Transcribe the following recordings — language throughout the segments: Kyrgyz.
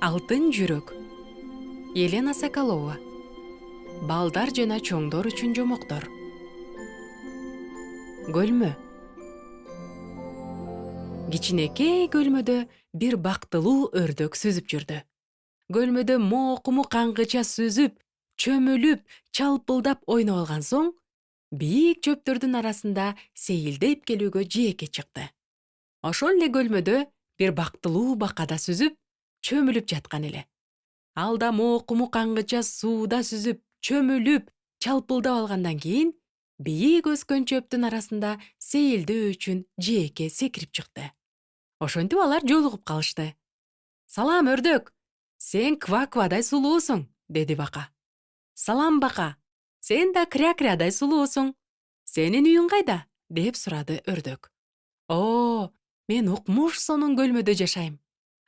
Алтын жүрөк. Елена Соколова. Балдар жана чоңдор үчүн жомоктор. Көлмө. Кичинекей көлмөдө бир бактылуу өрдөк сүзүп жүрдү. Көлмөдө моокуму каңгыча сүзүп, чөмүлүп, чалпылдап ойноп алган соң, бийик чөптөрдүн арасында сейилдеп келүүгө жээкке чыкты. Ошол эле көлмөдө бир бактылуу бакада сүзүп, чөмүлүп жаткан эле. Ал да моокуму каңгыча сууда сүзүп, чөмүлүп, чалпылдап алгандан кийин бийик өскөн чөптүн арасында сейилдөө үчүн жээкке секирип чыкты. Ошентип алар жолугуп калышты. «Салам, өрдөк! Сен ква-квадай сулуусуң», — деди бака. «Салам, бака! Сен да кря-крядай сулуусуң. Сенин үйүң кайда?» — деп сурады өрдөк. «О, мен укмуш сонун көлмөдө жашайм.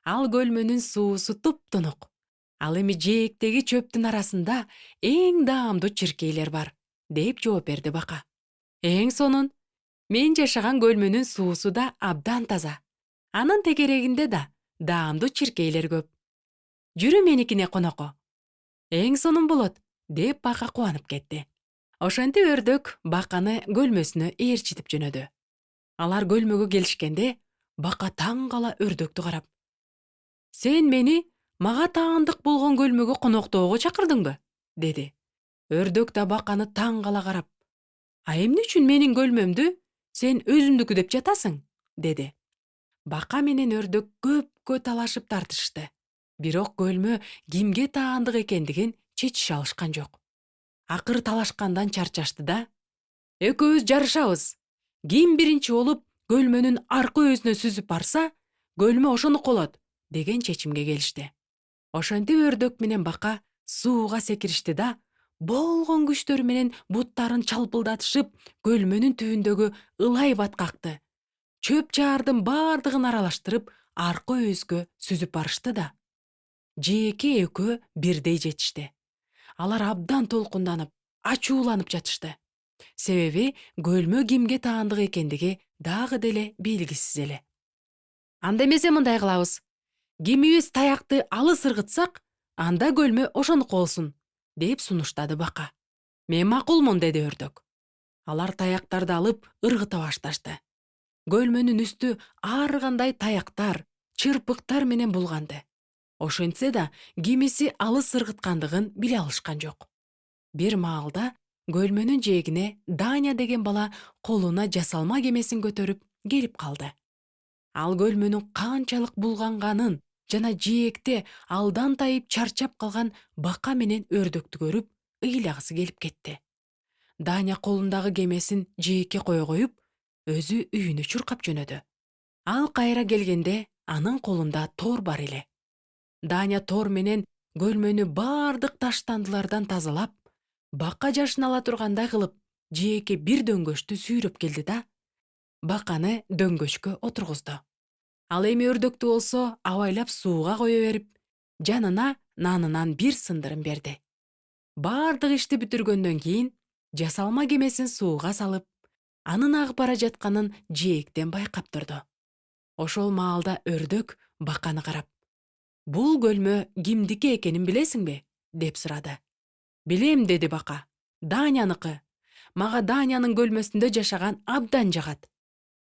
Ал көлмөнүн суусу туп-тунук. Ал эми жээктеги чөптүн арасында эң даамдуу чиркейлер бар», — деп жооп берди бака. «Эң сонун. Мен жашаган көлмөнүн суусу да абдан таза. Анын тегерегинде да даамдуу чиркейлер көп. Жүрү меникине конокко». «Эң сонун болот», — деп бака кубанып кетти. Ошентип өрдөк баканы көлмөсүнө ээрчитип жөнөдү. Алар көлмөгө келишкенде, бака таң кала өрдөктү карап: «Сен мени мага таандык болгон көлмөгө коноктоого чакырдыңбы?» — деди. Өрдөк да баканы таң кала карап: «А эмне үчүн менин көлмөмдү сен өзүңдүкү деп жатасың?» — деди. Бака менен өрдөк көпкө талашып тартышты. Бирок көлмө кимге таандык экендигин чечише алышкан жок. Акыры талашкандан чарчашты да: «Экөөбүз жарышабыз. Ким биринчи болуп көлмөнүн аркы өзүнө сүзүп барса, көлмө ошонуку болот», деген чечимге келишти. Ошентип өрдөк менен бака сууга секиришти да, болгон күчтөрү менен буттарын чалпылдатышып, көлмөнүн түбүндөгү ылай баткакты, чөп чаардын бардыгын аралаштырып, аркы өзгө сүзүп барышты да. Жээкке экөө бирдей жетишти. Алар абдан толкунданып, ачууланып жатышты. Себеби көлмө кимге таандык экендиги дагы деле белгисиз эле. «Анда эмесе мындай кылабыз. Кимибиз таякты алыс ыргытсак, анда көлмө ошонуку болсун», — деп сунуштады бака. «Мен макулмун», — деди өрдөк. Алар таяктарды алып ыргыта башташты. Көлмөнүн үстү ар кандай таяктар, чырпыктар менен булганды. Ошентсе да, кимиси алыс ыргыткандыгын биле алышкан жок. Бир маалда көлмөнүн жээгине Даня деген бала колуна жасалма кемесин көтөрүп келип калды. Ал көлмөнүн канчалык булганганын жана жээкте алдан тайып чарчап калган бака менен өрдөктү көрүп, ыйлагысы келип кетти. Даня колундагы кемесин жээкке кое коюп, өзү үйүнө чуркап жөнөдү. Ал кайра келгенде анын колунда тор бар эле. Даня тор менен көлмөнү бардык таштандылардан тазалап, бака жашын ала тургандай кылып, жээкке бир дөңгөчтү сүйрөп келди да, баканы дөңгөчкө отургузду. Ал эми өрдөктү болсо абайлап сууга кое берип, жанына нанынан бир сындырым берди. Бардык ишти бүтүргөндөн кийин жасалма кемесин сууга салып, анын агып бара жатканын жээктен байкап турду. Ошол маалда өрдөк баканы карап: «Бул көлмө кимдики экенин билесиңби?» — деп сурады. «Билем», — деди бака. «Даняныкы. Мага Данянын көлмөсүндө жашаган абдан жагат».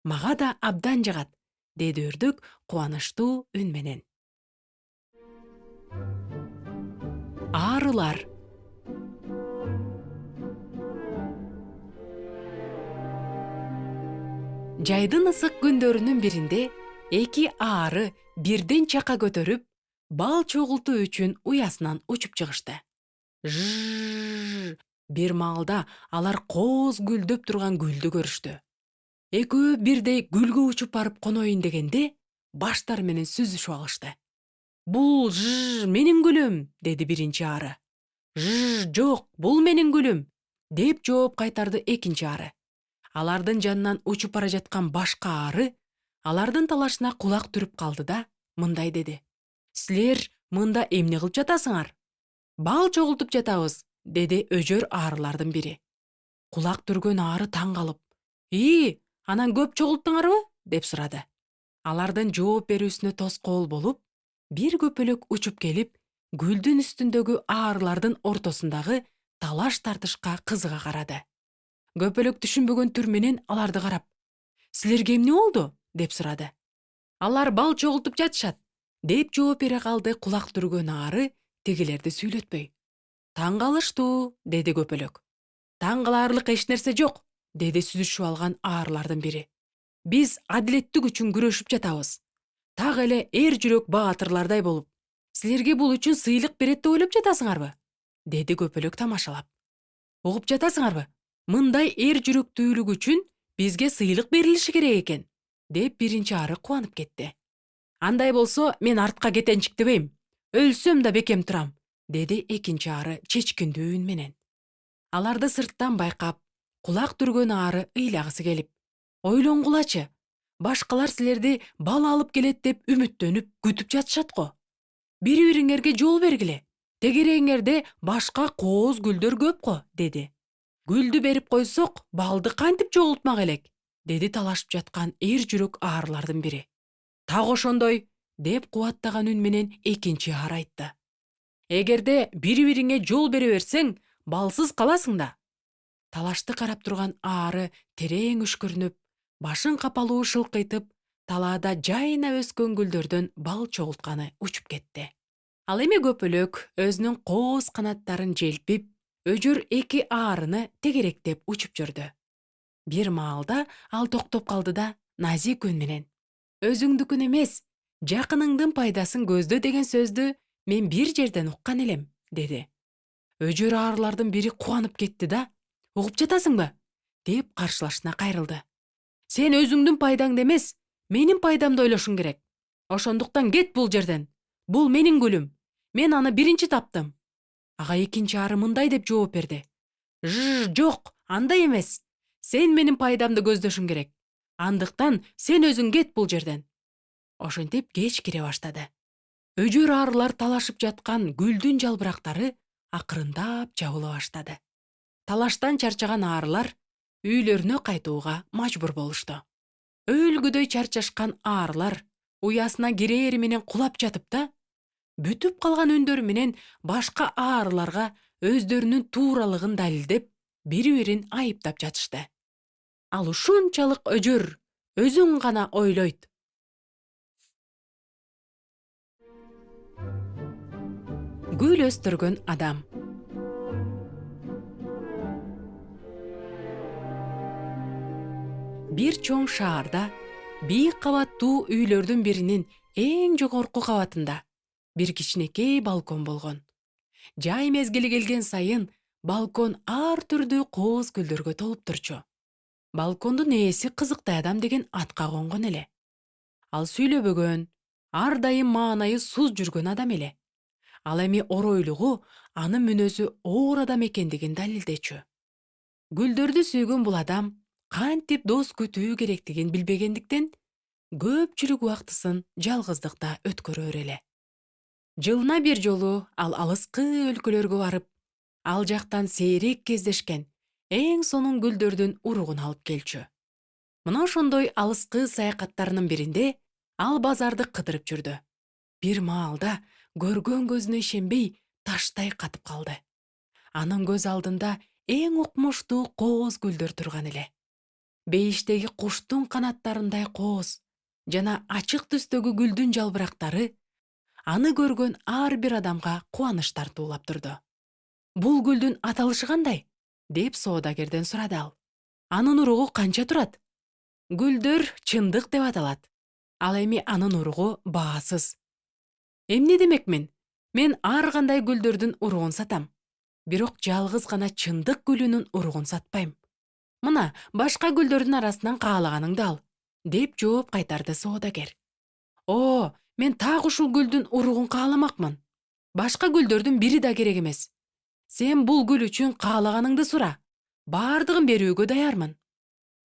«Мага да абдан жагат», — деди өрдөк кубанычтуу үн менен. Арылар. Жайдын ысык күндөрүнүн биринде эки ары бирден чака көтөрүп, бал чогултуу үчүн уясынан учуп чыгышты. Жжж! Бир маалда алар кооз гүлдөп турган гүлдү көрүштү. Экөө бирдей гүлгө учуп барып коноюн дегенде, баштары менен сүзүшүп алышты. «Бул менин гүлүм», — деди биринчи ары. Жок, бул менин гүлүм», — деп жооп кайтарды экинчи ары. Алардын жанынан учуп бара жаткан башка ары алардын талашына кулак түрүп калды да мындай деди: «Силер мында эмне кылып жатасыңар?» «Бал чогултуп жатабыз», — деди өжөр арылардын бири. Кулак түргөн ары таң калып: «Анан көп чогулттуңарбы?» — деп сурады. Алардын жооп берүүсүнө тоскоол болуп, бир көпөлөк учуп келип, гүлдүн үстүндөгү аарылардын ортосундагы талаш тартышка кызыга карады. Көпөлөк түшүнбөгөн түр менен аларды карап, "Силерге эмне болду?" деп сурады. "Алар бал чогултуп жатышат", деп жооп бере калды кулак түргөн аары тигилерди сүйлөтпөй. "Таң калыштуу", деди көпөлөк. "Таң калаарлык эч нерсе жок", деди сүзүшүп алган аарылардын бири. "Биз адилеттик үчүн күрөшүп жатабыз. Так эле эр жүрөк баатырлардай болуп. Силерге бул үчүн сыйлык берет деп ойлоп жатасыңарбы?" деди көпөлөк тамашалап. "Угуп жатасыңарбы? Мындай эр жүрөктүүлүк үчүн бизге сыйлык берилиши керек экен", деп биринчи ары кубанып кетти. "Андай болсо, мен артка кетенчиктебейм. Өлсөм да бекем турам", деди экинчи ары чечкиндүү үн менен. Аларды сырттан байкап, кулак түргөн аары ыйлагысы келип, "Ойлонгулачы, башкалар силерди бал алып келет деп үмүттөнүп, күтүп жатышат го. Бири-бириңерге жол бергиле. Тегерегиңерде башка кооз гүлдөр көп го", деди. "Гүлдү берип койсок, балды кантип чогултмак элек?" деди талашып жаткан эр жүрөк аарылардын бири. "Так ошондой", деп кубаттаган үн менен экинчи ары айтты. "Эгерде бири-бириңе жол бере берсең, балсыз каласың да". Талашты карап турган аары терең үшкүрүнүп, башын капалуу шылкыйтып, талаада жайына өскөн гүлдөрдөн бал чогултканы учуп кетти. Ал эми көпөлөк өзүнүн кооз канаттарын желпип, өжөр эки аарыны тегеректеп учуп жүрдү. Бир маалда ал токтоп калды да, назик үн менен: "Өзүңдүкүн эмес, жакыныңдын пайдасын көздө деген сөздү мен бир жерден уккан элем", деди. Өжөр аарылардын бири кубанып кетти да, "Угуп жатасыңбы?" деп каршылашына кайрылды. "Сен өзүңдүн пайдаңды эмес, менин пайдамды ойлошуң керек. Ошондуктан кет бул жерден. Бул менин гүлүм. Мен аны биринчи таптым". Ага экинчи ары мындай деп жооп берди: Жок, андай эмес. Сен менин пайдамды көздөшүң керек. Андыктан сен өзүң кет бул жерден". Ошентип кеч кире баштады. Өжөр аарылар талашып жаткан гүлдүн жалбырактары акырындап жабыла баштады. Талаштан чарчаган аарылар үйлөрүнө кайтууга мажбур болушту. Өлгүдөй чарчашкан аарылар уясына кирери менен кулап жатып да, бүтүп калган үндөрү менен башка аарыларга өздөрүнүн тууралыгын далилдеп, бири-бирин айыптап жатышты. Ал ушунчалык өжөр, өзүн гана ойлойт. Гүл өстүргөн адам. Бир чоң шаарда бийик кабаттуу үйлөрдүн биринин эң жогорку кабатында бир кичинекей балкон болгон. Жай мезгили келген сайын балкон ар түрдүү кооз гүлдөргө толуп турчу. Балкондун ээси кызыктай адам деген атка конгон эле. Ал сүйлөбөгөн, ар дайым маанайы суз жүргөн адам эле. Ал эми оройлугу анын мүнөзү оор адам экендигин далилдечү. Гүлдөрдү сүйгөн бул адам кантип дос күтүү керектигин билбегендиктен, көпчүлүк убактысын жалгыздыкта өткөрөр эле. Жылына бир жолу ал алыскы өлкөлөргө барып, ал жактан сейрек кездешкен эң сонун гүлдөрдүн уругун алып келчү. Мына ошондой алыскы саякаттарынын биринде ал базарды кыдырып жүрдү. Бир маалда көргөн көзүнө ишенбей таштай катып калды. Анын көз алдында эң укмуштуу кооз гүлдөр турган эле. Бейиштеги куштун канаттарындай кооз жана ачык түстөгү гүлдүн жалбырактары аны көргөн ар бир адамга кубаныч тартуулап турду. "Бул гүлдүн аталышы кандай?" деп соодагерден сурады ал. "Анын уругу канча турат?" "Гүлдөр чындык деп аталат. Ал эми анын уругу баасыз". "Эмне демекмин? Мен ар кандай гүлдөрдүн уругун сатам. Бирок жалгыз гана чындык гүлүнүн уругун сатпайм. Мына, башка гүлдөрдүн арасынан каалаганыңды ал", деп жооп кайтарды соодагер. "О, мен так ушул гүлдүн уругун кааламакмын. Башка гүлдөрдүн бири да керек эмес. Сен бул гүл үчүн каалаганыңды сура. Бардыгын берүүгө даярмын".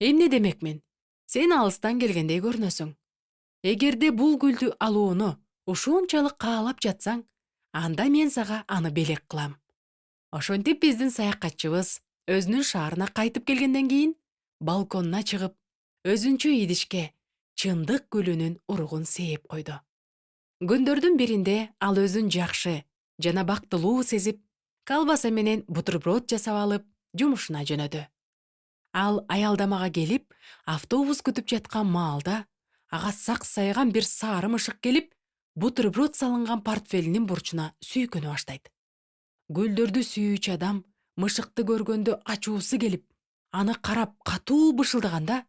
"Эмне демекмин? Сен алыстан келгендей көрүнөсүң. Эгерде бул гүлдү алууну ушунчалык каалап жатсаң, анда мен сага аны белек кылам". Ошентип биздин саякатчыбыз өзүнүн шаарына кайтып келгенден кийин балконуна чыгып, өзүнчө идишке чындык гүлүнүн уругун сээп койду. Күндөрдүн биринде ал өзүн жакшы жана бактылуу сезип, колбаса менен бутерброд жасап алып, жумушуна жөнөдү. Ал аялдамага келип, автобус күтүп жаткан маалда ага саксайган бир сары мышык келип, бутерброд салынган портфелинин бурчуна сүйкөнө баштайт. Гүлдөрдү сүйүүчү адам мышыкты көргөндө ачуусу келип, аны карап катуу бышылдаганда,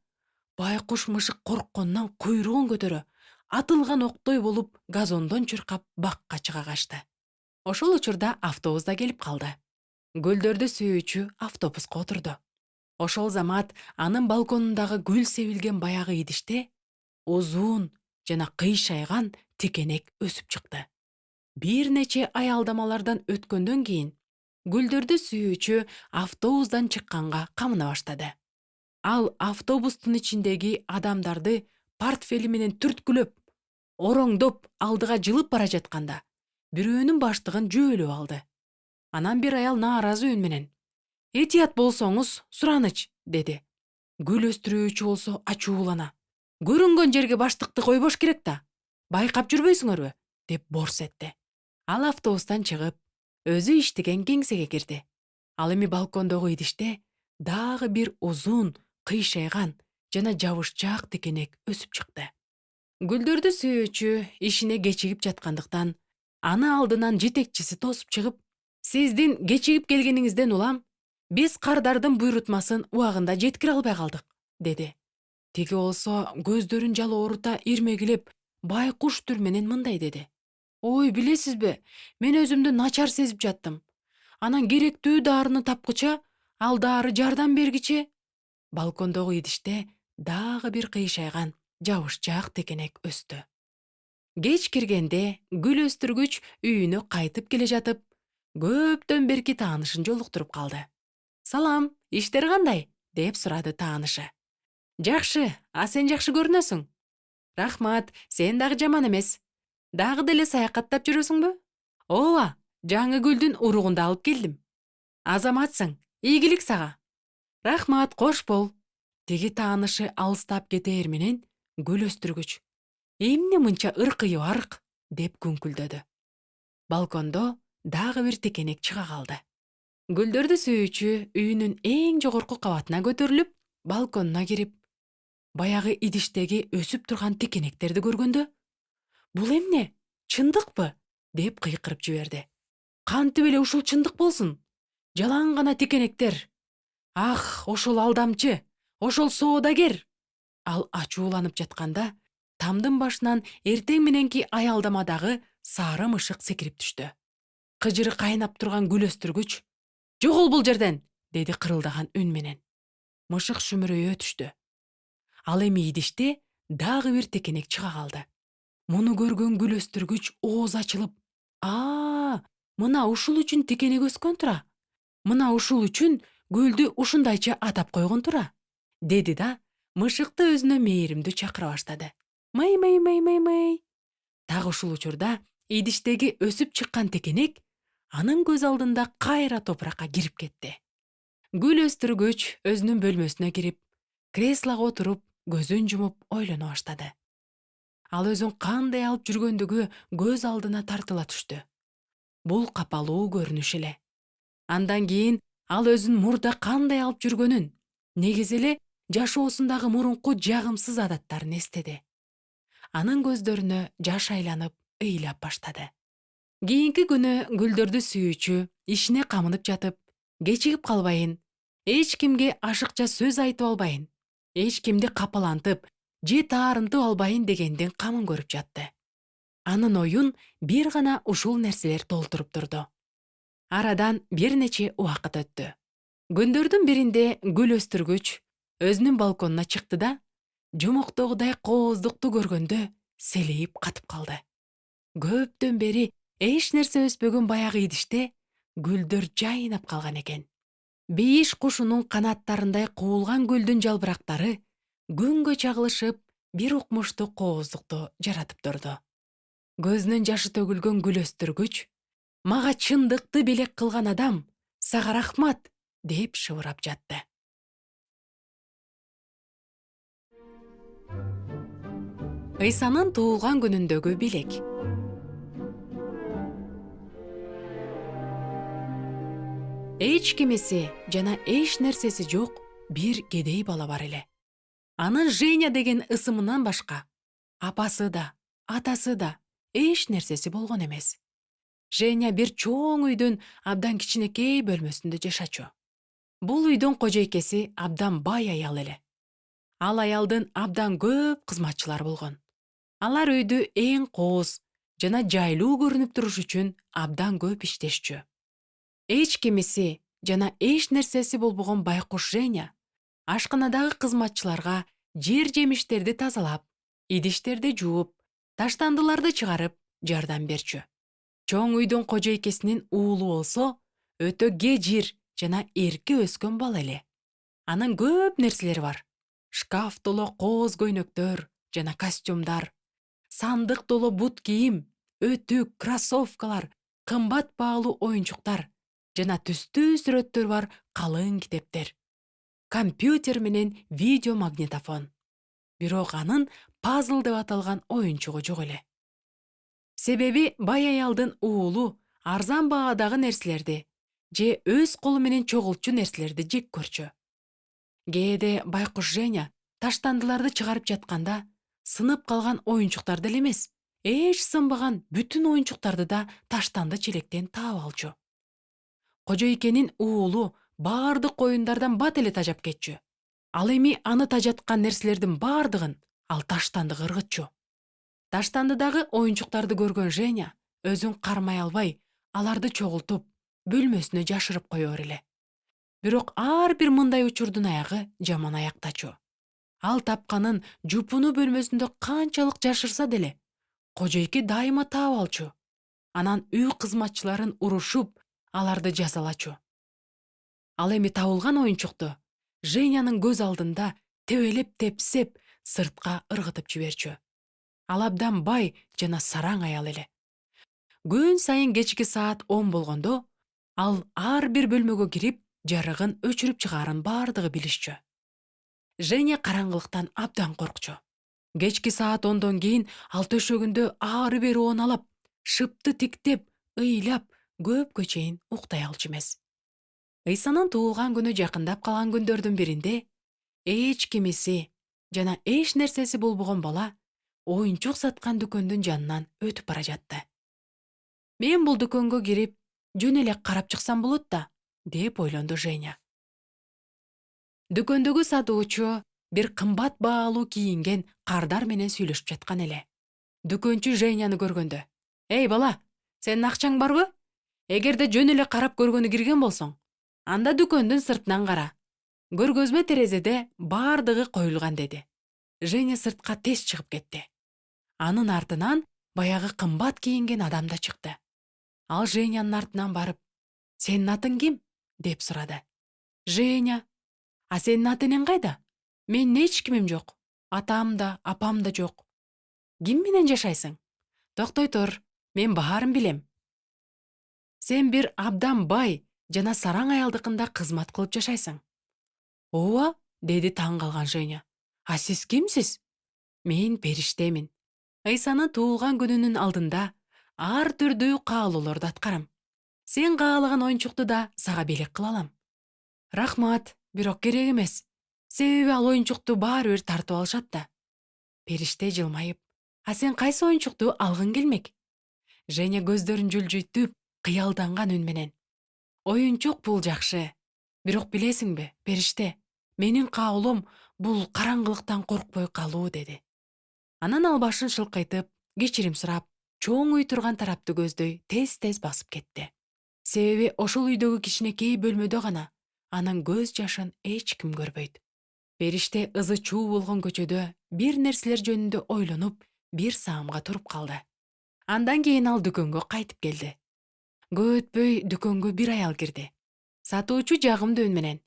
байкуш мышык коркконунан куйругун көтөрө, атылган октой болуп газондон чуркап бакка чыга качты. Ошол учурда автобус да келип калды. Гүлдөрдү сүйүүчү автобуска отурду. Ошол замат анын балконундагы гүл себилген баягы идиште узун жана кыйшайган текенек өсүп чыкты. Бир нече аялдамалардан өткөндөн кийин гүлдөрдү сүйүүчү автобустан чыкканга камына баштады. Ал автобустун ичиндеги адамдарды портфели менен түрткүлөп, ороңдоп алдыга жылып бара жатканда, бирөөнүн баштыгын жөөлөп алды. Анан бир аял нааразы үн менен: "Этият болсоңуз, сураныч", деди. Гүл өстүрүүчү болсо ачуулана: "Көрүнгөн жерге баштыкты койбош керек да. Байкап жүрбөйсүңөрбү?" деп борс этти. Ал автобустан чыгып, өзү иштеген кеңсеге кирди. Ал эми балкондогу идиште дагы бир узун, кыйшайган жана жабышчаак текенек өсүп чыкты. Гүлдөрдү сүйүүчү ишине кечигип жаткандыктан, аны алдынан жетекчиси тосуп чыгып: "Сиздин кечигип келгениңизден улам, биз кардардын буйрутмасын убагында жеткире албай калдык", деди. Тиги болсо көздөрүн жала оорута ирмегилеп, байкуш түр менен мындай деди: "Ой, билесизби, мен өзүмдү начар сезип жаттым. Анан керектүү даарыны тапкыча, ал дары жардам бергиче". Балкондогу идиште дагы бир кыйшайган, жабышчаак текенек өстү. Кеч киргенде гүл өстүргүч үйүнө кайтып келе жатып, көптөн берки таанышын жолуктуруп калды. "Салам, иштер кандай?" деп сурады таанышы. "Жакшы, а сен жакшы көрүнөсүң." "Рахмат, сен дагы жаман эмес. Дагы деле саякаттап жүрөсүңбү?" "Ооба, жаңы гүлдүн уругун да алып келдим." "Азаматсың, ийгилик сага." "Рахмат, кош бол." Тиги таанышы алыстап кетээр менен гүл өстүргүч: "Эмне мынча ыркыйып арык?" деп күңкүлдөдү. Балкондо дагы бир текенек чыга калды. Гүлдөрдү сүйүүчү үйүнүн эң жогорку кабатына көтөрүлүп, балконуна кирип, баягы идиштеги өсүп турган текенектерди көргөндө: "Бул эмне? Чындыкпы?" деп кыйкырып жиберди. "Кантип эле ушул чындык болсун? Жалаң гана текенектер. Ах, ошол алдамчы, ошол соодагер!" Ал ачууланып жатканда, тамдын башынан эртең мененки аялдамадагы сары мышык секирип түштү. Кыжыры кайнап турган гүл өстүргүч: "Жогол бул жерден!" деди кырылдаган үн менен. Мышык шүмүрөйө түштү. Ал эми идиште дагы бир текенек чыга калды. Муну көргөн гүл өстүргүч ооз ачылып: Мына ушул үчүн текенек өскөн тура. Мына ушул үчүн гүлдү ушундайча атап койгон тура", деди да мышыкты өзүнө мээримдүү чакыра баштады. "Мый мый мый мый мый". Так ушул учурда идиштеги өсүп чыккан текенек анын көз алдында кайра топуракка кирип кетти. Гүл өстүргүч өзүнүн бөлмөсүнө кирип, креслого отуруп, көзүн жумуп ойлоно баштады. Ал өзүн кандай алып жүргөндүгү көз алдына тартыла түштү. Бул капалуу көрүнүш эле. Андан кийин ал өзүн мурда кандай алып жүргөнүн, негизи эле жашоосундагы мурунку жагымсыз адаттарын эстеди. Анын көздөрүнө жаш айланып, ыйлап баштады. Кийинки күнү гүлдөрдү сүйүүчү ишине камынып жатып, кечигип калбайын, эч кимге ашыкча сөз айтып албайын, эч кимди капалантып, же таарынтып албайын дегендин камын көрүп жатты. Анын оюн бир гана ушул нерселер толтуруп турду. Арадан бир нече убакыт өттү. Күндөрдүн биринде гүл өстүргүч өзүнүн балконуна чыкты да, жомоктогудай кооздукту көргөндө селейип катып калды. Көптөн бери эч нерсе өспөгөн баягы идиште гүлдөр жайнап калган экен. Бейиш кушунун канаттарындай куулган гүлдүн жалбырактары күнгө чагылышып, бир укмуштуу кооздукту жаратып турду. Көзүнүн жашы төгүлгөн гүл өстүргүч: "Мага чындыкты белек кылган адам, сага рахмат", деп шыбырап жатты. ыйсанын туулган күнүндөгү белек. Эч кимеси жана эч нерсеси жок бир кедей бала бар эле. Анын Женя деген ысымынан башка апасы да, атасы да эч нерсеси болгон эмес. Женя бир чоң үйдүн абдан кичинекей бөлмөсүндө жашачу. Бул үйдүн кожойкеси абдан бай аял эле. Ал аялдын абдан көп кызматчылары болгон. Алар үйдү эң кооз жана жайлуу көрүнүп туруш үчүн абдан көп иштешчү. Эч кимиси жана эч нерсеси болбогон байкуш Женя ашканадагы кызматчыларга жер жемиштерди тазалап, идиштерди жууп, таштандыларды чыгарып жардам берчү. Чоң үйдүн кожойкесинин уулу болсо, өтө кежир жана эрке өскөн бала эле. Анын көп нерселери бар. Шкаф толо кооз көйнөктөр жана костюмдар, сандык толо бут кийим, өтүк, кроссовкалар, кымбат баалуу оюнчуктар жана түстүү сүрөттөр бар калың китептер. Компьютер менен видео магнитофон. Бирок анын пазл деп аталган оюнчугу жок эле. Себеби бай аялдын уулу арзан баадагы нерселерди же өз колу менен чогултчу нерселерди жек көрчү. Кээде байкуш Женя таштандыларды чыгарып жатканда сынып калган оюнчуктарды эле эмес, эч сынбаган бүтүн оюнчуктарды да таштанды челектен таап алчу. Кожойкенин уулу баардык оюндардан бат эле тажап кетчү. Ал эми аны тажаткан нерселердин баардыгын ал таштандыга ыргытчу. Таштандыдагы оюнчуктарды көргөн Женя өзүн кармай албай, аларды чогултуп, бөлмөсүнө жашырып коёр эле. Бирок ар бир мындай учурдун аягы жаман аяктачу. Ал тапканын жупуну бөлмөсүндө канчалык жашырса деле, кожойке дайыма таап алчу. Анан үй кызматчыларын урушуп, аларды жазалачу. Ал эми табылган оюнчукту Женянын көз алдында тебелеп тепсеп, сыртка ыргытып жиберчү. Ал абдан бай жана сараң аял эле. Күн сайын кечки саат 10 болгондо, ал ар бир бөлмөгө кирип, жарыгын өчүрүп чыгаарын баардыгы билишчү. Женя караңгылыктан абдан коркчу. Кечки саат 10дон кийин ал төшөгүндө ары бери ооналап, шыпты тиктеп, ыйлап, көпкө чейин уктай алчу эмес. Ыйсанын туулган күнү жакындап калган күндөрдүн биринде эч кимиси жана эч нерсеси болбогон бала оюнчук саткан дүкөндүн жанынан өтүп бара жатты. Мен бул дүкөнгө кирип, жөн эле карап чыксам болот да, деп ойлонду Женя. Дүкөндөгү сатуучу бир кымбат баалуу кийинген кардар менен сүйлөшүп жаткан эле. Дүкөнчү Женяны көргөндө: "Эй бала, сенин акчаң барбы? Эгерде жөн эле карап көргөнү кирген болсоң, анда дүкөндүн сыртынан кара. Көргөзмө терезеде баардыгы коюлган" деди. Женя сыртка тез чыгып кетти. Анын артынан баягы кымбат кийинген адам да чыкты. Ал Женянын артынан барып: "Сенин атың ким?" деп сурады. "Женя. А сенин ата энең кайда?" "Менин эч кимим жок. Атам да, апам да жок." "Ким менен жашайсың?" "Токтой тур, мен баарын билем. Сен бир абдан бай жана сараң аялдыкында кызмат кылып жашайсың." "Ооба," деди таң калган Женя. "А сиз кимсиз?" "Мен периштемин. Ыйсанын туулган күнүнүн алдында ар түрдүү каалоолорду аткарам. Сен каалаган оюнчукту да сага белек кыла алам." "Рахмат, бирок керек эмес. Себеби ал оюнчукту баары бир тартып алышат да." Периште жылмайып: "А сен кайсы оюнчукту алгың келмек?" Женя көздөрүн жүлжүйтүп, кыялданган үн менен: "Оюнчук бул жакшы. Бирок билесиңби, Периште, менин каалоом бул караңгылыктан коркпой калуу" деди. Анан ал башын шылкыйтып, кечирим сурап, чоң үй турган тарапты көздөй тез-тез басып кетти. Себеби ошол үйдөгү кичинекей бөлмөдө гана анын көз жашын эч ким көрбөйт. Периште ызы чуу болгон көчөдө бир нерселер жөнүндө ойлонуп, бир саамга туруп калды. Андан кийин ал дүкөнгө кайтып келди. Көп өтпөй дүкөнгө бир аял кирди. Сатуучу жагымдуу үн менен: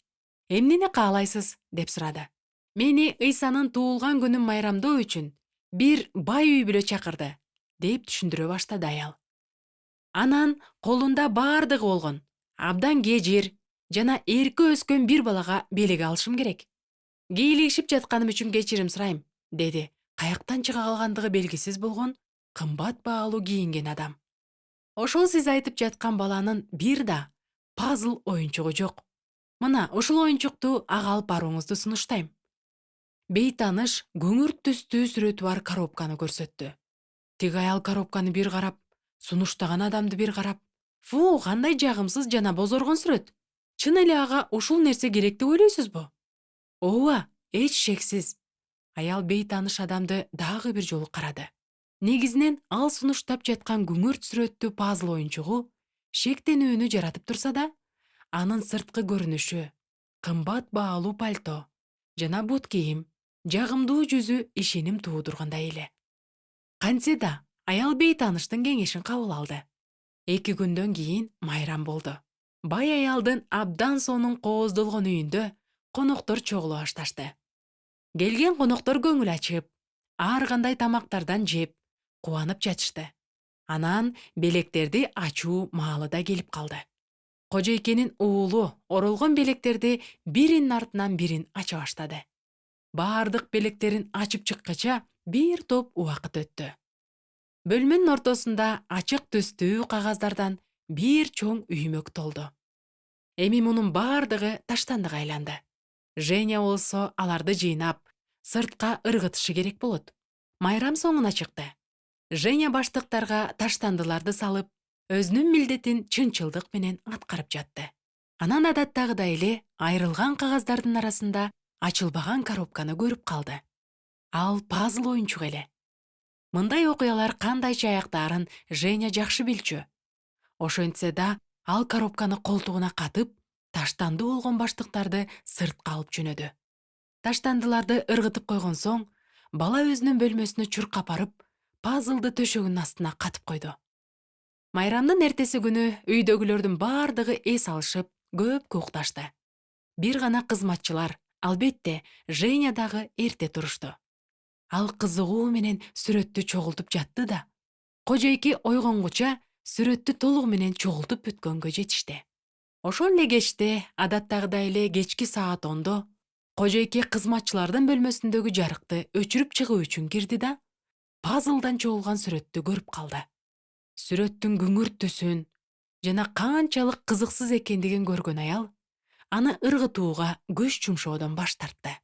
"Эмнени каалайсыз?" деп сурады. "Мени Ыйсанын туулган күнүн майрамдоо үчүн бир бай үй бүлө чакырды", деп түшүндүрө баштады аял. Анан колунда баардыгы болгон, абдан кежир жана эрке өскөн бир балага белек алышым керек. "Кийлигишип жатканым үчүн кечирим сурайм", деди каяктан чыга калгандыгы белгисиз болгон кымбат баалуу кийинген адам. Ошол сиз айтып жаткан баланын бир да пазл оюнчугу жок. Мына ушул оюнчукту ага алып барууңузду сунуштайм. Бейтаныш көңүр түстүү сүрөтү бар коробканы көрсөттү. Тиги аял коробканы бир карап, сунуштаган адамды бир карап, "Фу, кандай жагымсыз жана бозоргон сүрөт. Чын эле ага ушул нерсе керек деп ойлойсузбу?" Ооба, эч шексиз. Аял бейтаныш адамды дагы бир жолу карады. Негизинен ал сунуштап жаткан күңүрт сүрөттүү пазл оюнчугу шектенүүнү жаратып турса да, анын сырткы көрүнүшү, кымбат баалуу пальто жана бут кийим, жагымдуу жүзү ишеним туудургандай эле. Кантсе да аял бейтаныштын кеңешин кабыл алды. 2 күндөн кийин майрам болду. Бай аялдын абдан сонун кооздолгон үйүндө коноктор чогула башташты. Келген коноктор көңүл ачып, ар кандай тамактардан жеп, кубанып жатышты. Анан белектерди ачуу маалы да келип калды. Кожойкенин уулу оролгон белектерди биринин артынан бирин ача баштады. Баардык белектерин ачып чыккача бир топ убакыт өттү. Бөлмөнүн ортосунда ачык түстүү кагаздардан бир чоң үймөк толду. Эми мунун баардыгы таштандык айланды. Женя болсо аларды жыйнап, сыртка ыргытышы керек болот. Майрам соңуна чыкты. Женя баштыктарга таштандыларды салып, өзүнүн милдетин чынчылдык менен аткарып жатты. Анан адаттагыдай эле айрылган кагаздардын арасында ачылбаган коробканы көрүп калды. Ал пазл оюнчук эле. Мындай окуялар кандайча аяктаарын Женя жакшы билчү. Ошентсе да, ал коробканы колтугуна катып, таштанды болгон баштыктарды сыртка алып жөнөдү. Таштандыларды ыргытып койгон соң, бала өзүнүн бөлмөсүнө чуркап барып, пазлды төшөгүнүн астына катып койду. Майрамдын эртеси күнү үйдөгүлөрдүн баардыгы эс алышып, көпкө укташты. Бир гана кызматчылар, албетте, Женя дагы эрте турушту. Ал кызыгуу менен сүрөттү чогултуп жатты да, кожойке ойгонгуча сүрөттү толугу менен чогултуп бүткөнгө жетишти. Ошол эле кечте, адаттагыдай эле кечки саат 10-до, кожойке кызматчылардын бөлмөсүндөгү жарыкты өчүрүп чыгуу үчүн кирди да, пазлдан чогулган сүрөттү көрүп калды. Сүрөттүн күңүрт түсүн жана канчалык кызыксыз экендигин көргөн аял аны ыргытууга көз чумшоодон баш тартты.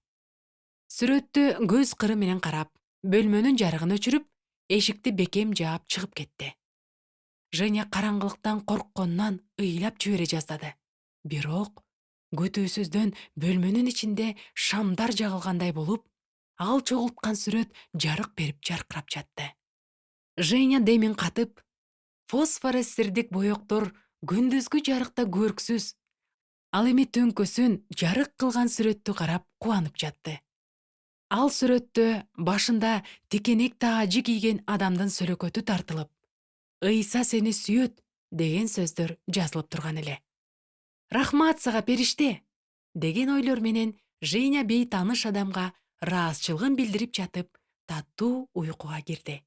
Сүрөттү көз кыры менен карап, бөлмөнүн жарыгын өчүрүп, эшикти бекем жаап чыгып кетти. Женя караңгылыктан коркконунан ыйлап жибере жаздады. Бирок күтүүсүздөн бөлмөнүн ичинде шамдар жагылгандай болуп, ал чогулткан сүрөт жарык берип жаркырап жатты. Женя демин катып, фосфоресцирдик боектор күндүзгү жарыкта көрксүз, ал эми түнкөсүн жарык кылган сүрөттү карап кубанып жатты. Ал сүрөттө башында тикенек таажы кийген адамдын сөлөкөтү тартылып, "Ыйса сени сүйөт" деген сөздөр жазылып турган эле. "Рахмат сага, периште" деген ойлор менен Женя бейтаныш адамга ыраазычылыгын билдирип жатып, таттуу уйкуга кирди.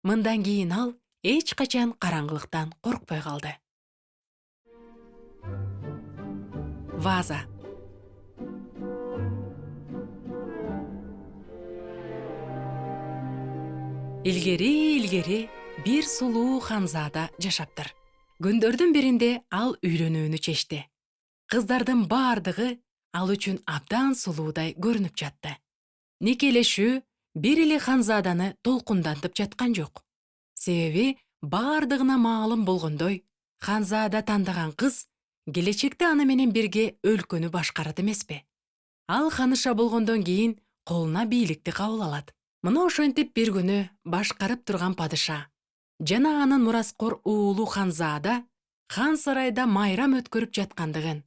Мындан кийин ал эч качан караңгылыктан коркпой калды. Ваза. Илгери бир сулуу ханзада жашаптыр. Күндөрдүн биринде ал үйлөнүүнү чечти. Кыздардын баардыгы ал үчүн абдан сулуудай көрүнүп жатты. Никелешүү бир эле ханзаданы толкундантып жаткан жок. Себеби баардыгына маалым болгондой, ханзада тандаган кыз келечекте аны менен бирге өлкөнү башкарат эмеспи. Ал ханыша болгондон кийин колуна бийликти кабыл алат. Мына ошентип бир күнү башкарып турган падыша жана анын мураскор уулу ханзада хан сарайда майрам өткөрүп жаткандыгын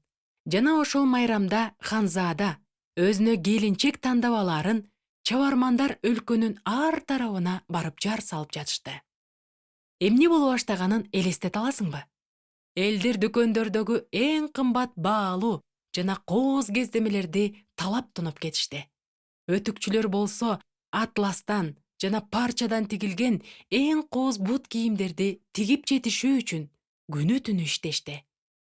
жана ошол майрамда ханзада өзүнө келинчек тандап алаарын чабармандар өлкөнүн ар тарабына барып жар салып жатышты. Эмне боло баштаганын элестете аласыңбы? Элдер дүкөндөрдөгү эң кымбат баалуу жана кооз кездемелерди талап тунуп кетишти. Өтүкчүлөр болсо атластан жана парчадан тигилген эң кооз бут кийимдерди тигип жетишүү үчүн күнү түнү иштешти.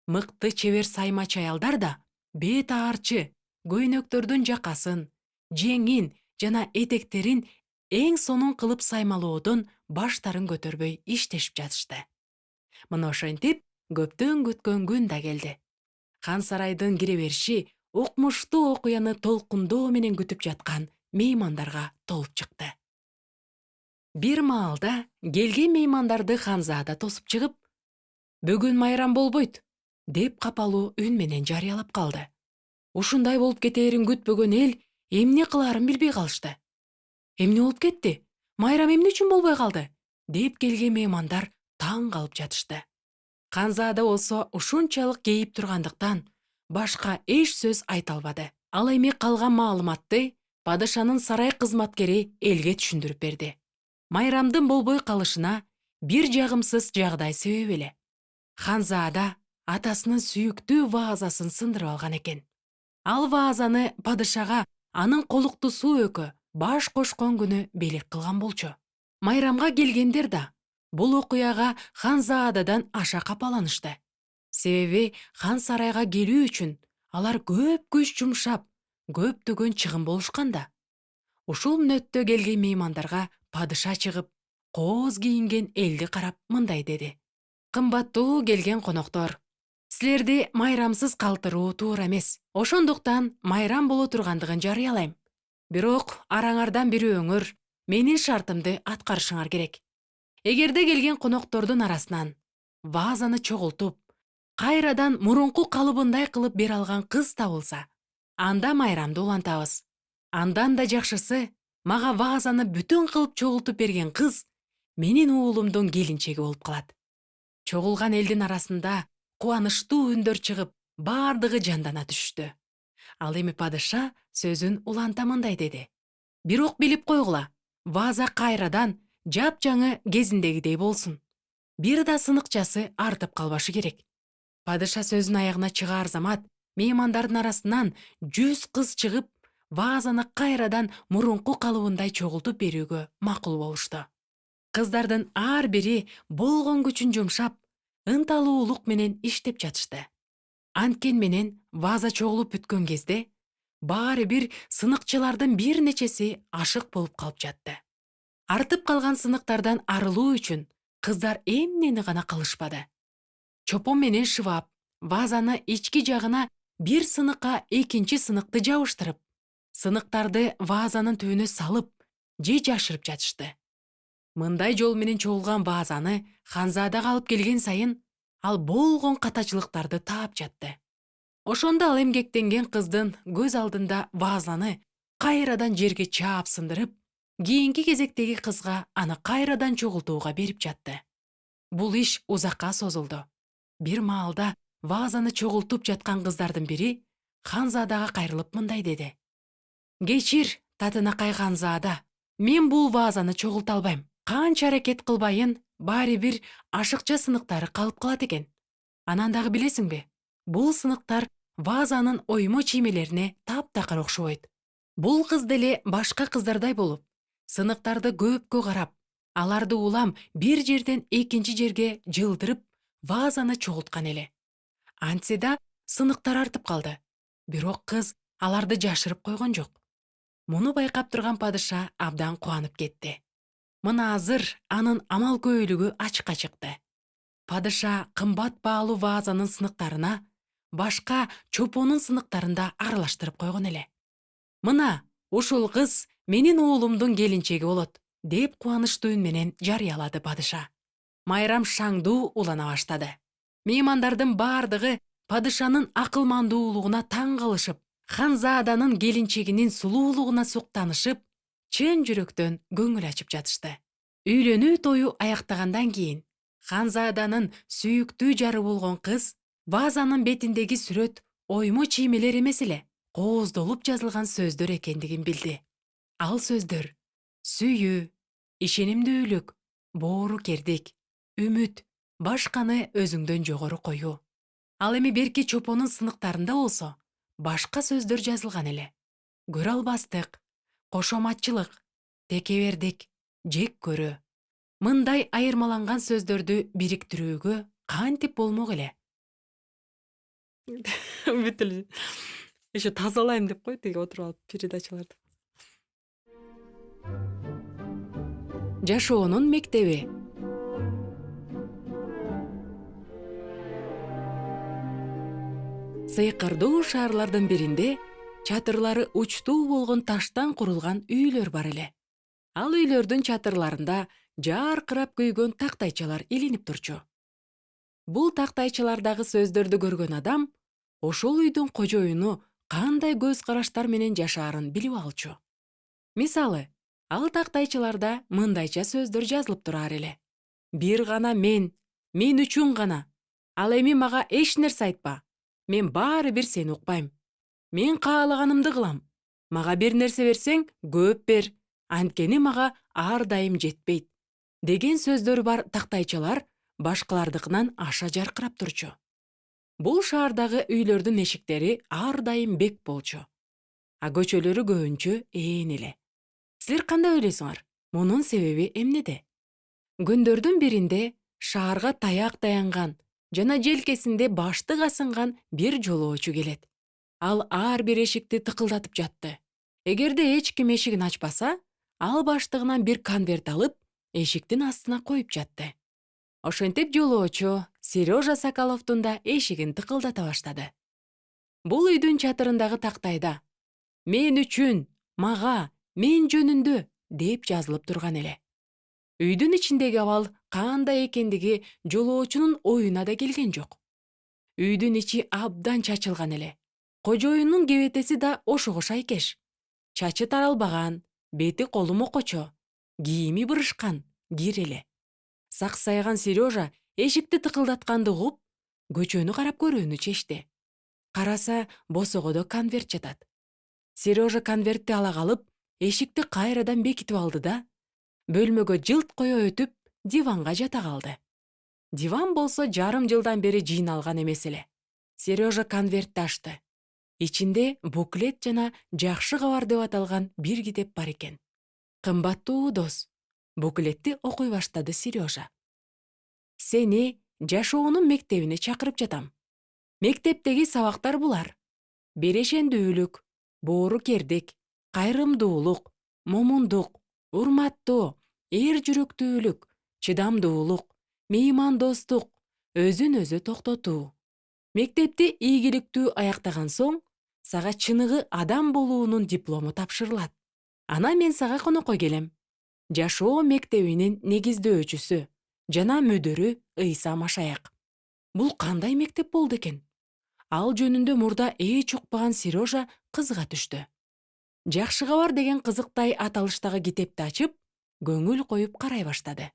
Мыкты чебер сайма аялдар да бет аарчы көйнөктөрдүн жакасын, жеңин жана этектерин эң сонун кылып саймалоодон баштарын көтөрбөй иштешип жатышты. Мына ошентип көптөн күткөн күн да келди. Хан сарайдын кире бериши укмуштуу окуяны толкундоо менен күтүп жаткан меймандарга толуп чыкты. Бир маалда келген меймандарды ханзада тосуп чыгып, "Бүгүн майрам болбойт" деп капалуу үн менен жарыялап калды. Ушундай болуп кетээрин күтпөгөн эл эмне кылаарын билбей калышты. "Эмне болуп кетти? Майрам эмне үчүн болбой калды?" деп келген меймандар таң калып жатышты. Ханзада болсо ушунчалык кейип тургандыктан башка эч сөз айта албады. Ал эми калган маалыматты падышанын сарай кызматкери элге түшүндүрүп берди. Майрамдын болбой калышына бир жагымсыз жагдай себеп эле. Ханзада атасынын сүйүктүү ваазасын сындырып алган экен. Ал ваазаны падышага анын колуктусу өкө баш кошкон күнү белек кылган болчу. Майрамга келгендер да бул окуяга Ханзададан аша капаланышты. Себеби хан сарайга келүү үчүн алар көп күч жумшап, көптөгөн чыгым болушкан да. Ушул мүнөттө келген меймандарга падыша чыгып, кооз кийинген элди карап мындай деди: "Кымбаттуу келген коноктор, силерди майрамсыз калтыруу туура эмес. Ошондуктан майрам боло тургандыгын жарыялайм. Бирок араңардан бирөөңөр менин шартымды аткарышыңар керек. Эгерде келген коноктордун арасынан ваазаны чогултуп, кайрадан мурунку калыбындай кылып бере алган кыз табылса, анда майрамды улантабыз. Андан да жакшысы, мага ваазаны бүтүн кылып чогултуп берген кыз менин уулумдун келинчеги болуп калат." Чогулган элдин арасында кубанычтуу үндөр чыгып, бардыгы жандана түшүштү. Ал эми падыша сөзүн уланта мындай деди: "Бирок билип койгула, вааза кайрадан жапжаңы кезиндегидей болсун. Бир да сыныкчасы артып калбашы керек." Падыша сөзүн аягына чыгаар замат меймандардын арасынан 100 кыз чыгып, ваазаны кайрадан мурунку калыбындай чогултуп берүүгө макул болушту. Кыздардын ар бири болгон күчүн жумшап, ынталуулук менен иштеп жатышты. Анткен менен вааза чогулуп бүткөн кезде баары бир сыныкчылардын бир нечеси ашык болуп калып жатты. Артып калган сыныктардан арылуу үчүн кыздар эмнени гана кылышпады. Чопон менен шыбап, ваазаны ички жагына бир сыныкка экинчи сыныкты жабыштырып, сыныктарды ваазанын түбүнө салып же жашырып жатышты. Мындай жол менен чогулган ваазаны Ханзадага алып келген сайын ал болгон катачылыктарды таап жатты. Ошондо ал эмгектенген кыздын көз алдында ваазаны кайрадан жерге чаап сындырып, кийинки кезектеги кызга аны кайрадан чогултууга берип жатты. Бул иш узакка созулду. Бир маалда ваазаны чогултуп жаткан кыздардын бири Ханзадага кайрылып мындай деди: "Кечир, Татынакай Ханзада, мен бул ваазаны чогулта албайм. Канча аракет кылбайын, баары бир ашыкча сыныктары калып калат экен. Анан дагы билесиңби, бул сыныктар ваазанын оймо чиймелерине таптакыр окшобойт. Бул кыз деле башка кыздардай болуп, сыныктарды көпкө карап, аларды улам бир жерден экинчи жерге жылдырып, ваазаны чогулткан эле. Антсе да сыныктар артып калды. Бирок кыз аларды жашырып койгон жок." Муну байкап турган падыша абдан кубанып кетти. Мына азыр анын амал көйлүгү ачыкка чыкты. Падыша кымбат баалуу ваазанын сыныктарына башка чопонун сыныктарын да аралаштырып койгон эле. "Мына, ушул кыз менин уулумдун келинчеги болот" деп кубанычтуу үн менен жарыялады падыша. Майрам шаңдуу улана баштады. Меймандардын бардыгы падышанын акылмандуулугуна таң калышып, Ханзаданын келинчегинин сулуулугуна суктанышып, чын жүрөктөн көңүл ачып жатышты. Үйлөнүү тою аяктагандан кийин Ханзаданын сүйүктүү жары болгон кыз ваазанын бетиндеги сүрөт оймо чиймелер эмес эле, кооздолуп жазылган сөздөр экендигин билди. Ал сөздөр сүйүү, ишенимдүүлүк, боорукердик, үмүт, башканы өзүңдөн жогору коюу. Ал эми берки чопонун сыныктарында болсо башка сөздөр жазылган эле. Көрө албастык, кошоматчылык, текебердик, жек көрүү. Мындай айырмаланган сөздөрдү бириктирүүгө кантип болмок эле? Бүт эле еще тазалайм деп кой, тиги отуруп алып передачаларды. Жашоонун мектеби. Сыйкырдуу шаарлардын биринде чатырлары учтуу болгон таштан курулган үйлөр бар эле. Ал үйлөрдүн чатырларында жаркырап күйгөн тактайчалар илинип турчу. Бул тактайчалардагы сөздөрдү көргөн адам ошол үйдүн кожоюну кандай көз караштар менен жашаарын билип алчу. Мисалы, ал тактайчаларда мындайча сөздөр жазылып турар эле. Бир гана мен үчүн гана. Ал эми мага эч нерсе айтпа. Мен баары бир сени укпайм. Мен каалаганымды кылам. Мага бир нерсе берсең, көп бер. Анткени мага ар дайым жетпейт. Деген сөздөр бар тактайчалар башкалардыкынан аша жаркырап турчу. Бул шаардагы үйлөрдүн эшиктери ар дайым бек болчу. А көчөлөрү көбүнчө ээн эле. Силер кандай ойлойсуңар? Мунун себеби эмнеде? Күндөрдүн биринде шаарга таяк таянган жана желкесинде баштык асынган бир жолоочу келет. Ал ар бир эшикти тыкылдатып жатты. Эгерде эч ким эшигин ачпаса, ал баштыгынан бир конверт алып, эшиктин астына коюп жатты. Ошентип жолоочу Сережа Соколовдун да эшигин тыкылдата баштады. Бул үйдүн чатырындагы тактайда «Мен үчүн, мага, мен жөнүндө» деп жазылып турган эле. Үйдүн ичиндеги абал кандай экендиги жолоочунун оюна да келген жок. Үйдүн ичи абдан чачылган эле. Кожоюнун кебетеси да ошого шайкеш. Чачы таралбаган, бети колу мокочо, кийими бырышкан, кир эле. Саксайган Сережа эшикти тыкылдатканды угуп, көчөнү карап көрүүнү чечти. Караса, босогодо конверт жатат. Сережа конвертти ала калып, эшикти кайрадан бекитип алды да, бөлмөгө жылт кое өтүп, диванга жата калды. Диван болсо жарым жылдан бери жыйналган эмес эле. Сережа конвертти ачты. Ичинде буклет жана жакшы кабар деп аталган бир китеп бар экен. Кымбаттуу дос, буклетти окуй баштады Сережа. Сени жашоонун мектебине чакырып жатам. Мектептеги сабактар булар: берешендүүлүк, боорукердик, кайрымдуулук, момундук, урматтоо, эр жүрөктүүлүк, чыдамдуулук, меймандостук, өзүн өзү токтотуу. Мектепти ийгиликтүү аяктаган соң, сага чыныгы адам болуунун диплому тапшырылат. Ана мен сага конокко келем. Жашоо мектебинин негиздөөчүсү жана мүдүрү Ыйса Машаяк. Бул кандай мектеп болду экен? Ал жөнүндө мурда эч укпаган Сережа кызыга түштү. Жакшы кабар деген кызыктай аталыштагы китепти ачып, көңүл коюп карай баштады.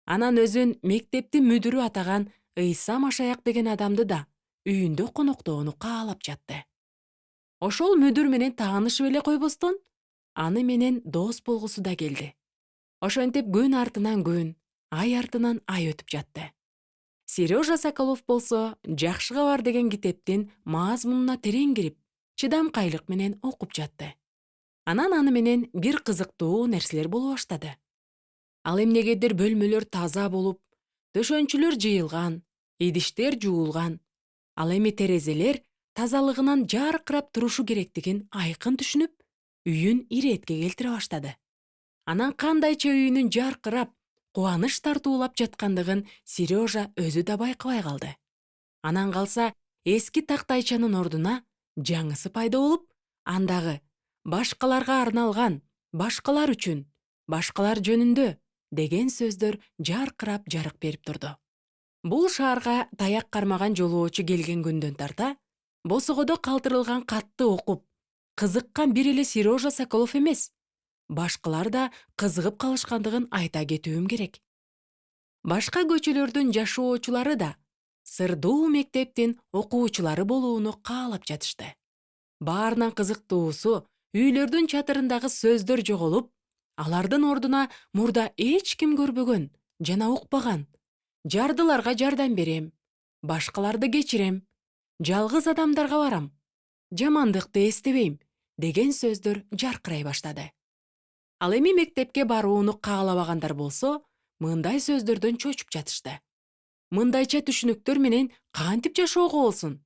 Анан өзүн мектептин мүдүрү атаган Ыйса Машаяк деген адамды да үйүндө коноктоону каалап жатты. Ошол мүдүр менен таанышып эле койбостон, аны менен дос болгусу да келди. Ошентип күн артынан күн, ай артынан ай өтүп жатты. Сережа Соколов болсо жакшы кабар деген китептин мазмунуна терең кирип, чыдамкайлык менен окуп жатты. Анан аны менен бир кызыктуу нерселер боло баштады. Ал эмнегедир бөлмөлөр таза болуп, төшөнчүлөр жыйылган, идиштер жуулган. Ал эми терезелер тазалыгынан жаркырап турушу керектигин айкын түшүнүп, үйүн иретке келтире баштады. Анан кандайча үйүнүн жаркырап, кубаныч тартуулап жаткандыгын Сережа өзү да байкабай калды. Анан калса, эски тактайчанын ордуна жаңысы пайда болуп, андагы башкаларга арналган, башкалар үчүн, башкалар жөнүндө деген сөздөр жаркырап жарык берип турду. Бул шаарга таяк кармаган жолоочу келген күндөн тарта, босогодо калтырылган катты окуп, кызыккан бир эле Сережа Соколов эмес, башкалар да кызыгып калышкандыгын айта кетүүм керек. Башка көчөлөрдүн жашоочулары да сырдуу мектептин окуучулары болууну каалап жатышты. Баарынан кызыктуусу, үйлөрдүн чатырындагы сөздөр жоголуп, алардын ордуна мурда эч ким көрбөгөн жана укпаган «Жардыларга жардам берем», «Башкаларды кечирем», «Жалгыз адамдарга барам», «Жамандыкты эстебейм» деген сөздөр жаркырай баштады. Ал эми мектепке барууну каалабагандар болсо, мындай сөздөрдөн чочуп жатышты. Мындайча түшүнүктөр менен кантип жашоого болсун?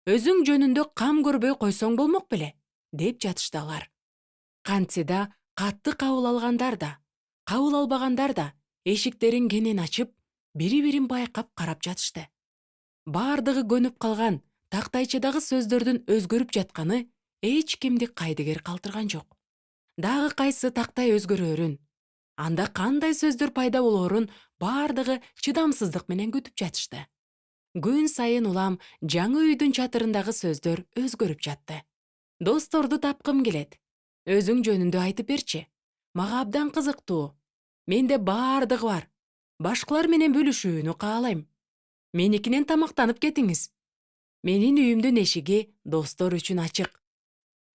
Өзүң жөнүндө кам көрбөй койсоң болмок беле? Деп жатышты алар. Кантсе да катты кабыл алгандар да, Кабыл албагандар да эшиктерин кенен ачып, бири-бирин байкап карап жатышты. Бардыгы көнүп калган тактайчадагы сөздөрдүн өзгөрүп жатканы эч кимди кайдыгер калтырган жок. Дагы кайсы тактай өзгөрөрүн, анда кандай сөздөр пайда болоорун бардыгы чыдамсыздык менен күтүп жатышты. Күн сайын улам жаңы үйдүн чатырындагы сөздөр өзгөрүп жатты. Досторду тапкым келет. Өзүң жөнүндө айтып берчи. Мага абдан кызыктуу. Менде бардыгы бар. Башкалар менен бөлүшүүнү каалайм. Меникинен тамактанып кетиңиз. Менин үйүмдүн эшиги достор үчүн ачык.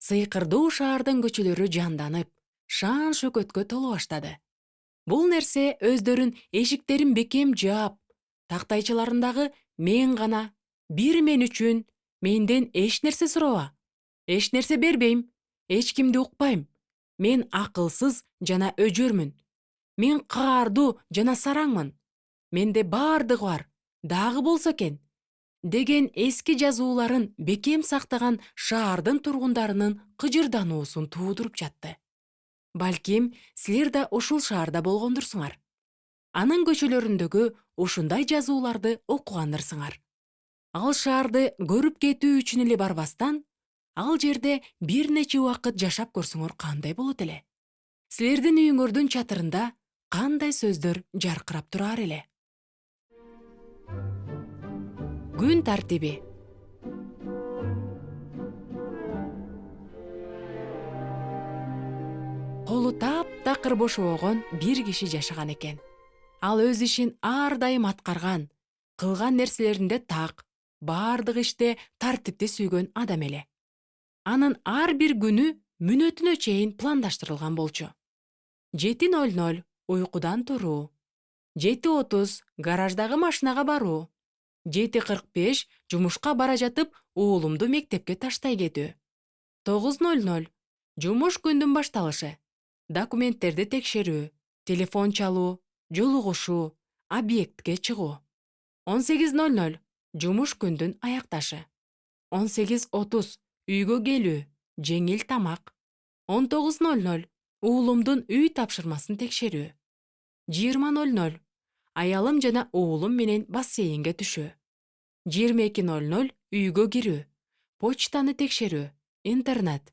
Сыйкырдуу шаардын көчөлөрү жанданып, шаан шөкөткө толо баштады. Бул нерсе өздөрүн эшиктерин бекем жаап, тактайчаларындагы мен гана, бир мен үчүн, менден эч нерсе суроба, эч нерсе бербейм, эч кимди укпайм, мен акылсыз жана өжөрмүн, мен каардуу жана сараңмын, менде бардыгы бар, дагы болсо экен, деген эски жазууларын бекем сактаган шаардын тургундарынын кыжырдануусун туудуруп жатты. Балким, силер да ушул шаарда болгондурсуңар. Анын көчөлөрүндөгү ушундай жазууларды окугандырсыңар. Ал шаарды көрүп кетүү үчүн эле барбастан, ал жерде бир нече убакыт жашап көрсөңөр кандай болот эле? Силердин үйүңөрдүн чатырында кандай сөздөр жаркырап турар эле? Күн тартиби. Колу таптакыр бошобогон бир киши жашаган экен. Ал өз ишин ар дайым аткарган, кылган нерселеринде так, бардык иште тартипти сүйгөн адам эле. Анын ар бир күнү мүнөтүнө чейин пландаштырылган болчу. 7:00 уйкудан туруу, 7:30 гараждагы машинага баруу, 7:45 жумушка бара жатып уулумду мектепке таштай кетүү, 9:00 жумуш күндүн башталышы, документтерди текшерүү, телефон чалуу, жолугушуу, объектке чыгуу, 18:00 жумуш күндүн аякташы, 18:30 үйгө келүү, жеңил тамак, 19:00 уулумдун үй тапшырмасын текшерүү, 20:00 аялым жана уулум менен бассейнге түшүү, 22:00 үйгө кирүү, почтаны текшерүү, интернет,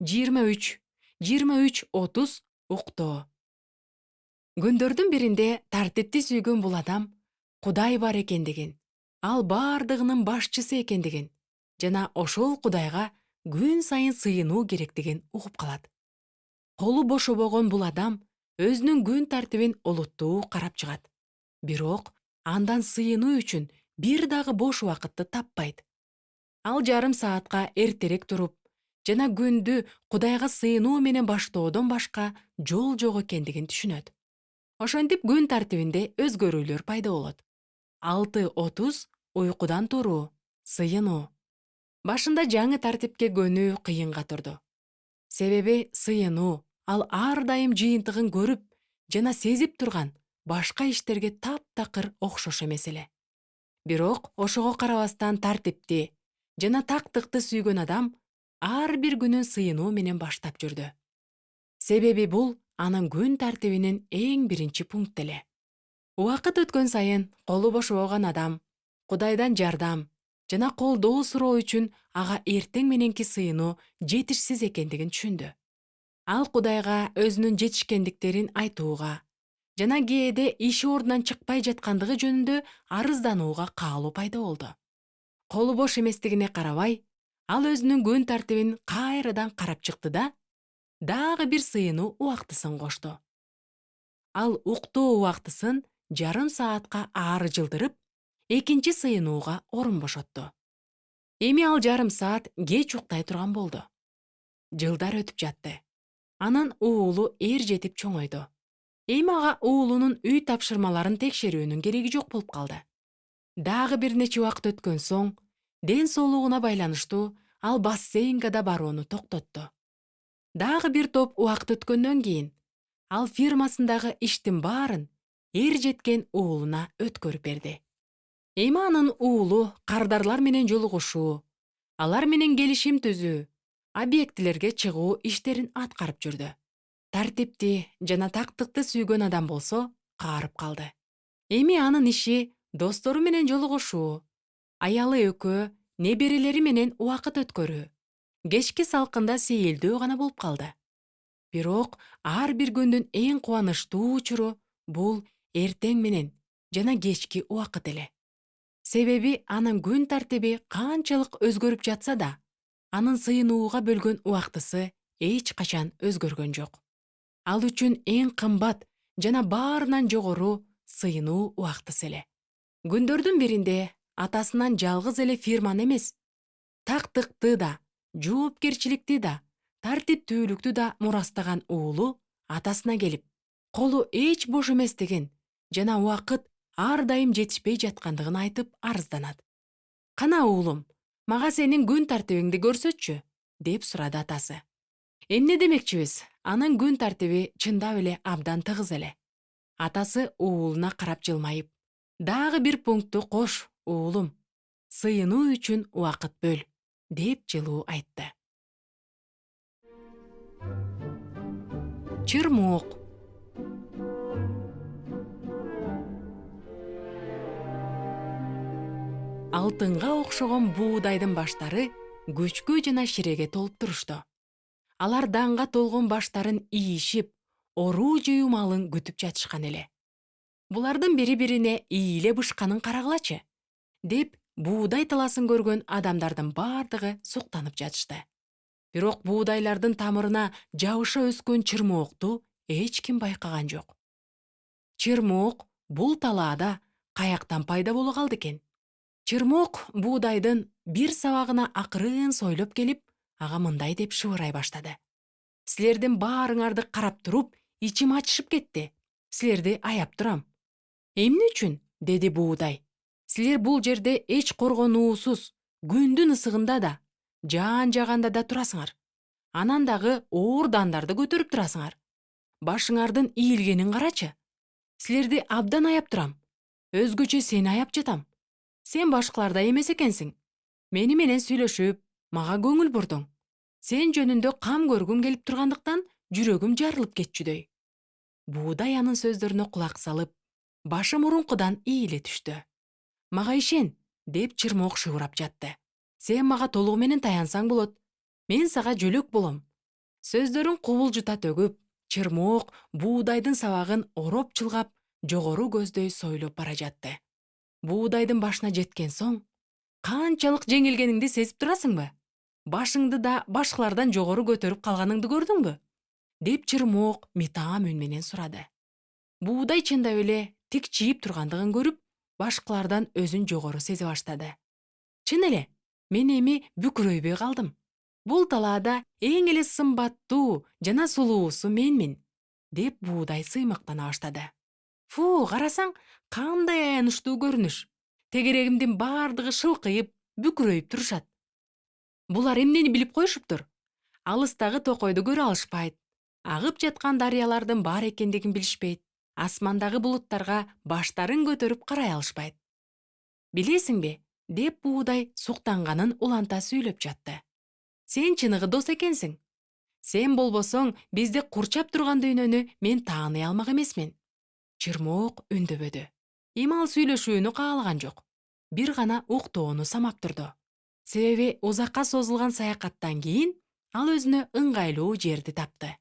23:30 уктоо. Күндөрдүн биринде тартипти сүйгөн бул адам Кудай бар экендигин, ал бардыгынын башчысы экендигин жана ошол Кудайга күн сайын сыйынуу керектигин угуп калат. Колу бошобогон бул адам өзүнүн күн тартибин олуттуу карап чыгат. Бирок андан сыйынуу үчүн бир дагы бош убакытты таппайт. Ал жарым саатка эртерээк туруп жана күндү Кудайга сыйынуу менен баштоодон башка жол жок экендигин түшүнөт. Ошентип күн тартибинде өзгөрүүлөр пайда болот. 6:30 уйкудан туруу, сыйынуу. Башында жаңы тартипке көнүү кыйынга турду. Себеби сыйынуу ал ар дайым жыйынтыгын көрүп жана сезип турган башка иштерге таптакыр окшош эмес эле. Бирок ошого карабастан тартипти жана тактыкты сүйгөн адам ар бир күнүн сыйынуу менен баштап жүрдү. Себеби бул анын күн тартибинин эң биринчи пункти эле. Убакыт өткөн сайын колу бошобогон адам Кудайдан жардам жана колдоо суроо үчүн ага эртең мененки сыйынуу жетишсиз экендигин түшүндү. Ал Кудайга өзүнүн жетишкендиктерин айтууга жана кээде иши ордунан чыкпай жаткандыгы жөнүндө арызданууга каалоо пайда болду. Колу бош эместигине карабай, ал өзүнүн күн тартибин кайрадан карап чыкты да, дагы бир сыйынуу убактысын кошту. Ал уктоо убактысын жарым саатка ары жылдырып, экинчи сыйынууга орун бошотту. Эми ал жарым саат кеч уктай турган болду. Жылдар өтүп жатты. Анын уулу жетип чоңойду. Эми ага уулунун үй тапшырмаларын текшерүүнүн кереги жок болуп калды. Дагы бир нече убакыт өткөн соң, ден соолугуна байланыштуу ал бассейнге да барууну токтотту. Дагы бир топ убакыт өткөндөн кийин ал фирмасындагы иштин баарын жеткен уулуна өткөрүп берди. Эми анын уулу кардарлар менен жолугушуу, алар менен келишим түзүү, объектилерге чыгуу иштерин аткарып жүрдү. тартипти жана тактыкты сүйгөн адам болсо каарып калды. Эми анын иши достору менен жолугушуу, аялы экөө, неберелери менен убакыт өткөрүү, кечки салкында сейилдөө гана болуп калды. Бирок ар бир күндүн эң кубанычтуу учуру бул эртең менен жана кечки убакыт эле. Себеби анын күн тартиби канчалык өзгөрүп жатса да, анын сыйынууга бөлгөн убактысы эч качан өзгөргөн жок. Ал үчүн эң кымбат жана баарынан жогору сыйынуу убактысы эле. Күндөрдүн биринде атасынан жалгыз эле фирманы эмес, тактыкты да, жоопкерчиликти да, тартиптүүлүктү да мурастаган уулу атасына келип, колу эч бош эместигин жана убакыт ар дайым жетишпей жаткандыгын айтып арызданат. Кана уулум, мага сенин күн тартибиңди көрсөтчү, деп сурады атасы. Эмне демекчибиз? Анын күн тартиби чындап эле абдан тыгыз эле. Атасы уулуна карап жылмайып, дагы бир пунктту кош, уулум. Сыйынуу үчүн убакыт бөл, деп жылуу айтты. Чырмоок. Алтынга окшогон буудайдын баштары күчкө жана ширеге толуп турушту. Алар данга толгон баштарын ийишип, оруу жыюу малын күтүп жатышкан эле. Булардын бири-бирине ийиле бышканын карагылачы, деп буудай таласын көргөн адамдардын бардыгы суктанып жатышты. Бирок буудайлардын тамырына жабыша өскөн чырмоокту эч ким байкаган жок. Чырмоок бул талаада каяктан пайда боло калды экен? Чырмоок буудайдын бир сабагына акырын сойлоп келип, ага мындай деп шыбырай баштады. Силердин баарыңарды карап туруп, ичим ачышып кетти. Силерди аяп турам. Эмне үчүн? Деди буудай. Силер бул жерде эч коргонуусуз, күндүн ысыгында да, жаан жаганда да турасыңар. Анан дагы оор дандарды көтөрүп турасыңар. Башыңардын ийилгенин карачы. Силерди абдан аяп турам. Өзгөчө сени аяп жатам. Сен башкалардай эмес экенсиң. Мени менен сүйлөшүп, мага көңүл бурдуң. Сен жөнүндө кам көргүм келип тургандыктан жүрөгүм жарылып кетчүдөй. Буудай анын сөздөрүнө кулак салып, башы мурункудан ийиле түштү. Мага ишен, деп чырмоок шыбырап жатты. Сен мага толугу менен таянсаң болот. Мен сага жөлөк болом. Сөздөрүн кубулжута төгүп, чырмоок буудайдын сабагын ороп чылгап, жогору көздөй сойлоп бара жатты. Буудайдын башына жеткен соң, канчалык жеңилгениңди сезип турасыңбы? Башыңды да башкалардан жогору көтөрүп калганыңды көрдүңбү? Деп чырмоок митаам үн менен сурады. Буудай чындап эле тик чийип тургандыгын көрүп, башкалардан өзүн жогору сезе баштады. Чын эле, мен эми бүкүрөйбөй калдым. Бул талаада эң эле сымбаттуу жана сулуусу менмин, деп буудай сыймыктана баштады. Фу, карасаң, кандай аянычтуу көрүнүш. Тегерегимдин бардыгы шылкыйып, бүкүрөйүп турушат. Булар эмнени билип коюшуптур? Алыстагы токойду көрө алышпайт. Агып жаткан дарыялардын бар экендигин билишпейт. Асмандагы булуттарга баштарын көтөрүп карай алышпайт. Билесиңби? Деп буудай суктанганын уланта сүйлөп жатты. Сен чыныгы дос экенсиң. Сен болбосоң, бизди курчап турган дүйнөнү мен тааный алмак эмесмин. Чырмоок үндөбөдү. Эми ал сүйлөшүүнү каалаган жок. Бир гана уктоону самап турду. Себеби узакка созулган саякаттан кийин ал өзүнө ыңгайлуу жерди тапты.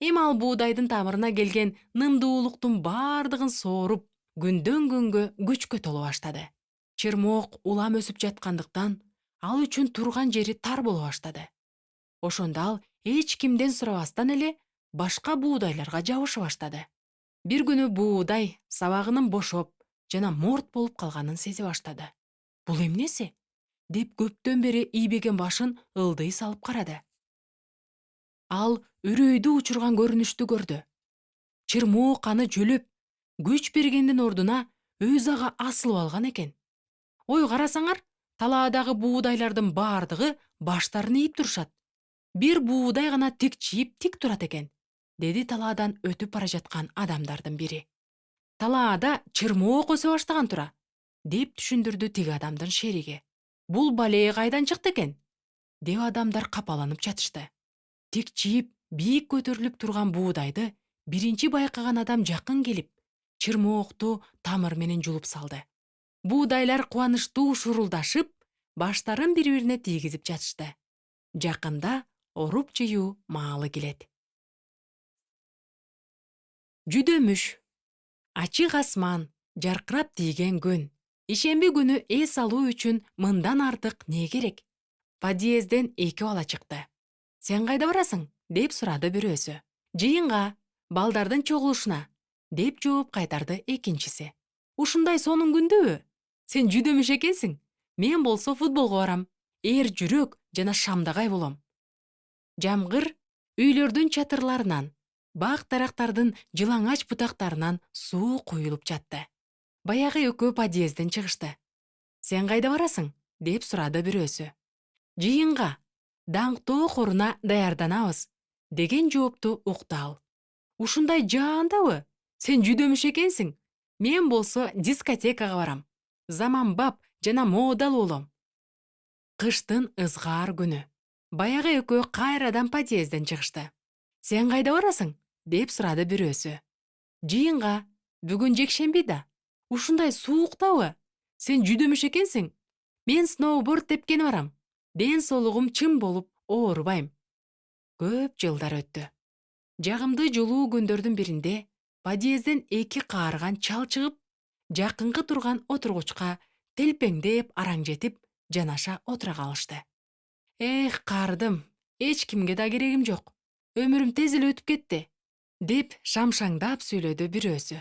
Эми ал буудайдын тамырына келген нымдуулуктун бардыгын сооруп, күндөн күнгө күчкө толо баштады. Чырмоок улам өсүп жаткандыктан, ал үчүн турган жери тар боло баштады. Ошондо ал эч кимден сурабастан эле башка буудайларга жабыша баштады. Бир күнү буудай сабагынын бошоп жана морт болуп калганын сезе баштады. Бул эмнеси? Деп көптөн бери ийбеген башын ылдый салып карады. Ал үрөйдү учурган көрүнүштү көрдү. Чырмоок аны жөлөп, күч бергендин ордуна өзү ага асылып алган экен. Ой, карасаңар, талаадагы буудайлардын бардыгы баштарын ийип турушат. Бир буудай гана тик чийип тик турат экен, деди талаадан өтүп бара жаткан адамдардын бири. Талаада чырмоок өсө баштаган тура, деп түшүндүрдү тиги адамдын шериги. Бул балее кайдан чыкты экен? Деп адамдар капаланып жатышты. Тик чийип Бийик көтөрүлүп турган буудайды биринчи байкаган адам жакын келип, чырмоокту тамыр менен жулуп салды. Буудайлар кубанычтуу шурулдашып, баштарын бири-бирине тийгизип жатышты. Жакында оруп жыюу маалы келет. Жүдөмүш. Ачык асман, жаркырап тийген күн. Ишемби күнү эс алуу үчүн мындан артык не керек? Подъезден 2 бала чыкты. Сен кайда барасың? Деп сурады бирөөсү. Жыйынга, балдардын чогулушуна, деп жооп кайтарды экинчиси. Ушундай сонун күндөбү? Сен жүдөмүш экенсиң. Мен болсо футболго барам. Эр жүрөк жана шамдагай болом. Жамгыр үйлөрдүн чатырларынан, бак дарактардын жылаңач бутактарынан суу куюлуп жатты. Баягы экөө подъезден чыгышты. Сен кайда барасың? Деп сурады бирөөсү. Жыйынга, даңктоо хоруна даярданабыз, деген жоопту укту ал. Ушундай жаандабы? Сен жүдөмүш экенсиң. Мен болсо дискотекага барам. Заманбап жана модалуу болом. Кыштын ызгаар күнү. Баягы экөө кайрадан подъезден чыгышты. Сен кайда барасың? Деп сурады бирөөсү. Жыйынга, бүгүн жекшемби да. Ушундай сууктабы? Сен жүдөмүш экенсиң. Мен сноуборд тепкени барам. Ден соолугум чым болуп оорубайм. Көп жылдар өттү. Жагымдуу жылуу күндөрдүн биринде подъезден 2 каарыган чал чыгып, жакынкы турган отургучка телпеңдеп араң жетип, жанаша отура калышты. Эх, каардым, эч кимге да керегим жок. Өмүрүм тез эле өтүп кетти, деп шамшаңдап сүйлөдү бирөөсү.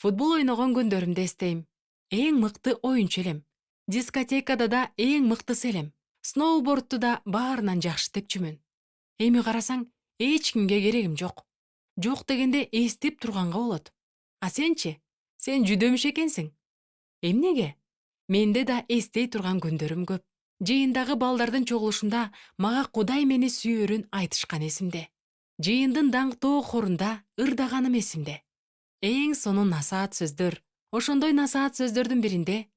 Футбол ойногон күндөрүмдү эстейм. Эң мыкты оюнчу элем. Дискотекада да эң мыктысы элем. Сноубордту да баарынан жакшы тепчүмүн. Эми карасаң, эч кимге керегим жок. Жок дегенде эстеп турганга болот. А сенчи? Сен жүдөмүш экенсиң. Эмнеге? Менде да эстей турган күндөрүм көп. Жыйындагы балдардын чогулушунда мага Кудай мени сүйөрүн айтышкан эсимде. Жыйындын даңктоо хорунда ырдаганым эсимде. Эң сонун насаат сөздөр. Ошондой насаат сөздөрдүн биринде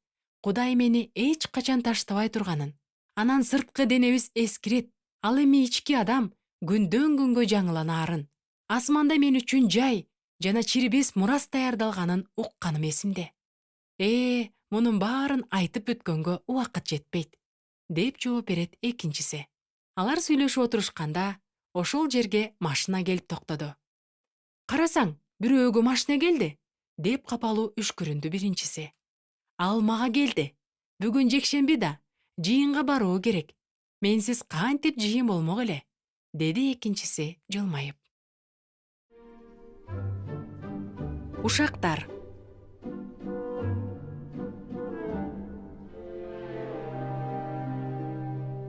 Кудай мени эч качан таштабай турганын, анан сырткы денебиз эскирет, ал эми ички адам күндөн күнгө жаңыланаарын, асманда мен үчүн жай жана чирбес мурас даярдалганын укканым эсимде. Мунун баарын айтып бүткөнгө убакыт жетпейт, деп жооп берет экинчиси. Алар сүйлөшүп отурушканда, ошол жерге машина келип токтоду. Карасаң, бирөөгө машина келди, деп капалуу үшкүрүндү биринчиси. Ал мага келди. Бүгүн жекшемби да, жыйынга баруу керек. Менсиз кантип жыйын болмок эле, деди экинчиси жылмайып. Ушактар.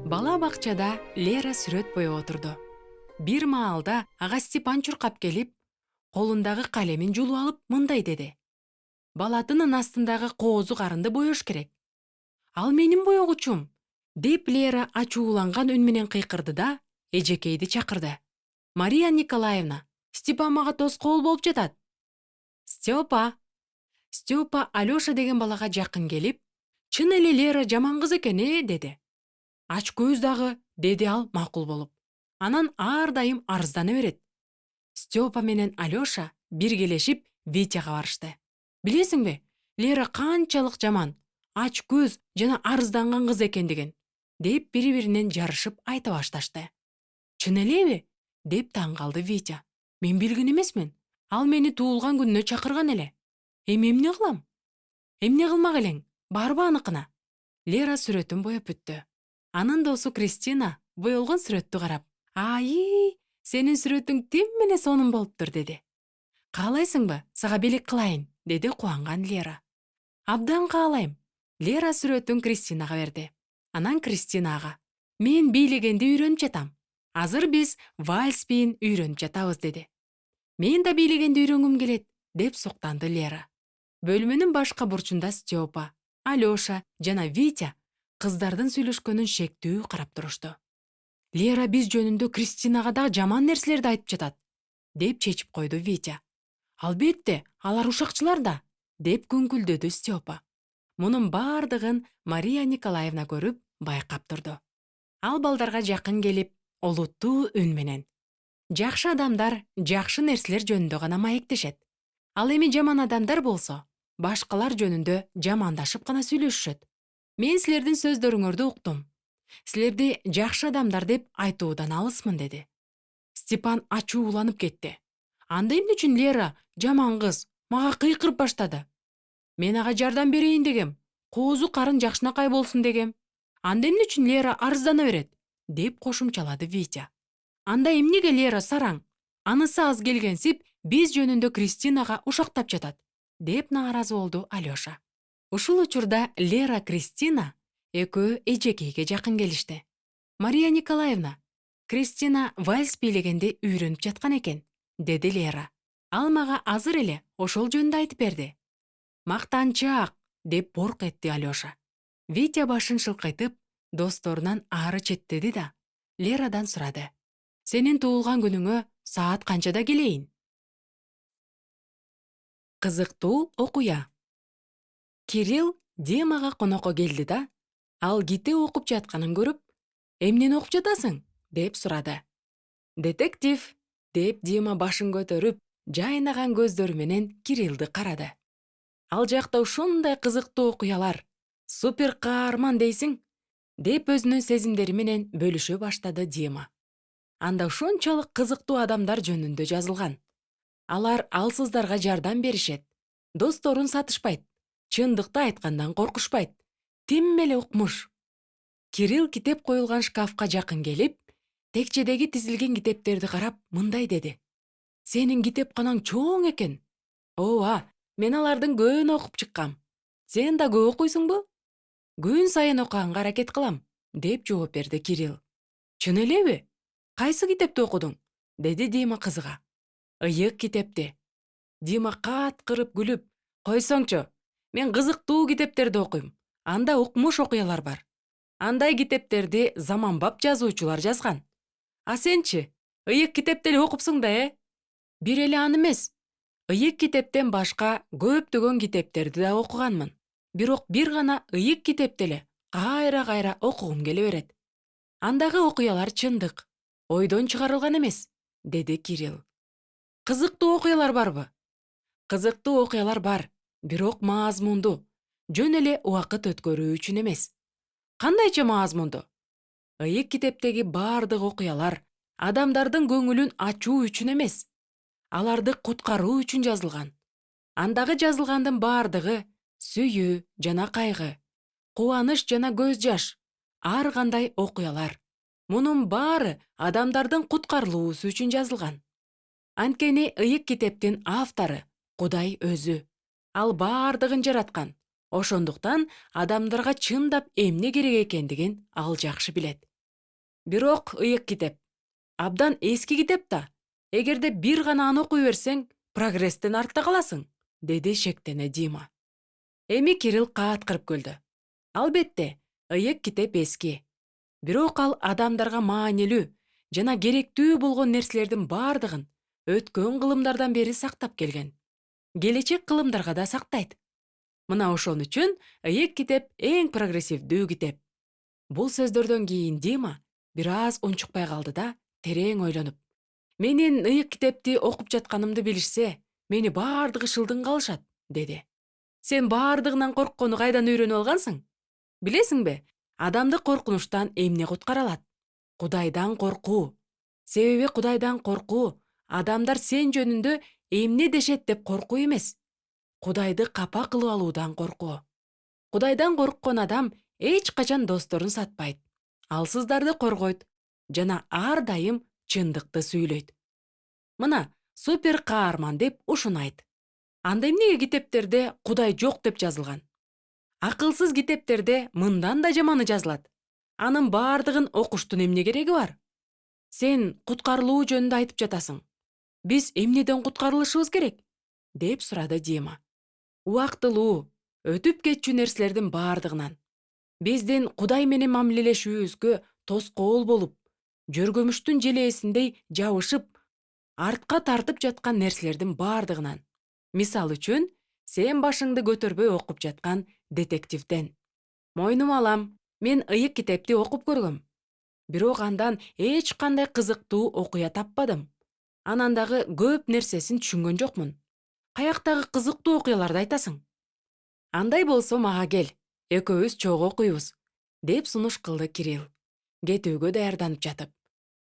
Бала бакчада Лера сүрөт боеп отурду. Бир маалда ага Степан чуркап келип, колундагы калемин жулуп алып мындай деди. Балатынын астындагы коозу карынды боёш керек. Ал менин боёгучум, деп Лера ачууланган үн менен кыйкырды да, эжекейди чакырды. Мария Николаевна, Степан мага тоскоол болуп жатат. Степа Алёша деген балага жакын келип, чын эле Лера жаман кыз экен, деди. Ач көз дагы, деди ал макул болуп. Анан ар дайым арыздана берет. Степа менен Алёша биргелешип Витяга барышты. Билесиңби, Лера канчалык жаман, ач көз жана арызданган кыз экендигин, деп бири-биринен жарышып айта башташты. Чын элеби? Деп таң калды Витя. Мен билген эмесмин. Ал мени туулган күнүнө чакырган эле. Эми эмне кылам? Эмне кылмак элең? Барбы аныкына? Лера сүрөтүн боеп бүттү. Анын досу Кристина боелгон сүрөттү карап, сенин сүрөтүң тим эле сонун болуптур, деди. Каалайсыңбы, сага белек кылайын, деди кубанган Лера. Абдан каалайм. Лера сүрөтүн Кристинага берди. Анан Кристина ага: мен бийлегенди үйрөнүп жатам. Азыр биз вальс бийин үйрөнүп жатабыз, деди. Мен да бийлегенди үйрөнгүм келет, деп суктанды Лера. Бөлмөнүн башка бурчунда Степа, Алёша жана Витя кыздардын сүйлөшкөнүн шектүү карап турушту. Лера биз жөнүндө Кристинага да жаман нерселерди айтып жатат, деп чечип койду Витя. Албетте, алар ушакчылар да, деп күңкүлдөдү Степа. Мунун бардыгын Мария Николаевна көрүп, байкап турду. Ал балдарга жакын келип, олуттуу үн менен: Жакшы адамдар жакшы нерселер жөнүндө гана маектешет. Ал эми жаман адамдар болсо, башкалар жөнүндө жамандашып гана сүйлөшүшөт. Мен силердин сөздөрүңөрдү уктум. Силерди жакшы адамдар деп айтуудан алысмын, деди. Степан ачууланып кетти. Анда эмне үчүн Лера, жаман кыз, мага кыйкырып баштады? Мен ага жардам берейин дегем. Коозу карын жакшынакай болсун дегем. Анда эмне үчүн Лера арыздана берет? Деп кошумчалады Витя. Анда эмнеге Лера сараң? Анысы аз келгенсип, биз жөнүндө Кристинага ушактап жатат, деп нааразы болду Алёша. Ушул учурда Лера Кристина экөө эжекейге жакын келишти. Мария Николаевна, Кристина вальс бийлегенди үйрөнүп жаткан экен, деди Лера. Ал мага азыр эле ошол жөнүндө айтып берди. Мактанчаак, деп борк этти Алёша. Витя башын шылкайтып, досторунан ары четтеди да Лерадан сурады. Сенин туулган күнүңө саат канчада келейин? Кызыктуу окуя. Кирилл Димага конокко келди да, ал китеп окуп жатканын көрүп, эмнени окуп жатасың? Деп сурады. Детектив, деп Дима башын көтөрүп, жайнаган көздөрү менен Кириллди карады. Ал жакта ушундай кызыктуу окуялар, супер каарман дейсиң? Деп өзүнүн сезимдери менен бөлүшө баштады Дима. Анда ушунчалык кызыктуу адамдар жөнүндө жазылган. Алар алсыздарга жардам беришет, досторун сатышпайт, чындыкты айткандан коркушпайт. Тим эле укмуш. Кирилл китеп коюлган шкафка жакын келип, текчедеги тизилген китептерди карап мындай деди. Сенин китепканаң чоң экен. Ооба, мен алардын көбүн окуп чыккам. Сен да көп окуйсуңбу? Күн сайын окуганга аракет кылам, деп жооп берди Кирилл. Чын элеби? Кайсы китепти окудуң? Деди Дима кызыга. Ыйык китепти. Дима каткырып күлүп, койсоңчу, мен кызыктуу китептерди окуйм. Анда укмуш окуялар бар. Андай китептерди заманбап жазуучулар жазган. А сенчи, ыйык китепти эле окупсуң да, Бир эле аны эмес. Ыйык китептен башка көптөгөн китептерди да окуганмын. Бирок бир гана ыйык китепти эле кайра окугум келе берет. Андагы окуялар чындык, ойдон чыгарылган эмес, деди Кирилл. Кызыктуу окуялар барбы? Кызыктуу окуялар бар, бирок маазмундуу. Жөн эле убакыт өткөрүү үчүн эмес. Кандайча маазмундуу? Ыйык китептеги бардык окуялар адамдардын көңүлүн ачуу үчүн эмес. Аларды куткаруу үчүн жазылган. Андагы жазылгандын бардыгы сүйүү жана кайгы, кубаныч жана көз жаш, ар кандай окуялар. Мунун баары адамдардын куткарылуусу үчүн жазылган. Анткени ыйык китептин автору Кудай өзү. Ал бардыгын жараткан. Ошондуктан адамдарга чындап эмне керек экендигин ал жакшы билет. Бирок ыйык китеп абдан эски китеп да. Эгерде бир гана аны окуй берсең, прогресстен артта каласың, деди шектене Дима. Эми Кирилл кааткырып күлдү. Албетте, ыйык китеп эски. Бирок ал адамдарга маанилүү жана керектүү болгон нерселердин бардыгын өткөн кылымдардан бери сактап келген. Келечек кылымдарга да сактайт. Мына ошон үчүн ыйык китеп эң прогрессивдүү китеп. Бул сөздөрдөн кийин Дима бир аз унчукпай калды да, терең ойлонуп. Менин ыйык китепти окуп жатканымды билишсе, мени бардыгы шылдың калышат, деди. Сен бардыгынан корккону кайдан үйрөнүп алгансың? Билесиңби, адамды коркунучтан эмне куткара алат? Кудайдан коркуу. Себеби Кудайдан коркуу адамдар сен жөнүндө эмне дешет деп коркуу эмес. Кудайды капа кылып алуудан коркуу. Кудайдан корккон адам эч качан досторун сатпайт, алсыздарды коргойт жана ар дайым чындыкты сүйлөйт. Мына, супер каарман деп ушуну айт. Анда эмнеге китептерде Кудай жок деп жазылган? Акылсыз китептерде мындан да жаманы жазылат. Анын бардыгын окуштун эмне кереги бар? Сен куткарылуу жөнүндө айтып жатасың. Биз эмнеден куткарылышыбыз керек? Деп сурады Дима. Убактылуу, өтүп кетчү нерселердин бардыгынан. Биздин Кудай менен мамилелешүүбүзгө тоскоол болуп, жөргөмүштүн желээсиндей жабышып, артка тартып жаткан нерселердин бардыгынан. Мисал үчүн, сен башыңды көтөрбөй окуп жаткан детективден. Мойнума алам, мен ыйык китепти окуп көргөм. Бирок андан эч кандай кызыктуу окуя таппадым. Анан дагы көп нерсесин түшүнгөн жокмун. Каяктагы кызыктуу окуяларды айтасың? Андай болсо мага кел, экөөбүз чогуу окуйбуз, деп сунуш кылды Кирилл, кетүүгө даярданып жатып.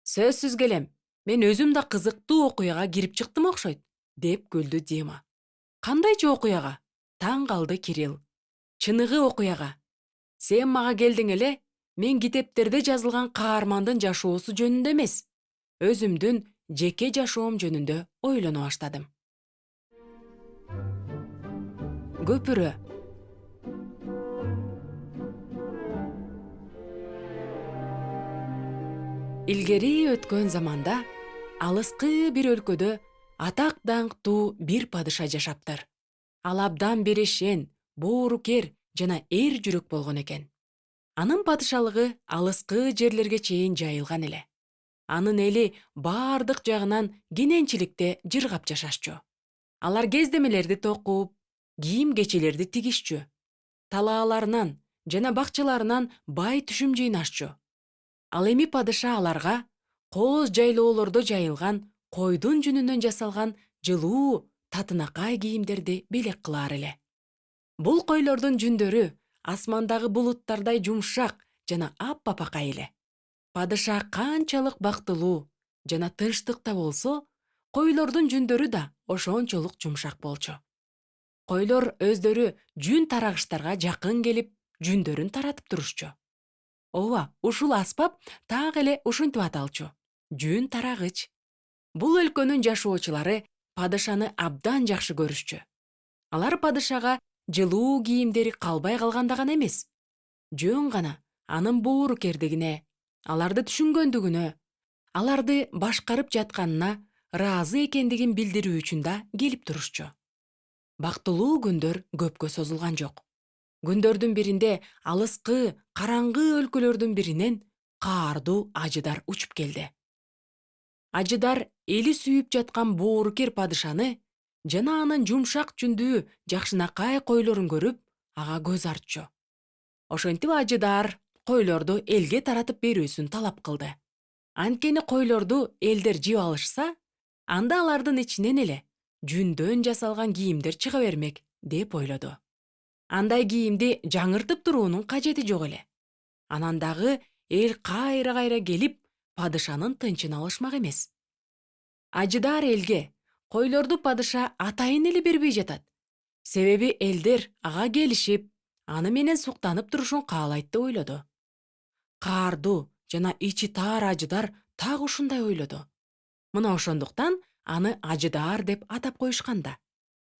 Сөзсүз келем, мен өзүм да кызыктуу окуяга кирип чыктым окшойт, деп күлдү Дима. Кандайчы окуяга? Таң калды Кирилл. Чыныгы окуяга. Сен мага келдиң эле, мен китептерде жазылган каармандын жашоосу жөнүндө эмес, өзүмдүн жеке жашоом жөнүндө ойлоно баштадым. Көпүрө. Илгери өткөн заманда алыскы бир өлкөдө атак даңктуу бир падыша жашаптыр. Ал абдан берешен, боорукер жана эр жүрөк болгон экен. Анын падышалыгы алыскы жерлерге чейин жайылган эле. Анын эли баардык жагынан кененчиликте жыргап жашашчу. Алар кездемелерди токуп, кийим-кечелерди тигишчү. Талааларынан жана бакчаларынан бай түшүм жыйнашчу. Ал эми падыша аларга кооз жайлоолордо жайылган койдун жүнүнөн жасалган жылуу, татынакай кийимдерди белек кылаар эле. Бул койлордун жүндөрү асмандагы булуттардай жумшак жана аппапакай эле. Падыша канчалык бактылуу жана тынчтыкта болсо, койлордун жүндөрү да ошончолук жумшак болчу. Койлор өздөрү жүн тарагыштарга жакын келип, жүндөрүн таратып турушчу. Ооба, ушул аспап так эле ушинтип аталчу. Жүн тарагыч. Бул өлкөнүн жашоочулары падышаны абдан жакшы көрүшчү. Алар падышага жылуу кийимдери калбай калгандаган эмес, жөн гана анын боорукердигине, аларды түшүнгөндүгүнө, аларды башкарып жатканына ыраазы экендигин билдирүү үчүн да келип турушчу. Бактылуу күндөр көпкө созулган жок. Күндөрдүн биринде алыскы, караңгы өлкөлөрдүн биринен каардуу ажыдар учуп келди. Ажыдар эли сүйүп жаткан боорукер падышаны жана анын жумшак жүндүү жакшынакай койлорун көрүп, ага көз артчу. Ошентип ажыдар койлорду элге таратып берүүсүн талап кылды. Анткени койлорду элдер жеп алышса, анда алардын ичинен эле жүндөн жасалган кийимдер чыга бермек, деп ойлоду. Андай кийимди жаңыртып туруунун кажети жок эле. Анан дагы эл кайра-кайра келип, падышанын тынчын алышмак эмес. Ажыдар элге койлорду падыша атайын эле бербей жатат. Себеби элдер ага келишип, аны менен суктанып турушун каалайт деп ойлоду. Каардуу жана ичи таар ажыдар так ушундай ойлоду. Мына ошондуктан аны ажыдар деп атап коюшканда.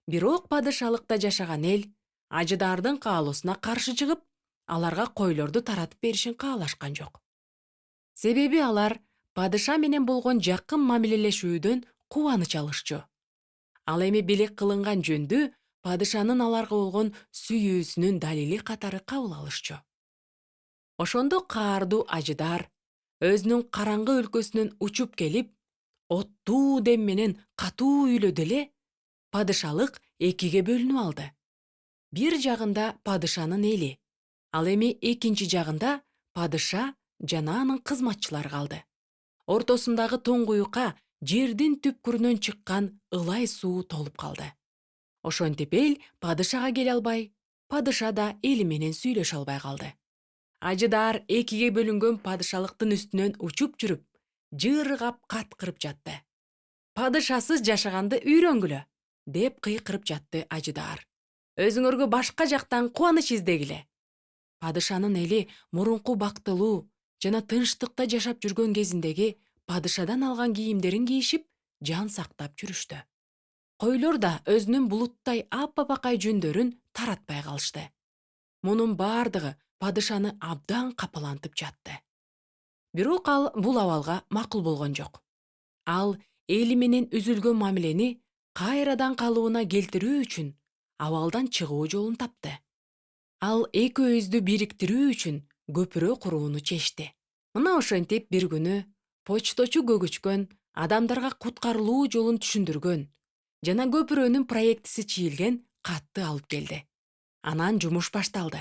Бирок падышалыкта жашаган эл ажыдардын каалоосуна каршы чыгып, аларга койлорду таратып беришин каалашкан жок. Себеби алар падыша менен болгон жакын мамилелешүүдөн кубаныч алышчу. Ал эми белек кылынган жөндү падышанын аларга болгон сүйүүсүнүн далили катары кабыл алышчу. Ошондо каардуу ажыдар өзүнүн караңгы өлкөсүнөн учуп келип, оттуу дем менен катуу үйлөдү эле, падышалык экиге бөлүнүп алды. Бир жагында падышанын эли, ал эми экинчи жагында падыша жана анын кызматчылары калды. Ортосундагы туңгуюкка жердин түпкүрүнөн чыккан ылай суу толуп калды. Ошентип эл падышага келе албай, падыша да эли менен сүйлөшө албай калды. Ажыдар экиге бөлүнгөн падышалыктын үстүнөн учуп жүрүп, жыргап каткырып жатты. Падышасыз жашаганды үйрөнгүлө, деп кыйкырып жатты ажыдар. Өзүңөргө башка жактан кубаныч издегиле. Падышанын эли мурунку бактылуу жана тынчтыкта жашап жүргөн кезиндеги падышадан алган кийимдерин кийишип, жан сактап жүрүштү. Койлор да өзүнүн булуттай аппапакай жүндөрүн таратпай калышты. Мунун бардыгы падышаны абдан капалантып жатты. Бирок ал бул абалга макул болгон жок. Ал эли менен үзүлгөн мамилени кайрадан калыбына келтирүү үчүн абалдан чыгуу жолун тапты. Ал экөөбүздү бириктирүү үчүн көпүрө курууну чечти. Мына ошентип бир күнү почточу көгүчкөн, адамдарга куткарылуу жолун түшүндүргөн жана көпүрөнүн проектиси чийилген катты алып келди. Анан жумуш башталды.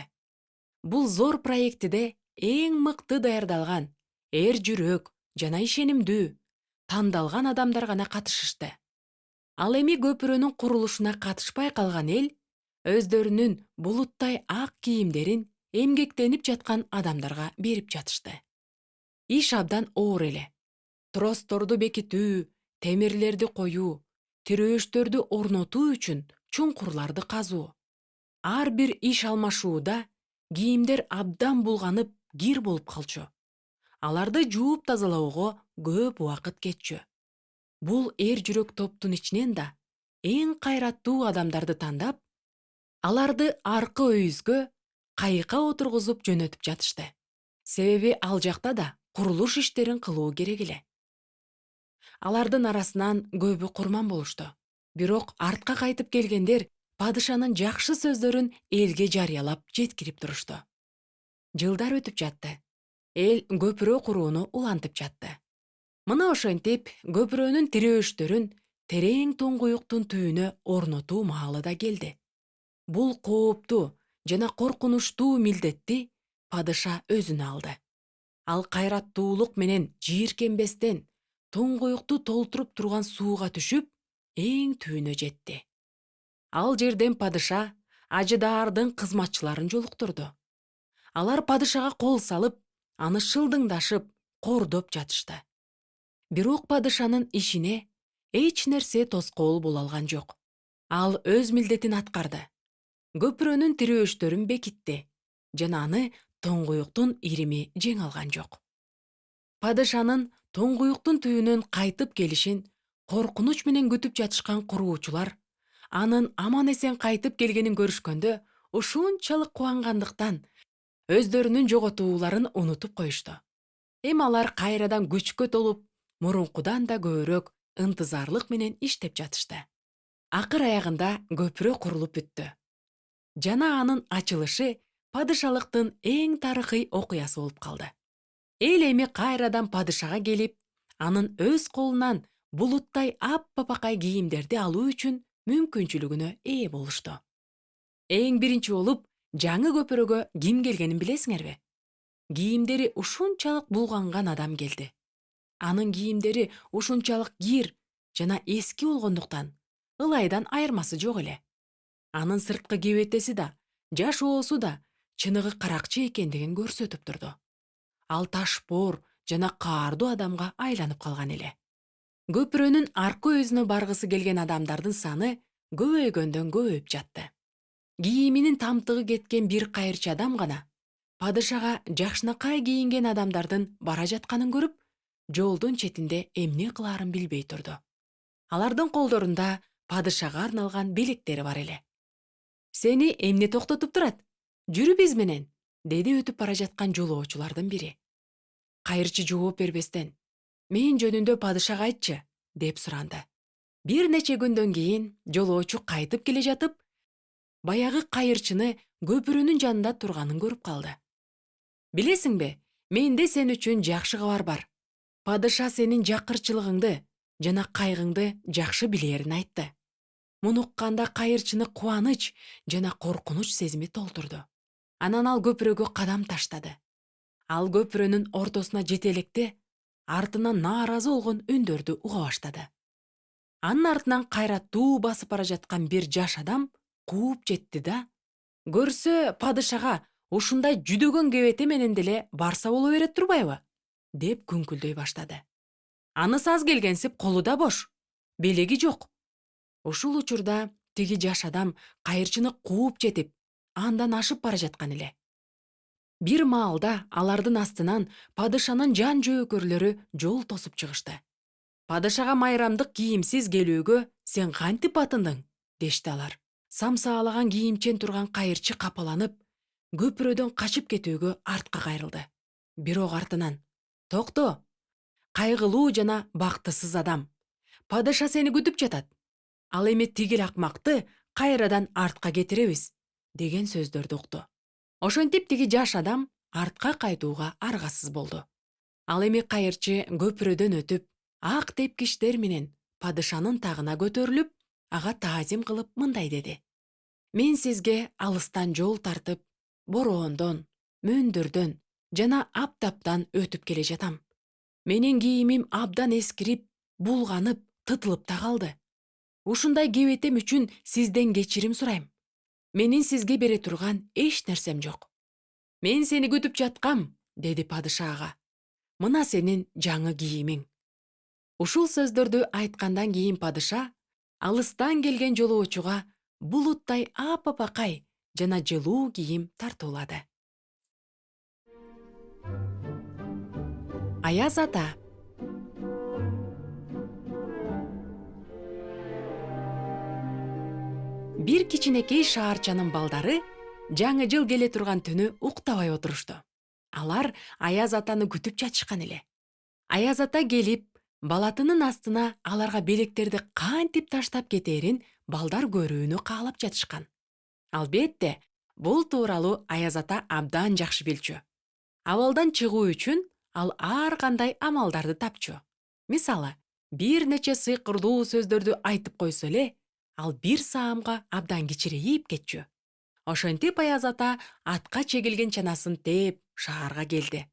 Бул зор проектиде эң мыкты даярдалган, эр жүрөк жана ишенимдүү, тандалган адамдар гана катышышты. Ал эми көпүрөнүн курулушуна катышпай калган эл өздөрүнүн булуттай ак кийимдерин эмгектенип жаткан адамдарга берип жатышты. Иш абдан оор эле. Тросторду бекитүү, темирлерди коюу, тирөөштөрдү орнотуу үчүн чуңкурларды казуу. Ар бир иш алмашууда кийимдер абдан булганып, кир болуп калчу. Аларды жууп тазалоого көп убакыт кетчү. Бул эр жүрөк топтун ичинен да эң кайраттуу адамдарды тандап, аларды аркы өйүзгө кайыкка отургузуп жөнөтүп жатышты. Себеби ал жакта да курулуш иштерин кылуу керек эле. Алардын арасынан көбү курман болушту. Бирок артка кайтып келгендер падышанын жакшы сөздөрүн элге жарыялап жеткирип турушту. Жылдар өтүп жатты. Эл көпүрө курууну улантып жатты. Мына ошентип көпүрөнүн тирөөштөрүн терең туңгуюктун түбүнө орнотуу маалы да келди. Бул кооптуу жана коркунучтуу милдетти падыша өзүнө алды. Ал кайраттуулук менен жийиркенбестен туңгуюкту толтуруп турган сууга түшүп, эң түбүнө жетти. Ал жерден падыша ажыдаардын кызматчыларын жолуктурду. Алар падышага кол салып, аны шылдыңдашып, кордоп жатышты. Бирок падышанын ишине эч нерсе тоскоол боло алган жок. Ал өз милдетин аткарды. Көпүрөнүн тирөөштөрүн бекитти жана аны туңгуюктун ирими жеңе алган жок. Падышанын туңгуюктун түбүнөн кайтып келишин коркунуч менен күтүп жатышкан куруучулар анын аман эсен кайтып келгенин көрүшкөндө ушунчалык кубангандыктан өздөрүнүн жоготууларын унутуп коюшту. Эми алар кайрадан күчкө толуп, мурункудан да көбүрөөк ынтызарлык менен иштеп жатышты. Акыр аягында көпүрө курулуп бүттү. Жана анын ачылышы падышалыктын эң тарыхый окуясы болуп калды. Эл эми кайрадан падышага келип, анын өз колунан булуттай аппапакай кийимдерди алуу үчүн мүмкүнчүлүгүнө ээ болушту. Эң биринчи болуп жаңы көпүрөгө ким келгенин билесиңерби? Кийимдери ушунчалык булганган адам келди. Анын кийимдери ушунчалык кир жана эски болгондуктан ылайдан айырмасы жок эле. Анын сырткы кебетеси да, жашоосу да чыныгы каракчы экендигин көрсөтүп турду. Ал ташпоор жана каардуу адамга айланып калган эле. Көпүрөнүн аркы өзүнө баргысы келген адамдардын саны көбөйгөндөн көбөйүп жатты. Кийиминин тамтыгы кеткен бир кайырчы адам гана падышага жакшынакай кийинген адамдардын бара жатканын көрүп, жолдун четинде эмне кылаарын билбей турду. Алардын колдорунда падышага арналган белектери бар эле. Сени эмне токтотуп турат? Жүрү биз менен, деди өтүп бара жаткан жолоочулардын бири. Кайырчы жооп бербестен, мен жөнүндө падышага айтчы, деп суранды. Бир нече күндөн кийин жолоочу кайтып келе жатып, баягы кайырчыны көпүрөнүн жанында турганын көрүп калды. Билесиңби, менде сен үчүн жакшы кабар бар. Падыша сенин жакырчылыгыңды жана кайгыңды жакшы билерин айтты. Муну укканда кайырчыны кубаныч жана коркунуч сезими толтурду. Анан ал көпүрөгө кадам таштады. Ал көпүрөнүн ортосуна жете электе артынан нааразы болгон үндөрдү уга баштады. Анын артынан кайраттуу басып бара жаткан бир жаш адам кууп жетти да, көрсө падышага ушундай жүдөгөн кебете менен деле барса боло берет турбайбы? Деп күңкүлдөй баштады. Анысы аз келгенсип колу да бош, белеги жок. Ушул учурда тиги жаш адам кайырчыны кууп жетип, андан ашып бара жаткан эле. Бир маалда алардын астынан падышанын жан жөөкөрлөрү жол тосуп чыгышты. Падышага майрамдык кийимсиз келүүгө сен кантип батындың? Дешти алар. Самсаалаган кийимчен турган кайырчы капаланып, көпүрөдөн качып кетүүгө артка кайрылды. Бирок артынан: "Токто! Кайгылуу жана бактысыз адам. Падыша сени күтүп жатат. Ал эми тигил акмакты кайрадан артка кетиребиз", деген сөздөрдү укту. Ошентип тиги жаш адам артка кайтууга аргасыз болду. Ал эми кайырчы көпүрөдөн өтүп, ак тепкичтер менен падышанын тагына көтөрүлүп, ага таазим кылып мындай деди: "Мен сизге алыстан жол тартып, бороондон, мөндүрдөн жана аптаптан өтүп келе жатам. Менин кийимим абдан эскирип, булганып, тытылып да калды. Ушундай кебетем үчүн сизден кечирим сурайм. Менин сизге бере турган эч нерсем жок. Мен сени күтүп жаткам, деди падыша ага. Мына сенин жаңы кийимиң. Ушул сөздөрдү айткандан кийин падыша алыстан келген жолоочуга булуттай апапакай жана жылуу кийим тартуулады. Аяз ата. Бир кичинекей шаарчанын балдары жаңы жыл келе турган түнү уктабай отурушту. Алар Аяз атаны күтүп жатышкан эле. Аяз ата келип, балатынын астына аларга белектерди кантип таштап кетээрин балдар көрүүнү каалап жатышкан. Албетте, бул тууралуу Аяз ата абдан жакшы билчү. Абалдан чыгуу үчүн ал ар кандай амалдарды тапчу. Мисалы, бир нече сыйкырдуу сөздөрдү айтып койсо эле, ал бир саамга абдан кичирейип кетчү. Ошентип Аяз ата атка чегилген чанасын тээп шаарга келди.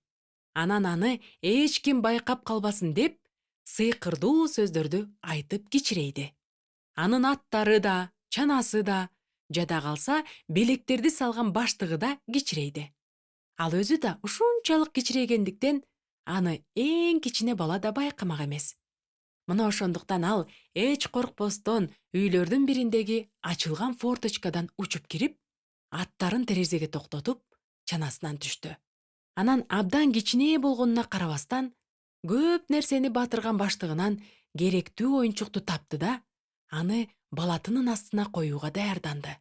Анан аны эч ким байкап калбасын деп, сыйкырдуу сөздөрдү айтып кичирейди. Анын аттары да, чанасы да, жада калса белектерди салган баштыгы да кичирейди. Ал өзү да ушунчалык кичирейгендиктен аны эң кичине бала да байкамак эмес. Мына ошондуктан ал эч коркпостон үйлөрдүн бириндеги ачылган форточкадан учуп кирип, аттарын терезеге токтотуп, чанасынан түштү. Анан абдан кичине болгонуна карабастан, көп нерсени батырган баштыгынан керектүү оюнчукту тапты да, аны балатынын астына коюуга даярданды.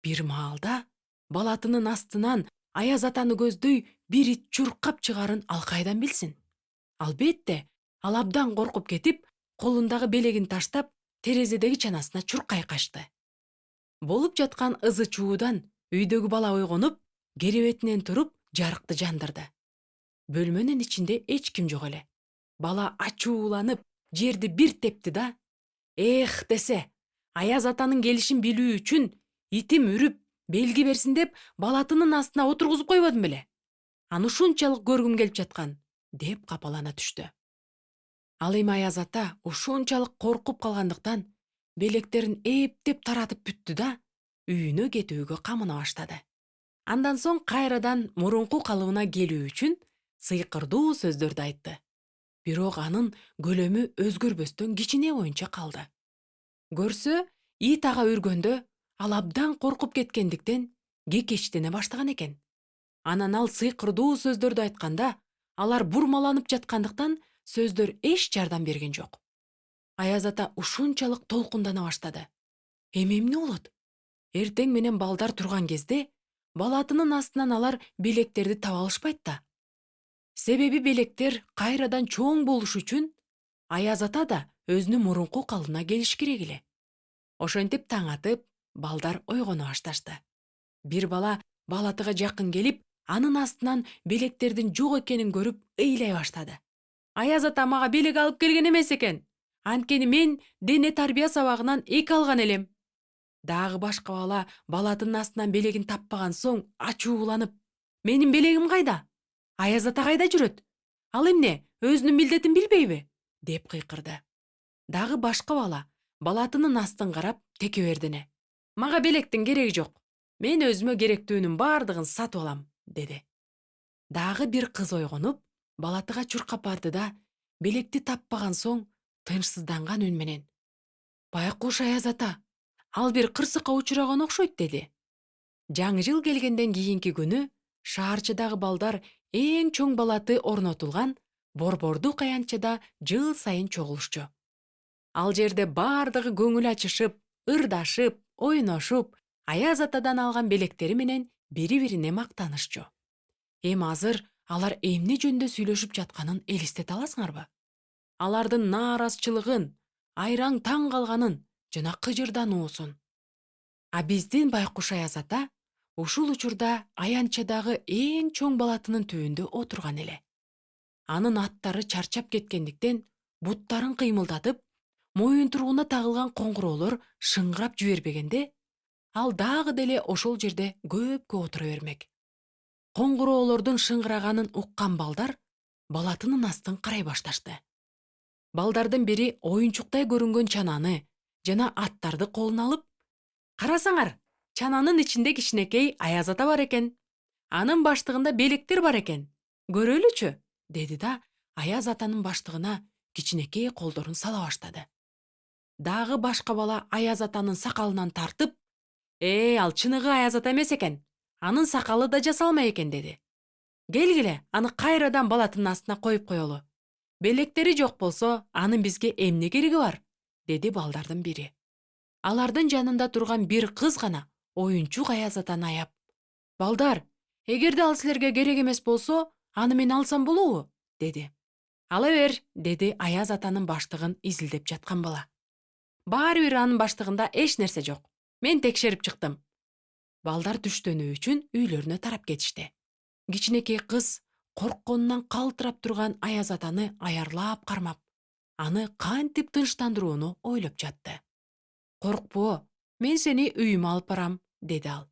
Бир маалда балатынын астынан Аяз атаны көздөй бир ит чуркап чыгарын ал кайдан билсин? Албетте, ал абдан коркуп кетип, колундагы белегин таштап, терезедеги чанасына чуркай качты. Болуп жаткан ызы чуудан үйдөгү бала ойгонуп, керебетинен туруп, жарыкты жандырды. Бөлмөнүн ичинде эч ким жок эле. Бала ачууланып, жерди бир тепти да, «Эх» десе, Аяз атанын келишин билүү үчүн итим үрүп, белги берсин деп балатынын астына отургузуп койбодум беле? Аны ушунчалык көргүм келип жаткан, деп капалана түштү. Ал эми Аяз ата ушунчалык коркуп калгандыктан белектерин эптеп таратып бүттү да, үйүнө кетүүгө камына баштады. Андан соң кайрадан мурунку калыбына келүү үчүн сыйкырдуу сөздөрдү айтты. Бирок анын көлөмү өзгөрбөстөн кичине боюнча калды. Көрсө, ит ага үргөндө ал абдан коркуп кеткендиктен кекечтене баштаган экен. Анан ал сыйкырдуу сөздөрдү айтканда, алар бурмаланып жаткандыктан сөздөр эч жардам берген жок. Аяз ата ушунчалык толкундана баштады. Эми эмне болот? Эртең менен балдар турган кезде балатынын астынан алар белектерди таба алышпайт да. Себеби белектер кайрадан чоң болуш үчүн Аяз ата да өзүнүн мурунку калыбына келиш керек эле. Ошентип таң атып, балдар ойгоно башташты. Бир бала балатыга жакын келип, анын астынан белектердин жок экенин көрүп, ыйлай баштады. Аяз ата мага белек алып келген эмес экен. Анткени мен дене тарбия сабагынан 2 алган элем. Дагы башка бала балатынын астынан белегин таппаган соң ачууланып, менин белегим кайда? Аяз ата кайда жүрөт? Ал эмне, өзүнүн милдетин билбейби? Деп кыйкырды. Дагы башка бала балатынын астын карап текебердине. Мага белектин кереги жок. Мен өзүмө керектүүнүн бардыгын сатып алам, деди. Дагы бир кыз ойгонуп, балатыга чуркап барды да, белекти таппаган соң тынчсызданган үн менен: «Байкуш Аяз ата, ал бир кырсыкка учураган окшойт», деди. Жаңы жыл келгенден кийинки күнү шаарчыдагы балдар эң чоң балаты орнотулган борбордук аянтчада жыл сайын чогулушчу. Ал жерде бардыгы көңүл ачышып, ырдашып, ойношуп, Аяз атадан алган белектери менен бири-бирине мактанышчу. Эми азыр алар эмне жөнүндө сүйлөшүп жатканын элестете аласыңарбы? Алардын нааразычылыгын, айраң таң калганын жана кыжырдануусун. А биздин Байкуш Аяз ата ушул учурда аянтчадагы эң чоң балатынын түбүндө отурган эле. Анын аттары чарчап кеткендиктен буттарын кыймылдатып, моюнтуругуна тагылган коңгуроолор шыңгырап жибербегенде, ал дагы деле ошол жерде көпкө отура бермек. Коңгуроолордун шыңгыраганын уккан балдар балатынын астын карай башташты. Балдардын бири оюнчуктай көрүнгөн чананы жана аттарды колуна алып, «Карасаңар, чананын ичинде кичинекей Аяз ата бар экен. Анын баштыгында белектер бар экен. Көрөлүчү?» деди да Аяз атанын баштыгына кичинекей колдорун сала баштады. Дагы башка бала Аяз атанын сакалынан тартып, ал чыныгы Аяз ата эмес экен. Анын сакалы да жасалма экен» деди. «Келгиле, аны кайрадан балаттын астына коюп коелу. Белектери жок болсо, анын бизге эмне кереги бар?» деди балдардын бири. Алардын жанында турган бир кыз гана оюнчук Аяз атаны аяп: «Балдар, эгерде ал силерге керек эмес болсо, аны мен алсам болобу?» деди. «Ала бер», деди Аяз атанын баштыгын изилдеп жаткан бала. «Баары бир анын баштыгында эч нерсе жок. Мен текшерип чыктым». Балдар түштөнүү үчүн үйлөрүнө тарап кетишти. Кичинекей кыз коркконунан калтырап турган Аяз атаны аярлап кармап, аны кантип тынчтандырууну ойлоп жатты. «Коркпо, мен сени үйүмө алып барам», деди ал.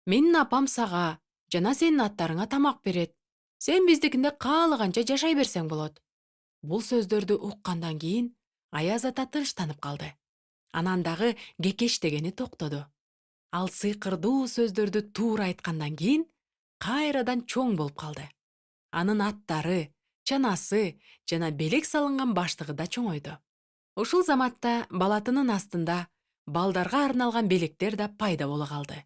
«Менин апам сага жана сенин аттарыңа тамак берет. Сен биздикинде каалаганча жашай берсең болот». Бул сөздөрдү уккандан кийин Аяз ата тынчтанып калды. Анан дагы кекештегени токтоду. Ал сыйкырдуу сөздөрдү туура айткандан кийин кайрадан чоң болуп калды. Анын аттары, чанасы жана белек салынган баштыгы да чоңойду. Ушул заматта балатынын астында балдарга арналган белектер да пайда боло калды.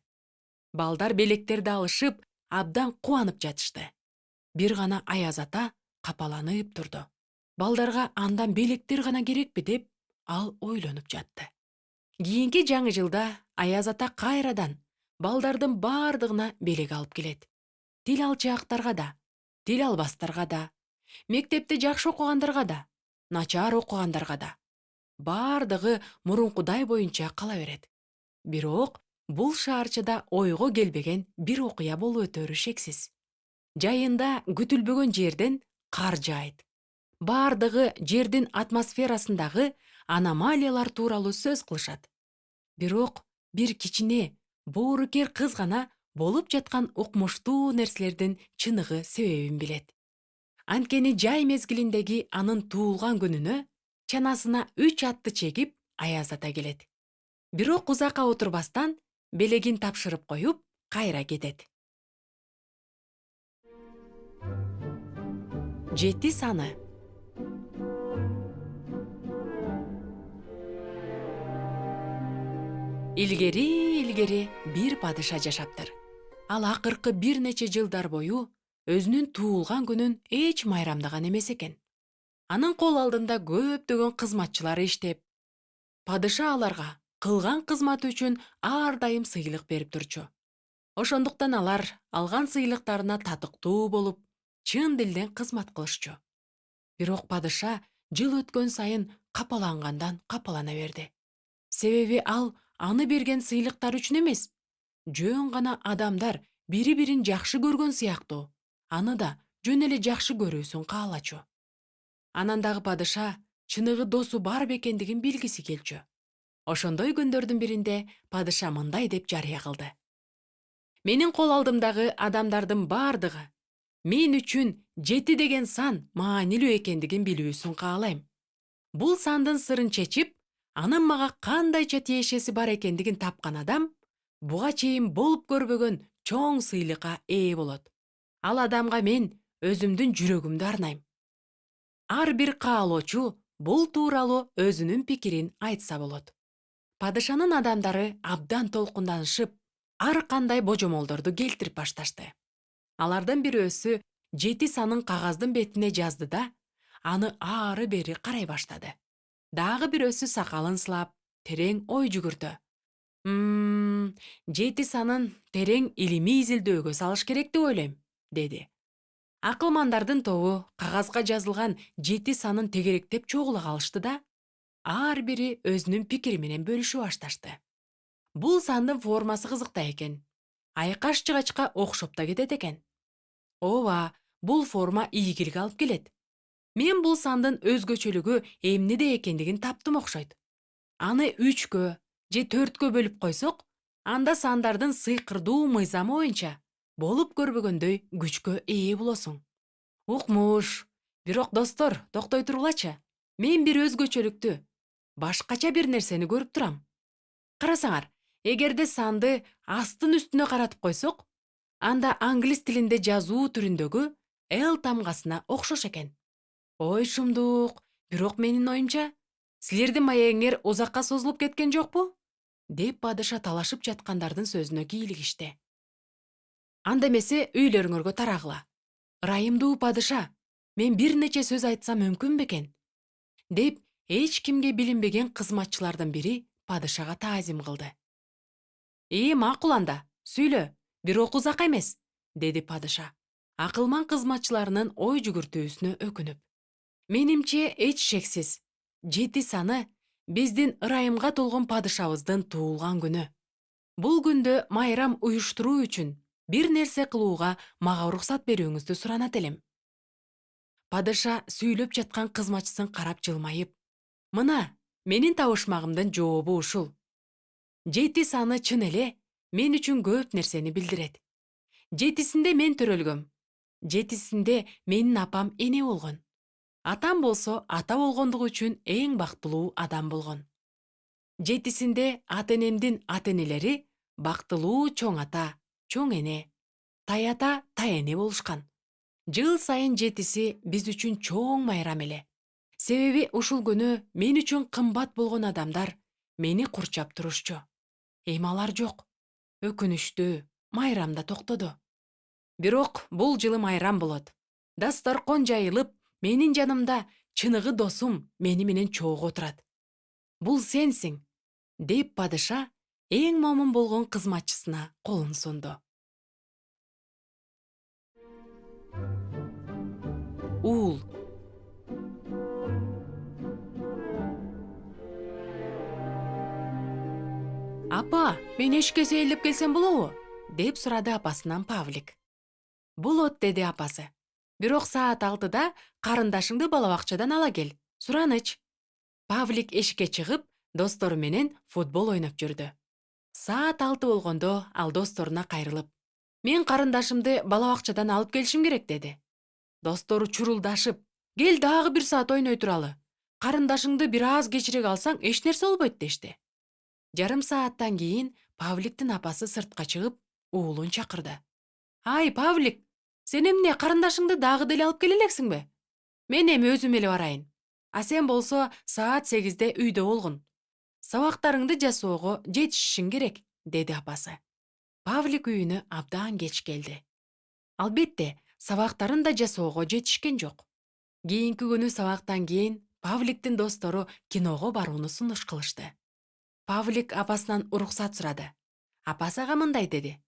Балдар белектерди алышып, абдан кубанып жатышты. Бир гана Аяз ата капаланып турду. Балдарга андан белектер гана керекпи деп ал ойлонуп жатты. Кийинки жаңы жылда Аяз ата кайрадан балдардын бардыгына белек алып келет. Тил алчаактарга да, тил албастарга да, мектепте жакшы окугандарга да, начар окугандарга да. Бардыгы мурункудай боюнча кала берет. Бирок бул шаарчада ойго келбеген бир окуя болуп өтөрү шексиз. Жайында күтүлбөгөн жерден кар жаайт. Бардыгы жердин атмосферасындагы аномалиялар тууралуу сөз кылышат. Бирок бир кичине, боорукер кыз гана болуп жаткан укмуштуу нерселердин чыныгы себебин билет. Анткени жай мезгилиндеги анын туулган күнүнө чанасына 3 атты чегип Аяз ата келет. Бирок узакка отурбастан белегин тапшырып коюп, кайра кетет. 7 саны. Илгери бир падыша жашаптыр. Ал акыркы бир нече жылдар бою өзүнүн туулган күнүн эч майрамдаган эмес экен. Анын кол алдында көптөгөн кызматчылары иштеп, падыша аларга кылган кызматы үчүн ар дайым сыйлык берип турчу. Ошондуктан алар алган сыйлыктарына татыктуу болуп, чын дилден кызмат кылышчу. Бирок падыша жыл өткөн сайын капалангандан капалана берди. Себеби ал аны берген сыйлыктар үчүн эмес, жөн гана адамдар бири-бирин жакшы көргөн сыяктуу, аны да жөн эле жакшы көрүүсүн каалачу. Анан дагы падыша чыныгы досу бар бекендигин билгиси келчү. Ошондой күндөрдүн биринде падыша мындай деп жарыя кылды: «Менин кол алдымдагы адамдардын бардыгы мен үчүн 7 деген сан маанилүү экендигин билүүсүн каалайм. Бул сандын сырын чечип, анын мага кандайча тиешеси бар экендигин тапкан адам буга чейин болуп көрбөгөн чоң сыйлыкка ээ болот. Ал адамга мен өзүмдүн жүрөгүмдү арнайм». Ар бир каалоочу бул тууралуу өзүнүн пикирин айтса болот. Падышанын адамдары абдан толкунданышып, ар кандай божомолдорду келтирип башташты. Алардын бирөөсү 7 санын кагаздын бетине жазды да, аны ары бери карай баштады. Дагы бирөөсү сакалын сылап, терең ой жүгүртү. 7 санын терең илимий изилдөөгө салыш керек деп ойлойм, деди. Акылмандардын тобу кагазга жазылган 7 санын тегеректеп чогула калышты да, ар бири өзүнүн пикири менен бөлүшүп башташты. Бул сандын формасы кызыктай экен. Айкаш жыгачка окшоп да кетет экен. Ооба, бул форма ийгилик алып келет. Мен бул сандын өзгөчөлүгү эмнеде экендигин таптым окшойт. Аны 3кө же 4кө бөлүп койсок, анда сандардын сыйкырдуу мыйзамы боюнча болуп көрбөгөндөй күчкө ээ болосуң. Укмуш. Бирок достор, токтой тургулачы. Мен бир өзгөчөлүктү, башкача бир нерсени көрүп турам. Карасаңар, эгерде санды астын үстүнө каратып койсок, анда англис тилинде жазуу түрүндөгү L тамгасына окшош экен. Ой шумдук, бирок менин оюмча, силердин маегиңер узакка созулуп кеткен жокпу? Деп падыша талашып жаткандардын сөзүнө кийлигишти. Анда эмесе үйлөрүңөргө тарагыла. Ырайымдуу падыша, мен бир нече сөз айтсам мүмкүн бекен? Деп эч кимге билинбеген кызматчылардын бири падышага таазим кылды. Макул анда, сүйлө, бирок узакка эмес, деди падыша. Акылман кызматчыларынын ой жүгүртүүсүнө өкүнүп. Менимче эч шексиз, 7 саны биздин ырайымга толгон падышабыздын туулган күнү. Бул күндө майрам уюштуруу үчүн бир нерсе кылууга мага уруксат берүүңүздү суранат элем. Падыша сүйлөп жаткан кызматчысын карап жылмайып, мына, менин табышмагымдын жообу ушул. 7 саны чын эле мен үчүн көп нерсени билдирет. 7синде мен төрөлгөм. 7синде менин апам эне болгон. Атам болсо ата болгондугу үчүн эң бактылуу адам болгон. 7синде ата-энемдин ата-энелери бактылуу чоң ата, чоң эне, ата, эне болушкан. Жыл сайын 7си биз үчүн чоң майрам эле. Себеби ушул күнү мен үчүн кымбат болгон адамдар мени курчап турушчу. Эми алар жок. Өкүнүчтүү, майрам да токтоду. Бирок бул жылы майрам болот. Дасторкон жайылып, менин жанымда чыныгы досум мени менен чогуу отурат. Бул сенсиң, деп падыша эң момун болгон кызматчысына колун сунду. Уул. Апа, мен эшикке сейилдеп келсем болобу? Деп сурады апасынан Павлик. Болот, деди апасы. Бирок саат 6да карындашыңды бала бакчадан ала кел. Сураныч. Павлик эшикке чыгып, достору менен футбол ойноп жүрдү. Саат 6 болгондо ал досторуна кайрылып, мен карындашымды бала бакчадан алып келишим керек, деди. Достору чурулдашып, кел дагы бир саат ойной туралы. Карындашыңды бир аз кечирээк алсаң эч нерсе болбойт, дешти. Жарым сааттан кийин Павликтин апасы сыртка чыгып, уулун чакырды. Ай, Павлик, сен эмне карындашыңды дагы деле алып келе элексиңби? Мен эми өзүм эле барайын. А сен болсо саат 8де үйдө болгун. Сабактарыңды жасоого жетишишиң керек, деди апасы. Павлик үйүнө абдан кеч келди. Албетте, сабактарын да жасоого жетишкен жок. Кийинки күнү сабактан кийин Павликтин достору киного барууну сунуш кылышты. Павлик апасынан уруксат сурады. Апасы ага мындай деди.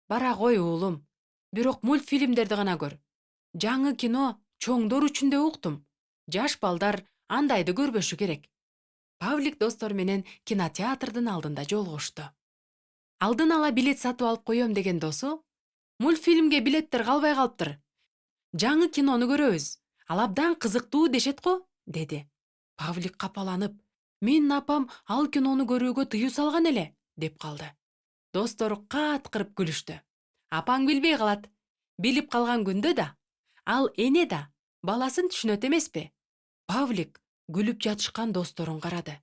Бара кой, уулум. Бирок мультфильмдерди гана көр. Жаңы кино чоңдор үчүн деп уктум. Жаш балдар андайды көрбөшү керек. Павлик достору менен кинотеатрдын алдында жолугушту. Алдын ала билет сатып алып коем деген досу, мультфильмге билеттер калбай калыптыр. Жаңы кинону көрөбүз. Ал абдан кызыктуу дешет го, деди. Павлик капаланып, менин апам ал кинону көрүүгө тыюу салган эле, деп калды. Достору каткырып күлүштү. Апаң билбей калат. Билип калган күндө да, ал эне да баласын түшүнөт эмеспи? Павлик күлүп жатышкан досторун карады.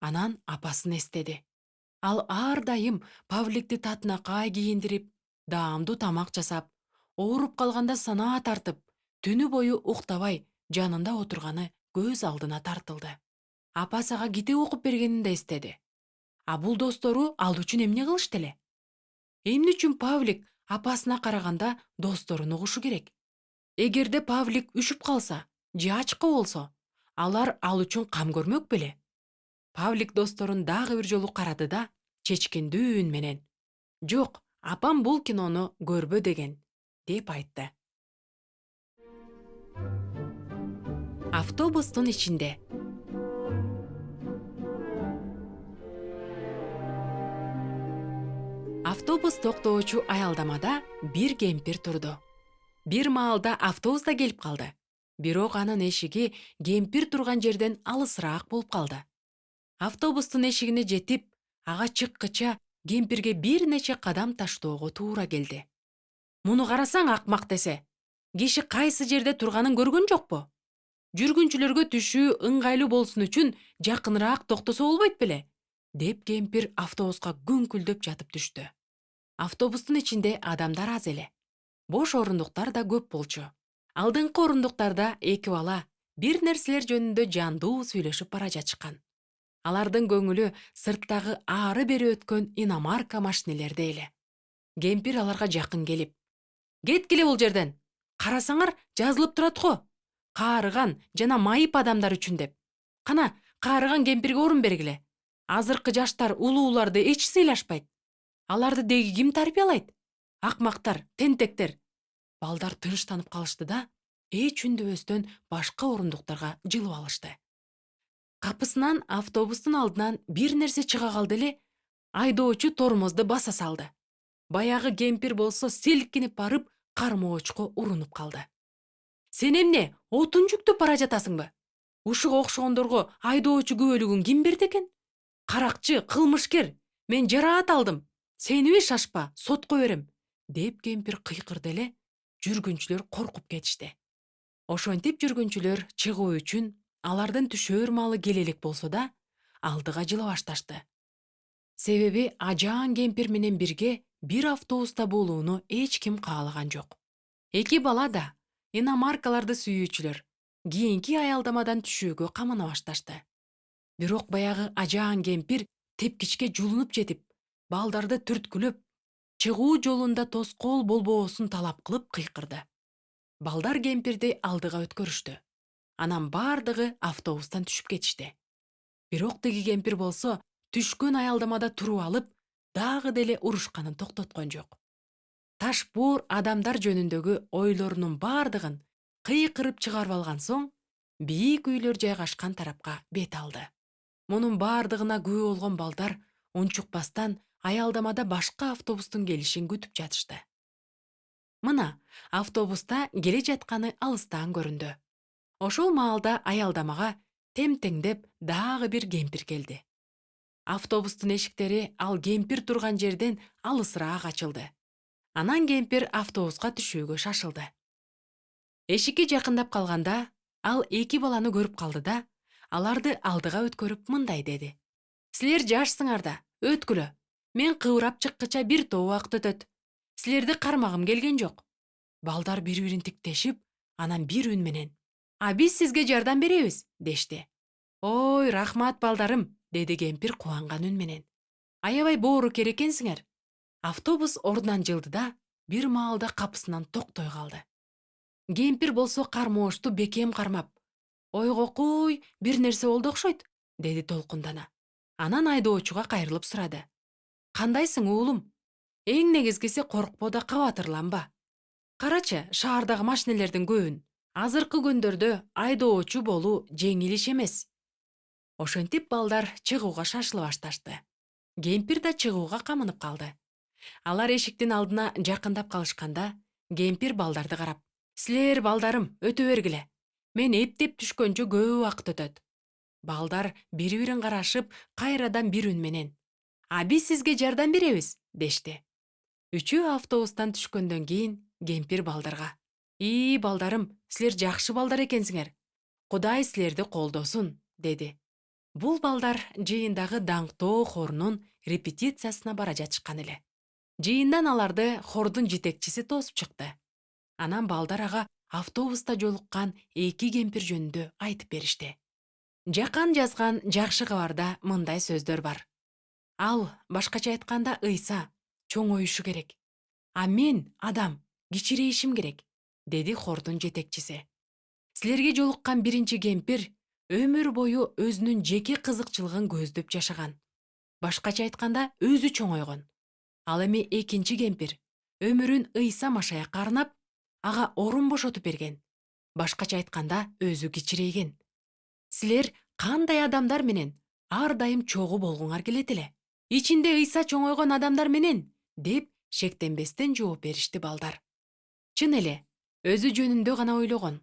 Анан апасын эстеди. Ал ар дайым Павликти татынакай кийиндирип, даамдуу тамак жасап, ооруп калганда санаа тартып, түнү бою уктабай жанында отурганы көз алдына тартылды. Апасы ага китеп окуп бергенин да эстеди. А бул достору ал үчүн эмне кылышты эле? Эмне үчүн Павлик апасына караганда досторун угушу керек? Эгерде Павлик үшүп калса же ачка болсо, алар ал үчүн кам көрмөк беле? Павлик досторун дагы бир жолу карады да, чечкиндүү үн менен: "Жок, апам бул кинону көрбө деген", деп айтты. Автобустун ичинде. Автобус токтоочу аялдамада бир кемпир турду. Бир маалда автобус да келип калды. Бирок анын эшиги кемпир турган жерден алысыраак болуп калды. Автобустун эшигине жетип, ага чыккыча кемпирге бир нече кадам таштоого туура келди. Муну карасаң акмак десе, киши кайсы жерде турганын көргөн жокпу? Жүргүнчүлөргө түшүү ыңгайлуу болсун үчүн жакыныраак токтосо болбойт беле? Деп кемпир автобуска күңкүлдөп жатып түштү. Автобустун ичинде адамдар аз эле. Бош орундуктар да көп болчу. Алдыңкы орундуктарда эки бала бир нерселер жөнүндө жандуу сүйлөшүп бара жатышкан. Алардын көңүлү сырттагы ары бери өткөн иномарка машинелерде эле. Кемпир аларга жакын келип: «Кеткиле бул жерден. Карасаңар, жазылып турат го. Каарыган жана майып адамдар үчүн деп. Кана, каарыган кемпирге орун бергиле. Азыркы жаштар улууларды эч сыйлашпайт. Аларды деги ким тарбиялайт? Акмактар, тентектер». Балдар тынчтанып калышты да, эч үндөбөстөн башка орундуктарга жылып алышты. Капысынан автобустун алдынан бир нерсе чыга калды эле, айдоочу тормозду баса салды. Баягы кемпир болсо силкинип барып, кармоочко урунуп калды. «Сен эмне, отун жүктөп бара жатасыңбы? Ушуга окшогондорго айдоочу күбөлүгүн ким берди экен? Каракчы, кылмышкер, мен жараат алдым. Сениби шашпа, сотко берем», деп кемпир кыйкырды эле. Жүргүнчүлөр коркуп кетишти. Ошентип жүргүнчүлөр чыгуу үчүн алардын түшөөр маалы келе элек болсо да, алдыга жыла башташты. Себеби ажаан кемпир менен бирге бир автобуста болууну эч ким каалаган жок. Эки бала да, иномаркаларды сүйүүчүлөр, кийинки аялдамадан түшүүгө камана башташты. Бирок баягы ажаан кемпир тепкичке жулунуп жетип, балдарды түрткүлөп, чыгуу жолунда тоскоол болбоосун талап кылып кыйкырды. Балдар кемпирди алдыга өткөрүштү. Анан бардыгы автобустан түшүп кетишти. Бирок тиги кемпир болсо түшкөн аялдамада туруп алып, дагы деле урушканын токтоткон жок. Ташбоор адамдар жөнүндөгү ойлорунун бардыгын кыйкырып чыгарып алган соң, бийик үйлөр жайгашкан тарапка бет алды. Мунун бардыгына күбө болгон балдар унчукпастан аялдамада башка автобустун келишин күтүп жатышты. Мына, автобуста келе жатканы алыстан көрүндү. Ошол маалда аялдамага темтеңдеп дагы бир кемпир келди. Автобустун эшиктери ал кемпир турган жерден алысыраак ачылды. Анан кемпир автобуска түшүүгө шашылды. Эшикке жакындап калганда, ал эки баланы көрүп калды да, аларды алдыга өткөрүп мындай деди: «Силер жашсыңар да, өткүлө. Мен кыбырап чыккыча бир топ убакыт өтөт. Силерди кармагым келген жок». Балдар бири-бирин тиктешип, анан бир үн менен: «А биз сизге жардам беребиз», дешти. «Ой, рахмат балдарым», деди кемпир кубанган үн менен. «Аябай боорукер экенсиңер». Автобус ордунан жылды да, бир маалда капысынан токтой калды. Кемпир болсо кармоошту бекем кармап: «Ойгокуй, бир нерсе болду окшойт», деди толкундана. Анан айдоочуга кайрылып сурады: «Кандайсың, уулум? Эң негизгиси коркпо да кабатырланба. Карачы, шаардагы машинелердин көбүн. Азыркы күндөрдө айдоочу болуу жеңил иш эмес». Ошентип балдар чыгууга шашыла башташты. Кемпир да чыгууга камынып калды. Алар эшиктин алдына жакындап калышканда, кемпир балдарды карап: «Силер, балдарым, өтө бергиле. Мен эптеп түшкөнчө көп убакыт өтөт». Балдар бири-бирин карашып, кайрадан бир үн менен: «А биз сизге жардам беребиз», дешти. Үчөө автобустан түшкөндөн кийин кемпир балдарга: балдарым, силер жакшы балдар экенсиңер. Кудай силерди колдосун», деди. Бул балдар жыйындагы даңктоо хорунун репетициясына бара жатышкан эле. Жыйындан аларды хордун жетекчиси тосуп чыкты. Анан балдар ага автобуста жолуккан эки кемпир жөнүндө айтып беришти. Жакан жазган жакшы кабарда мындай сөздөр бар: «Ал, башкача айтканда, ыйса, чоңоюшу керек. А мен, адам, кичирейишим керек», деди хордун жетекчиси. Силерге жолуккан биринчи кемпир өмүр бою өзүнүн жеке кызыкчылыгын көздөп жашаган. Башкача айтканда, өзү чоңойгон. Ал эми экинчи кемпир өмүрүн ыйса машаякка арнап, ага орун бошотуп берген. Башкача айтканда, өзү кичирейген. Силер кандай адамдар менен ар дайым чогуу болгуңар келет эле? Ичинде ыйса чоңойгон адамдар менен, деп шектенбестен жооп беришти балдар. Чын эле, өзү жөнүндө гана ойлогон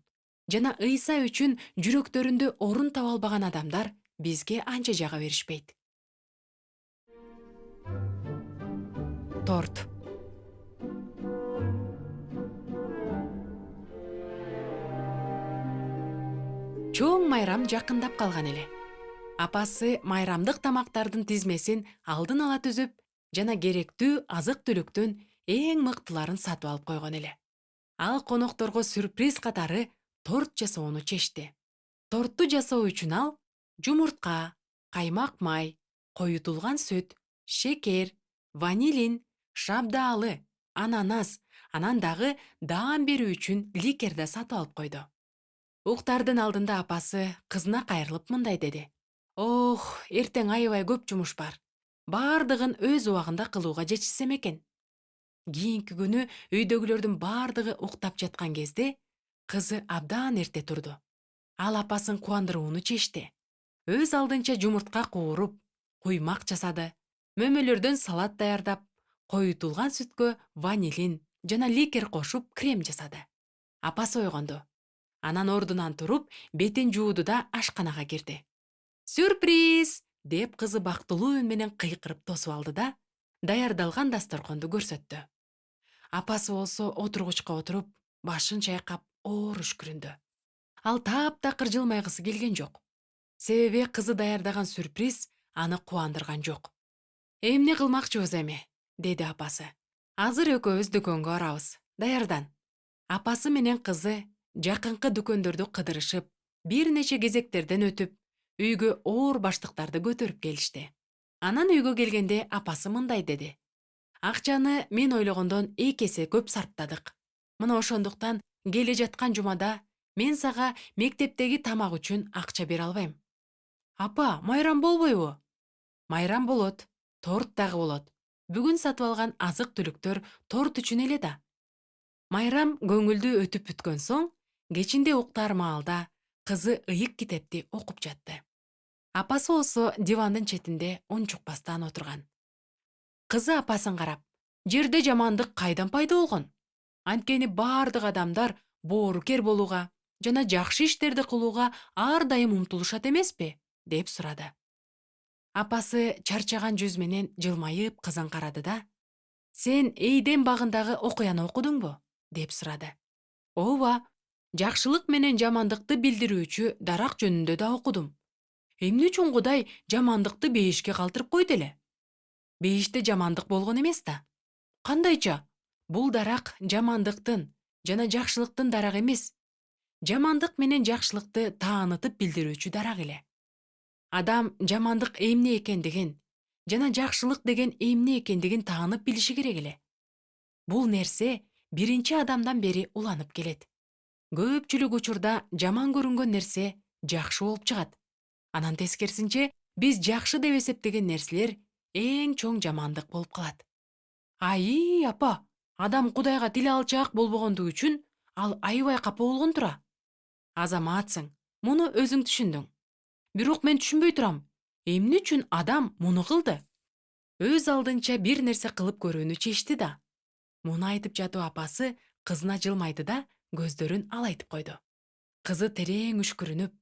жана ыйса үчүн жүрөктөрүндө орун таба албаган адамдар бизге анча жага беришпейт. Торт. чоң майрам жакындап калган эле. Апасы майрамдык тамактардын тизмесин алдын ала түзүп, жана керектүү азык-түлүктүн эң мыктыларын сатып алып койгон эле. Ал конокторго сюрприз катары торт жасоону чечти. Тортту жасоо үчүн ал жумуртка, каймак май, коютулган сүт, шекер, ванилин, шабдаалы, ананас, анан дагы даам берүү үчүн ликер да сатып алып койду. Уктардын алдында апасы кызына кайрылып мындай деди: Ох, эртең аябай көп жумуш бар. Бардыгын өз убагында кылууга жетишсем экен. Кийинки күнү үйдөгүлөрдүн бардыгы уктап жаткан кезде кызы абдан эрте турду. Ал апасын кубандырууну чечти. Өз алдынча жумуртка кууруп, куймак жасады. Мөмөлөрдөн салат даярдап, коютулган сүткө ванилин жана ликер кошуп крем жасады. Апасы ойгонду. Анан ордунан туруп, бетин жууду да ашканага кирди. «Сюрприз!» деп кызы бактылуу үн менен кыйкырып тосуп алды да, даярдалган дасторконду көрсөттү. Апасы болсо отургучка отуруп, башын чайкап, оор үшкүрүндү. Ал таптакыр жылмайгысы келген жок. Себеби кызы даярдаган сюрприз аны кубандырган жок. «Эмне кылмакчыбыз эми?» деди апасы. «Азыр экөөбүз дүкөнгө барабыз. Даярдан». Апасы менен кызы жакынкы дүкөндөрдү кыдырышып, бир нече кезектерден өтүп, үйгө оор баштыктарды көтөрүп келишти. Анан үйгө келгенде апасы мындай деди: «Акчаны мен ойлогондон 2 эсе көп сарптадык. Мына ошондуктан келе жаткан жумада мен сага мектептеги тамак үчүн акча бере албайм». «Апа, майрам болбойбу?» «Майрам болот, торт дагы болот. Бүгүн сатып алган азык-түлүктөр торт үчүн эле да». Майрам көңүлдүү өтүп бүткөн соң, кечинде уктар маалда кызы ыйык китепти окуп жатты. Апасы болсо дивандын четинде унчукпастан отурган. Кызы апасын карап: «Жерде жамандык кайдан пайда болгон? Анткени бардык адамдар боорукер болууга жана жакшы иштерди кылууга ар дайым умтулушат эмеспи?» деп сурады. Апасы чарчаган жүз менен жылмайып кызын карады да: «Сен Эйден багындагы окуяны окудуңбу?» деп сурады. «Ооба, жакшылык менен жамандыкты билдирүүчү дарак жөнүндө да окудум. Эмне үчүн Кудай жамандыкты бейишке калтырып койду эле? Бейиште жамандык болгон эмес да. Кандайча? Бул дарак жамандыктын жана жакшылыктын дарагы эмес. Жамандык менен жакшылыкты таанытып билдирүүчү дарак эле. Адам жамандык эмне экендигин жана жакшылык деген эмне экендигин таанып билиши керек эле. Бул нерсе биринчи адамдан бери уланып келет. Көпчүлүк учурда жаман көрүнгөн нерсе жакшы болуп чыгат. Анан тескерисинче, биз жакшы деп эсептеген нерселер эң чоң жамандык болуп калат. Ай, апа, адам Кудайга тил алчаак болбогондугу үчүн ал аябай капа болгон тура. Азаматсың, муну өзүң түшүндүң. Бирок мен түшүнбөй турам. Эмне үчүн адам муну кылды? Өз алдынча бир нерсе кылып көрүүнү чечти да. Муну айтып жатып апасы кызына жылмайды да, көздөрүн алайтып койду. Кызы терең үшкүрүнүп: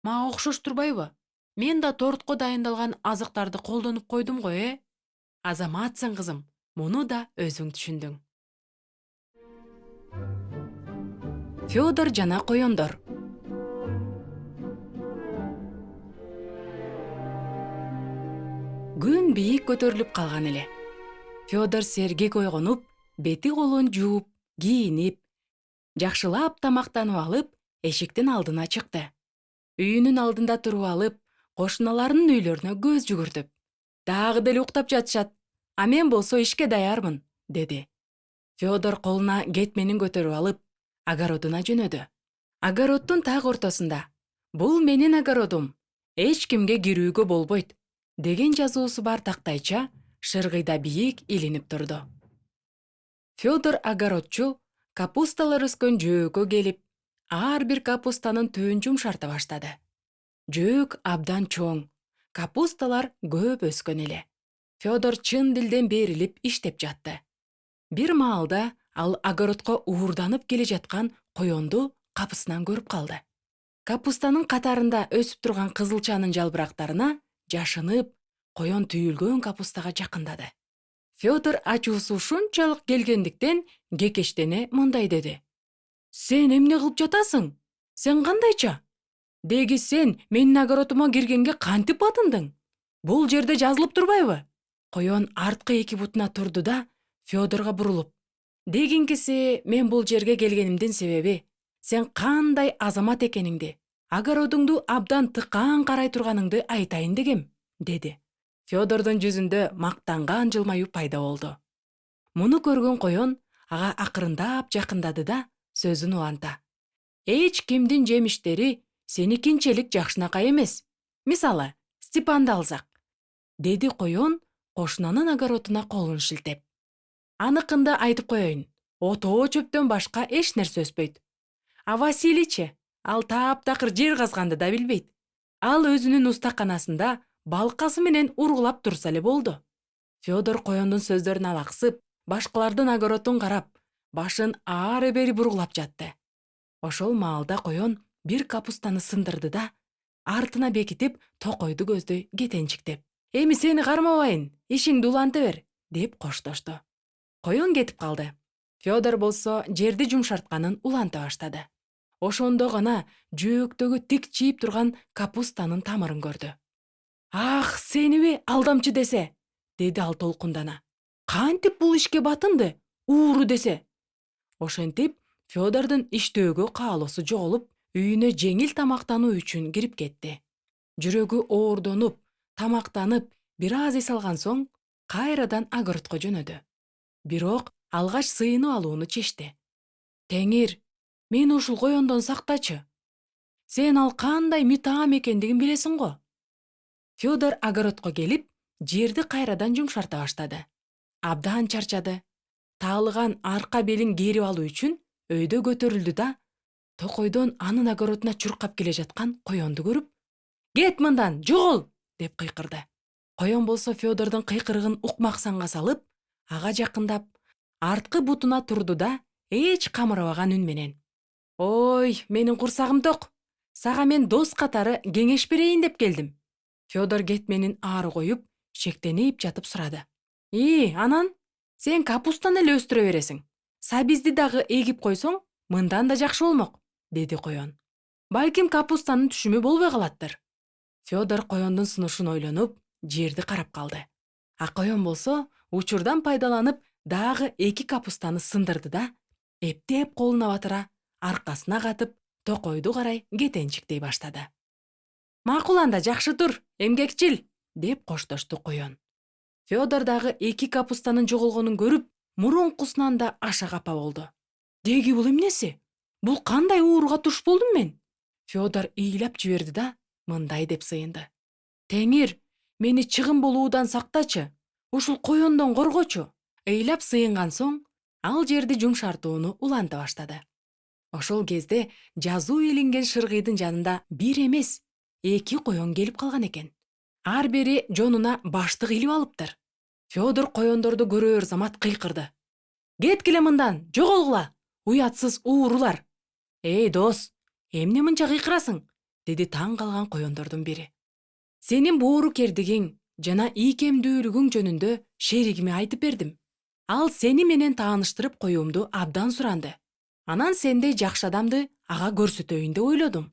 «Мага окшош турбайбы? Мен да тортко дайындалган азыктарды колдонуп койдум го, Азаматсың кызым, муну да өзүң түшүндүң». Фёдор жана коёндор. Күн бийик көтөрүлүп калган эле. Фёдор сергек ойгонуп, бети колун жууп, кийинип, жакшылап тамактанып алып, эшиктин алдына чыкты. Үйүнүн алдында туруп алып, кошуналарынын үйлөрүнө көз жүгүртүп: «Дагы деле уктап жатышат. А мен болсо ишке даярмын», деди. Фёдор колуна кетменин көтөрүп алып, огородуна жөнөдү. Огороддун так ортосунда: «Бул менин огородум. Эч кимге кирүүгө болбойт», деген жазуусу бар тактайча шыргыйда бийик илинип турду. Фёдор огородчу капусталар өскөн жөөккө келип, ар бир капустанын түбүн жумшарта баштады. Жөөк абдан чоң, капусталар көп өскөн эле. Фёдор чын дилден берилип иштеп жатты. Бир маалда ал огородко уурданып келе жаткан коёнду капысынан көрүп калды. Капустанын катарында өсүп турган кызылчанын жалбырактарына жашынып, коён түйүлгөн капустага жакындады. Фёдор ачуусу ушунчалык келгендиктен кекештене мындай деди: «Сен эмне кылып жатасың? Сен кандайча? Деги сен менин огородума киргенге кантип батындың? Бул жерде жазылып турбайбы? Коен арткы эки бутуна турду да Федорго бурулуп: Дегиңкиси, мен бул жерге келгенимдин себеби сен кандай азамат экениңди, огородуңду абдан тыкаан карай турганыңды айтайын дегем, деди. Федордун жүзүндө мактанган жылмаюу пайда болду. Муну көргөн коен ага акырындап жакындады да сөзүн уланта: Эч кимдин жемиштери сеникинчелик жакшынакай эмес. Мисалы, Степанды алсак, деди коен кошунанын огородуна колун шилтеп. Аныкында айтып коеюн, отоо чөптөн башка эч нерсе өспөйт. А Василийчи, ал таптакыр жер казганды да билбейт. Ал өзүнүн устаканасында балкасы менен ургулап турса эле болду. Федор коендун сөздөрүнө алаксып, башкалардын огородун карап, башын ары-бери бургулап жатты. Ошол маалда коен бир капустаны сындырды да, артына бекитип, токойду көздөй кетенчиктеп: Эми сени кармабайын, ишиңди уланта бер, деп коштошту. Коен кетип калды. Федор болсо жерди жумшартканын уланта баштады. Ошондо гана жөөктөгү тик чийип турган капустанын тамырын көрдү. Ах, сениби алдамчы десе, деди ал толкундана. Кантип бул ишке батынды, ууру десе. Ошентип Федордун иштөөгө каалоосу жоголуп, үйүнө жеңил тамактануу үчүн кирип кетти. Жүрөгү оордонуп, тамактанып, бир аз эс алган соң, кайрадан огородко жөнөдү. Бирок алгач сыйынып алууну чечти. Теңир, мени ушул коендон сактачы. Сен ал кандай мытаам экендигин билесиң го. Федор огородко келип, жерди кайрадан жумшарта баштады. Абдан чарчады. Таалыган арка белин кээрип алуу үчүн өйдө көтөрүлдү да, токойдон анын огородуна чуркап келе жаткан коенду көрүп: Кет мындан, жогол! Деп кыйкырды. Коен болсо Федордун кыйкырыгын укмаксанга салып, ага жакындап, арткы бутуна турду да, эч камырабаган үн менен: Ой, менин курсагым ток. Сага мен дос катары кеңеш берейин деп келдим. Федор кетменин ары коюп, шектенип жатып сурады: анан? Сен капустаны эле өстүрө бересиң. Сабизди дагы эгип койсоң, мындан да жакшы болмок, деди коен. Балким капустанын түшүмү болбой калаттыр. Федор коендун сунушун ойлонуп, жерди карап калды. А коен болсо, учурдан пайдаланып, дагы 2 капустаны сындырды да, эптеп колуна батыра, аркасына катып, токойду карай кетенчиктей баштады. Макул анда, жакшы тур, эмгекчил, деп коштошту коен. Федор дагы 2 капустанын жоголгонун көрүп, мурункусунан да аша капа болду. Деги бул эмнеси? Бул кандай ууруга туш болдум мен? Федор ыйлап жиберди да, мындай деп сыйынды: Теңир, мени чыгым болуудан сактачы, ушул коендон коргочу. Ыйлап сыйынган соң, ал жерди жумшартууну уланта баштады. Ошол кезде жазуу илинген шыргыйдын жанында бир эмес, 2 коен келип калган экен. Ар бири жонуна баштык илип алыптыр. Федор коендорду көрөр замат кыйкырды: Кеткиле мындан, жоголгула, уятсыз уурулар. Дос, эмне мынча кыйкырасың? Деди таң калган коендордун бири. Сенин боорукердигиң жана ийкемдүүлүгүң жөнүндө шеригиме айтып бердим. Ал сени менен тааныштырып коюумду абдан суранды. Анан сендей жакшы адамды ага көрсөтөйүн деп ойлодум.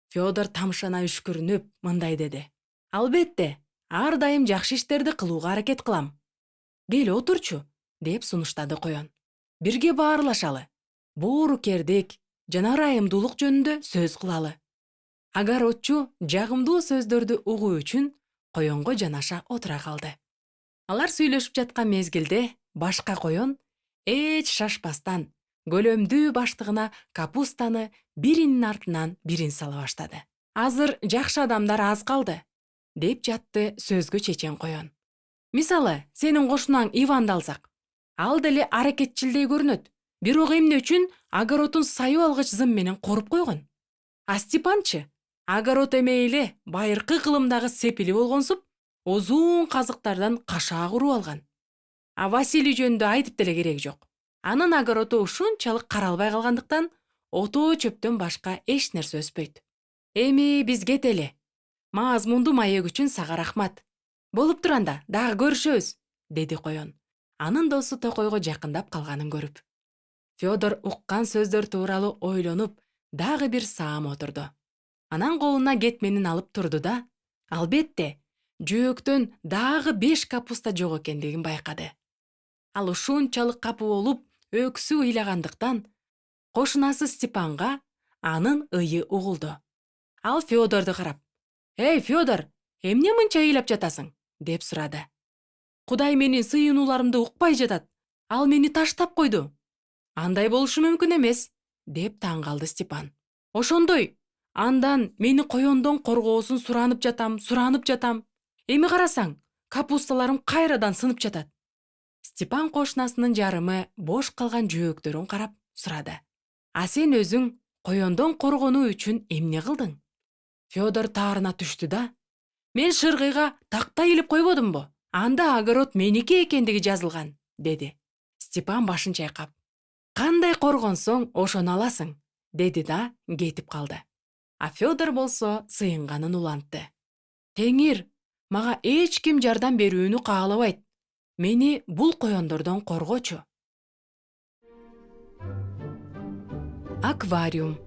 Федор тамшана үшкүрүнүп мындай деди: Албетте, ар дайым жакшы иштерди кылууга аракет кылам. Кел отурчу, деп сунуштады коен. Бирге баарлашалы. Боорукердик жана ырайымдуулук жөнүндө сөз кылалы. Огородчу жагымдуу сөздөрдү угуу үчүн коенго жанаша отура калды. Алар сүйлөшүп жаткан мезгилде башка коен эч шашпастан көлөмдүү баштыгына капустаны биринин артынан бирин сала баштады. Азыр жакшы адамдар аз калды, деп жатты сөзгө чечен коен. Мисалы, сенин кошунаң Иванды алсак, ал деле аракетчилдей көрүнөт, бирок эмне үчүн огородун сайып алгыч зым менен коруп койгон. А Степанчы огород эмей эле байыркы кылымдагы сепили болгонсуп, узун казыктардан кашаа куруп алган. А Василий жөнүндө айтып деле кереги жок. Анын огороду ушунчалык каралбай калгандыктан, отоо чөптөн башка эч нерсе өспөйт. Эми биз кетели. Маазмундуу маек үчүн сага рахмат. Болуп туранда дагы көрүшөбүз, деди коен. Анын досу токойго жакындап калганын көрүп. Федор уккан сөздөр тууралуу ойлонуп, дагы бир саам отурду. Анан колуна кетменин алып турду да, албетте, жөөктөн дагы 5 капуста жок экендигин байкады. Ал ушунчалык капы болуп, өксү ыйлагандыктан кошунасы Степанга анын ыйы угулду. Ал Фёдорду карап: «Эй, Фёдор, эмне мынча ыйлап жатасың?» деп сурады. «Кудай менин сыйынууларымды укпай жатат. Ал мени таштап койду». «Андай болушу мүмкүн эмес», деп таң калды Степан. «Ошондой. Андан мени коёндон коргоосун суранып жатам. Эми карасаң, капусталарым кайрадан сынып жатат». Степан кошунасынын жарымы бош калган жөөктөрүн карап сурады: «А сен өзүң коёндон коргонуу үчүн эмне кылдың?» Фёдор таарына түштү да: «Мен шыргыйга такта илип койбодумбу? Анда огород меники экендиги жазылган», деди. Степан башын чайкап: «Кандай коргонсоң, ошону аласың», деди да кетип калды. А Фёдор болсо сыйынганын улантты. «Теңир, мага эч ким жардам берүүнү каалабайт. Мени бул коёндордон коргочу». Аквариум.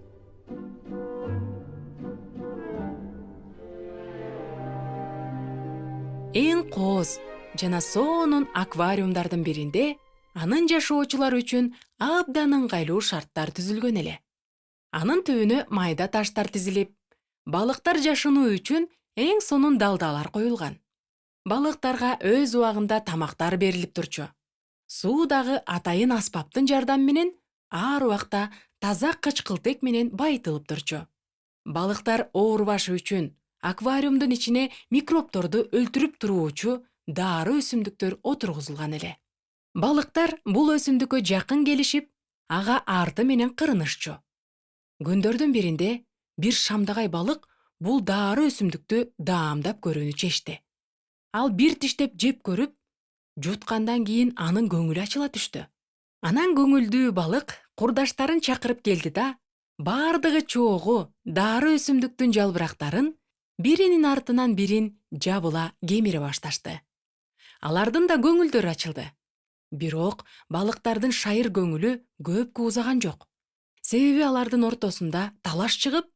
Эң кооз жана сонун аквариумдардын биринде анын жашоочулар үчүн абдан ыңгайлуу шарттар түзүлгөн эле. Анын түбүнө майда таштар тизилип, балыктар жашынуу үчүн эң сонун далдалар коюлган. Балыктарга өз убагында тамактар берилип турчу. Суу дагы атайын аспаптын жардамы менен ар убакта таза кычкылтек менен байытылып турчу. Балыктар оорубашы үчүн аквариумдун ичине микробторду өлтүрүп туруучу дары өсүмдүктөр отургузулган эле. Балыктар бул өсүмдүккө жакын келишип, ага арты менен кырынышчу. Күндөрдүн биринде бир шамдагай балык бул дары өсүмдүктү даамдап көрүүнү чечти. Ал бир тиштеп жеп көрүп, жуткандан кийин анын көңүлү ачыла түштү. Анан көңүлдүү балык курдаштарын чакырып келди да, бардыгы чогуу дары өсүмдүктүн жалбырактарын биринин артынан бирин жабыла кемире башташты. Алардын да көңүлдөрү ачылды. Бирок балыктардын шайыр көңүлү көп куузаган жок. Себеби алардын ортосунда талаш чыгып,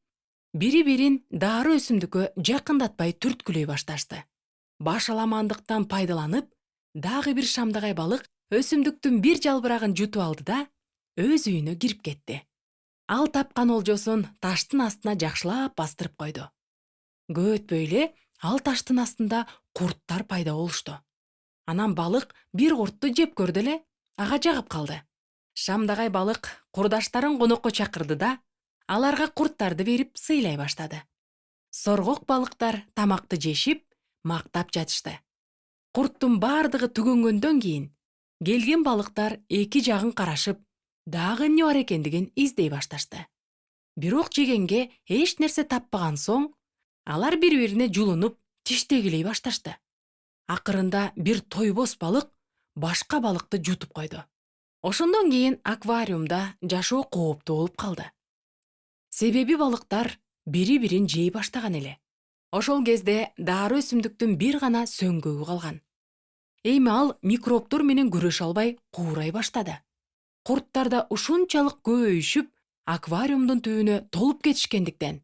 бири-бирин дары өсүмдүккө жакындатпай түрткүлөй башташты. Башаламандыктан пайдаланып, дагы бир шамдагай балык өсүмдүктүн бир жалбырагын жутуп алды да, өз үйүнө кирип кетти. Ал тапкан олжосун таштын астына жакшылап бастырып койду. Көп өтпөй эле ал таштын астында курттар пайда болушту. Анан балык бир куртту жеп көрдү эле, ага жагып калды. Шамдагай балык курдаштарын конокко чакырды да, аларга курттарды берип сыйлай баштады. Соргок балыктар тамакты жешип, мактап жатышты. Курттун бардыгы түгөнгөндөн кийин келген балыктар эки жагын карашып, дагы эмне бар экендигин издей башташты. Бирок жегенге эч нерсе таппаган соң, алар бири-бирине жулунуп, тиштегилей башташты. Акырында бир тойбос балык башка балыкты жутуп койду. Ошондон кийин аквариумда жашоо кооптуу болуп калды. Себеби балыктар бири-бирин жей баштаган эле. Ошол кезде дары өсүмдүктүн бир гана сөңгөгү калган. Эми ал микробтор менен күрөшө албай куурай баштады. Курттар да ушунчалык көбөйүшүп, аквариумдун түбүнө толуп кетишкендиктен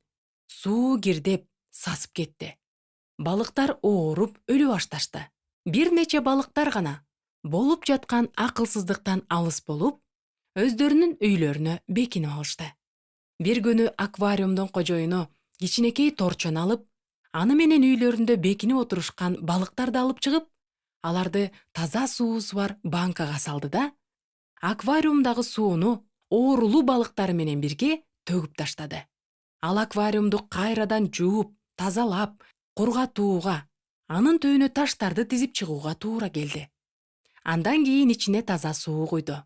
суу кирдеп, сасып кетти. Балыктар ооруп, өлө башташты. Бир нече балыктар гана болуп жаткан акылсыздыктан алыс болуп, өздөрүнүн үйлөрүнө бекинип алышты. Бир күнү аквариумдун кожоюну кичинекей торчон алып, аны менен үйлөрүндө бекинип отурушкан балыктарды алып чыгып, аларды таза суусу бар банкага салды да, аквариумдагы сууну оорулуу балыктары менен бирге төгүп таштады. Ал аквариумду кайрадан жууп, тазалап, кургатууга, анын түбүнө таштарды тизип чыгууга туура келди. Андан кийин ичине таза суу куйду.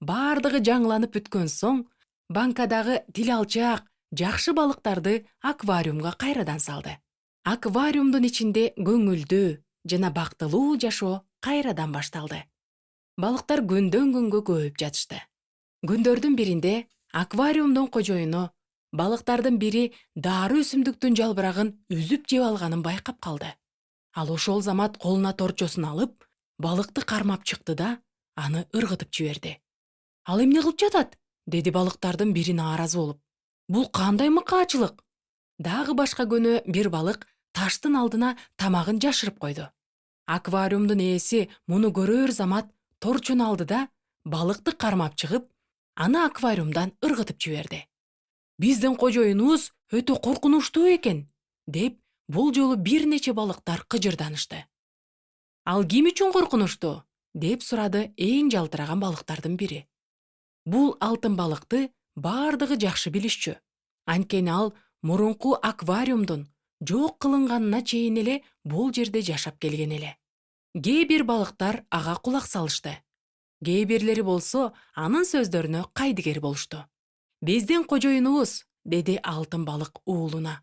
Бардыгы жаңыланып бүткөн соң, банкадагы тил алчаак, жакшы балыктарды аквариумга кайрадан салды. Аквариумдун ичинде көңүлдүү жана бактылуу жашоо кайрадан башталды. Балыктар күндөн күнгө көбөйүп жатышты. Күндөрдүн биринде аквариумдун кожоюну балыктардын бири дары өсүмдүктүн жалбырагын үзүп жеп алганын байкап калды. Ал ошол замат колуна торчосун алып, балыкты кармап чыкты да, аны ыргытып жиберди. Ал эмне кылып жатат? Деди балыктардын бири нааразы болуп. Бул кандай мыкаачылык? Дагы башка күнү бир балык таштын алдына тамагын жашырып койду. Аквариумдун ээси муну көрөр замат торчун алды да балыкты кармап чыгып, аны аквариумдан ыргытып жиберди. Биздин кожоюнубуз өтө коркунучтуу экен, деп бул жолу бир нече балыктар кыжырданышты. Ал ким үчүн коркунучтуу? Деп сурады эң жалтыраган балыктардын бири. Бул алтын балыкты бардыгы жакшы билишчү. Анткени ал мурунку аквариумдун жок кылынганына чейин эле бул жерде жашап келген эле. Кээ бир балыктар ага кулак салышты. Кээ бирлери болсо анын сөздөрүнө кайдыгер болушту. Биздин кожоюнубуз, деди алтын балык уулуна.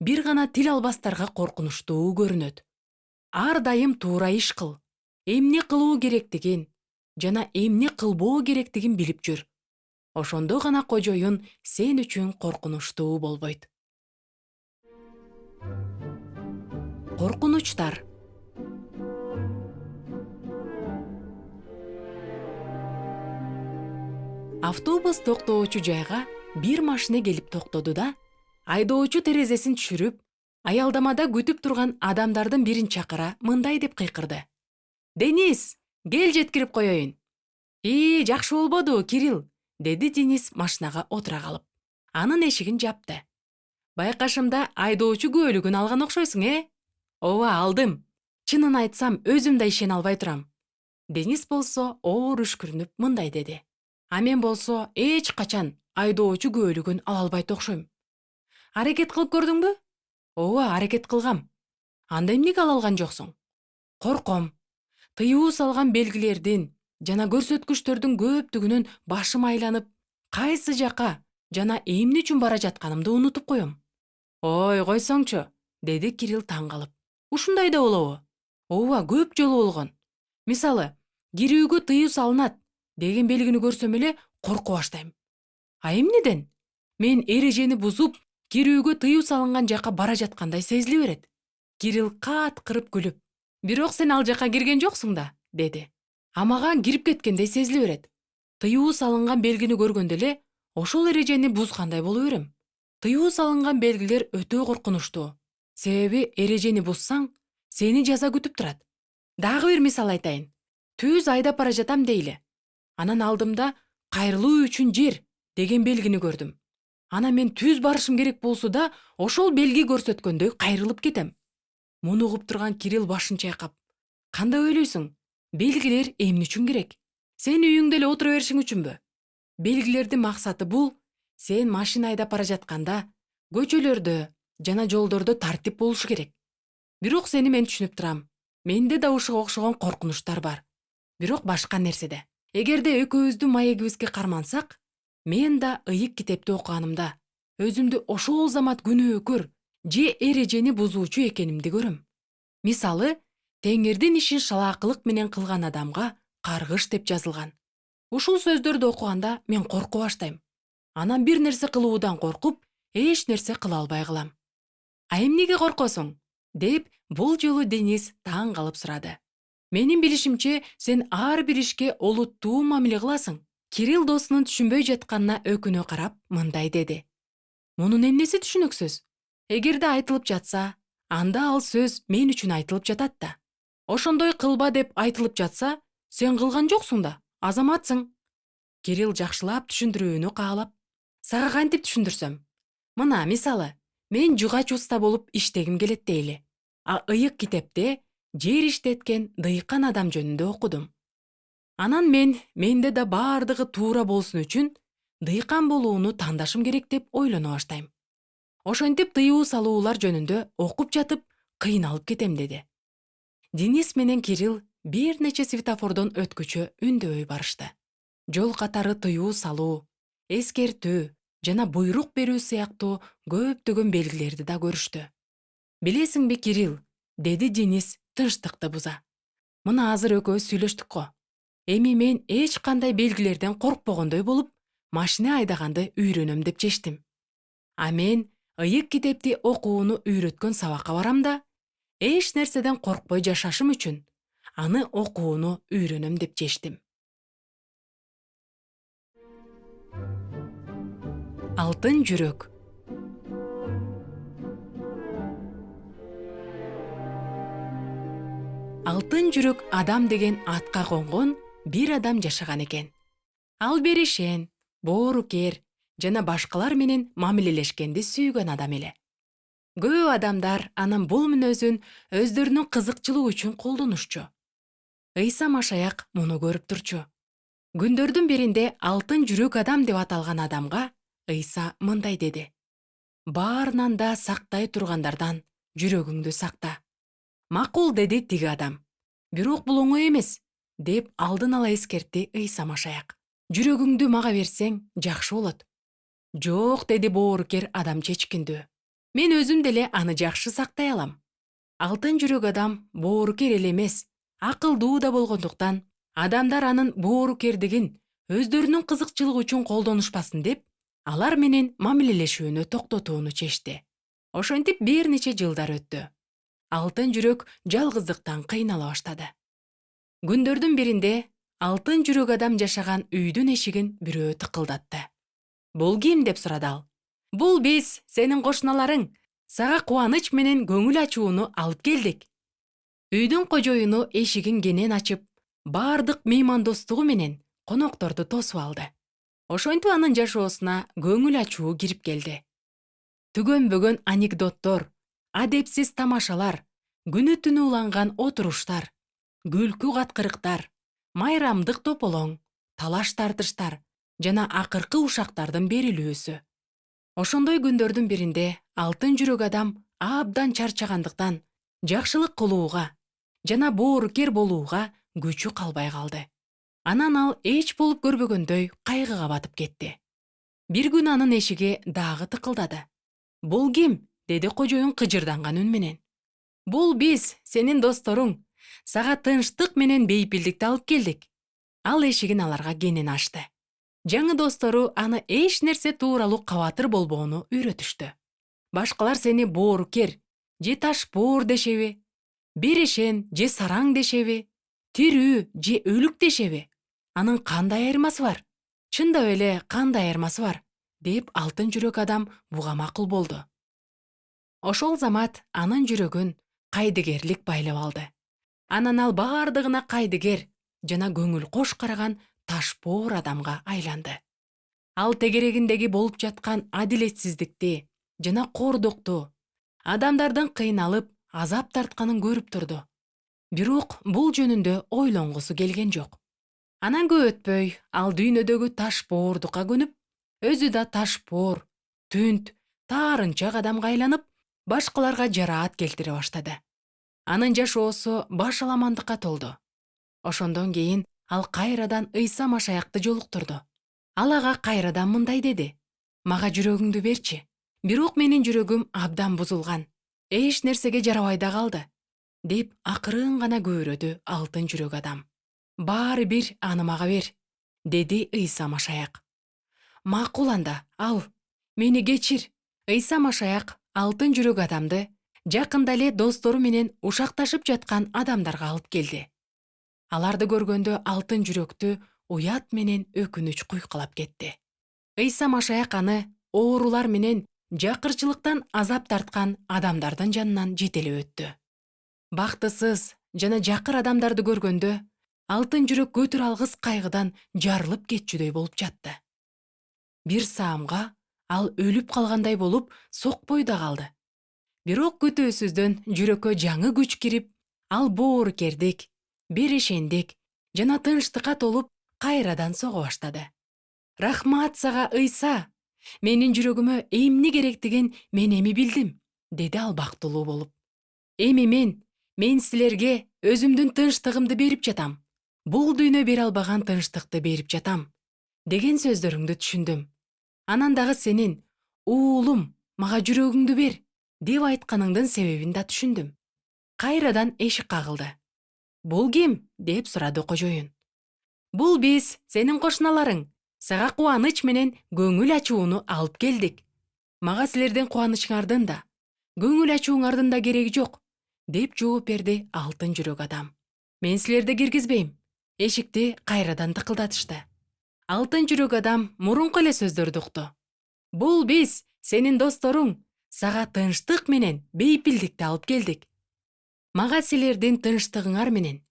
Бир гана тил албастарга коркунучтуу көрүнөт. Ар дайым туура иш кыл. Эмне кылуу керектигин жана эмне кылбоо керектигин билип жүр. Ошондо гана кожоюн сен үчүн коркунучтуу болбойт. Коркунучтар. Автобус токтоочу жайга бир машина келип токтоду да, айдоочу терезесин түшүрүп, аялдамада күтүп турган адамдардын бирин чакыра мындай деп кыйкырды. Денис, кел жеткирип коеюн. Жакшы болбоду, Кирилл, деди Денис машинага отура калып. Анын эшигин жапты. Байкашымда айдоочу күбөлүгүн алган окшойсуң, Ооба, алдым. Чынын айтсам, өзүм да ишене албай турам. Денис болсо оор үшкүрүнүп мындай деди. А мен болсо эч качан айдоочу күбөлүгүн ала албайт окшойм. Аракет кылып көрдүңбү? Ооба, аракет кылгам. Анда эмнеге ала алган жоксуң? Корком. Тыюу салган белгилердин жана көрсөткүчтөрдүн көптүгүнөн башым айланып, кайсы жака жана эмне үчүн бара жатканымды унутуп коем. Ой, койсоңчу, деди Кирилл таң калып. Ушундай да болобу? Ооба, көп жолу болгон. Мисалы, кирүүгө тыюу салынат деген белгини көрсөм эле коркуп баштайм. А эмнеден? Мен эрежени бузуп, кирүүгө тыюу салынган жака бара жаткандай сезиле берет. Кирилл кырып күлүп, бирок сен ал жака кирген жоксуң да, деди. А мага кирип кеткендей сезиле берет. Тыюу салынган белгини көргөндө эле ошол эрежени бузгандай боло берем. Тыюу салынган белгилер өтө коркунучтуу. Себеби эрежени бузсаң, сени жаза күтүп турат. Дагы бир мисал айтайын. Түз айдап бара жатам дейли. Анан алдымда кайрылуу үчүн жер деген белгини көрдүм. Анан мен түз барышым керек болсо да, ошол белги көрсөткөндөй кайрылып кетем. Муну угуп турган Кирилл башын чайкап. Кандай ойлойсуң? Белгилер эмне үчүн керек? Сен үйүңдө эле отура беришиң үчүнбү? Белгилердин максаты бул сен машина айдап бара жатканда көчөлөрдө жана жолдордо тартип болушу керек. Бирок сени мен түшүнүп турам. Менде да ушуга окшогон коркунучтар бар. Бирок башка нерседе. Эгерде экөөбүздүн маегибизге кармансак, мен да ыйык китепти окуганымда өзүмдү ошол замат күнөөкөр же эрежени бузуучу экенимди көрөм. Мисалы, Теңирдин ишин шалаакылык менен кылган адамга каргыш деп жазылган. Ушул сөздөрдү окуганда мен коркуп баштайм. Анан бир нерсе кылуудан коркуп, эч нерсе кыла албай калам. А эмнеге коркосуң? Деп бул жолу Денис таң калып сурады. Менин билишимче, сен ар бир ишке олуттуу мамиле кыласың. Кирилл досунун түшүнбөй жатканына өкүнө карап мындай деди. Мунун эмнеси түшүнүксүз? Эгерде айтылып жатса, анда ал сөз мен үчүн айтылып жатат да. Ошондой кылба деп айтылып жатса, сен кылган жоксуң да, азаматсың. Кирилл жакшылап түшүндүрүүнү каалап, сага кантип түшүндүрсөм? Мына, мисалы, мен жугач уста болуп иштегим келет дейли. А ыйык китепте жер иштеткен дыйкан адам жөнүндө окудум. Анан менде да бардыгы туура болсун үчүн дыйкан болууну тандашым керек деп ойлоно баштайм. Ошентип тыюу салуулар жөнүндө окуп жатып кыйналып кетем, деди. Денис менен Кирилл бир нече светофордон өткүчө үндөбөй барышты. Жол катары тыюу салуу, эскертүү жана буйрук берүү сыяктуу көптөгөн белгилерди да көрүштү. Билесиңби, Кирилл, деди Денис тынчтыкты буза. Мына азыр экөөбүз сүйлөштүк го. Эми мен эч кандай белгилерден коркпогондой болуп, машина айдаганды үйрөнөм деп чечтим. А мен ыйык китепти окууну үйрөткөн сабакка барам да, эч нерседен коркпой жашашым үчүн аны окууну үйрөнөм деп чечтим. Алтын жүрөк. алтын жүрөк адам деген атка конгон бир адам жашаган экен. Ал беришен, боорукер жана башкалар менен мамилелешкенди сүйгөн адам эле. Көп адамдар анын бул мүнөзүн өздөрүнүн кызыкчылыгы үчүн колдонушчу. Ыйса Машаяк муну көрүп турчу. Күндөрдүн биринде алтын жүрөк адам деп аталган адамга Ыйса мындай деди: баарынан да сактай тургандардан жүрөгүңдү сакта. Макул, деди тиги адам. Бирок бул оңой эмес, деп алдын ала эскертти Ыйса Машаяк. Жүрөгүңдү мага берсең жакшы болот. Жок, деди боорукер адам чечкиндүү. Мен өзүм деле аны жакшы сактай алам. Алтын жүрөк адам боорукер эле эмес, акылдуу да болгондуктан, адамдар анын боорукердигин өздөрүнүн кызыкчылыгы үчүн колдонушпасын деп, алар менен мамилелешүүнү токтотууну чечти. Ошентип бир нече жылдар өттү. Алтын жүрөк жалгыздыктан кыйнала баштады. Күндөрдүн биринде алтын жүрөк адам жашаган үйдүн эшигин бирөө тыкылдатты. Бул ким, деп сурады ал. Бул биз, сенин кошуналарың. Сага кубаныч менен көңүл ачууну алып келдик. Үйдүн кожоюну эшигин кенен ачып, бардык меймандостугу менен конокторду тосуп алды. Ошентип анын жашоосуна көңүл ачуу кирип келди. Түгөнбөгөн анекдоттор, адепсиз тамашалар, күнү түнү уланган отуруштар, күлкү каткырыктар, майрамдык тополоң, талаш тартыштар жана акыркы ушактардын берилүүсү. Ошондой күндөрдүн биринде алтын жүрөк адам абдан чарчагандыктан жакшылык кылууга жана боорукер болууга күчү калбай калды. Анан ал эч болуп көрбөгөндөй кайгыга батып кетти. Бир күн анын эшиги дагы тыкылдады. Бул ким, деди кожоюн кыжырданган үн менен. Бул биз, сенин досторуң. Сага тынчтык менен бейпилдикти алып келдик. Ал эшигин аларга кенен ачты. Жаңы достору аны эч нерсе тууралуу кабатыр болбоону үйрөтүштү. Башкалар сени боорукер же ташбоор дешеби, берешен же сараң дешеби, тирүү же өлүк дешеби? Анын кандай айырмасы бар? Чындап эле кандай айырмасы бар? Деп алтын жүрөк адам буга макул болду. Ошол замат анын жүрөгүн кайдыгерлик байлап алды. Анан ал бардыгына кайдыгер жана көңүл кош караган ташбоор адамга айланды. Ал тегерегиндеги болуп жаткан адилетсиздикти жана кордукту, адамдардын кыйналып, азап тартканын көрүп турду. Бирок бул жөнүндө ойлонгусу келген жок. Анан көп өтпөй, ал дүйнөдөгү ташбоордукка көнүп, өзү да ташбоор, түнт, таарынчак адамга айланып, башкаларга жараат келтире баштады. Анын жашоосу башаламандыкка толду. Ошондон кийин ал кайрадан Ыйса Машаякты жолуктурду. Ал ага кайрадан мындай деди: мага жүрөгүңдү берчи. Бирок менин жүрөгүм абдан бузулган. Эч нерсеге жарабай да калды, деп акырын гана көбөрөдү алтын жүрөк адам. Баары бир аны мага бер, деди Ыйса Машаяк. Макул анда, ал, мени кечир. Ыйса Машаяк алтын жүрөк адамды жакында эле достору менен ушакташып жаткан адамдарга алып келди. Аларды көргөндө алтын жүрөктү уят менен өкүнүч куйкалап кетти. Ыйса Машаяк аны оорулар менен жакырчылыктан азап тарткан адамдардын жанынан жетелеп өттү. Бактысыз жана жакыр адамдарды көргөндө алтын жүрөк көтүр алгыс кайгыдан жарылып кетчүдөй болуп жатты. Бир саамга ал өлүп калгандай болуп сокпой да калды. Бирок күтүүсүздөн жүрөккө жаңы күч кирип, ал боорукердик, берешендик жана тынчтыкка толуп кайрадан сого баштады. Рахмат сага, Ыйса! Менин жүрөгүмө эмне керектигин мен эми билдим, деди ал бактылуу болуп. Эми мен силерге өзүмдүн тынчтыгымды берип жатам. Бул дүйнө бере албаган тынчтыкты берип жатам, деген сөздөрүңдү түшүндүм. Анан дагы сенин, уулум, мага жүрөгүңдү бер, деп айтканыңдын себебин да түшүндүм. Кайрадан эшик кагылды. Бул ким? Деп сурады кожоюн. Бул биз, сенин кошуналарың. Сага кубаныч менен көңүл ачууну алып келдик. Мага силердин кубанычыңардын да, көңүл ачууңардын да кереги жок, деп жооп берди алтын жүрөк адам. Мен силерди киргизбейм. Эшикти кайрадан тыкылдатышты. Алтын жүрөк адам мурунку эле сөздөрдү укту. Бул биз, сенин досторуң. Сага тынчтык менен бейпилдикти алып келдик. Мага силердин тынчтыгыңар менен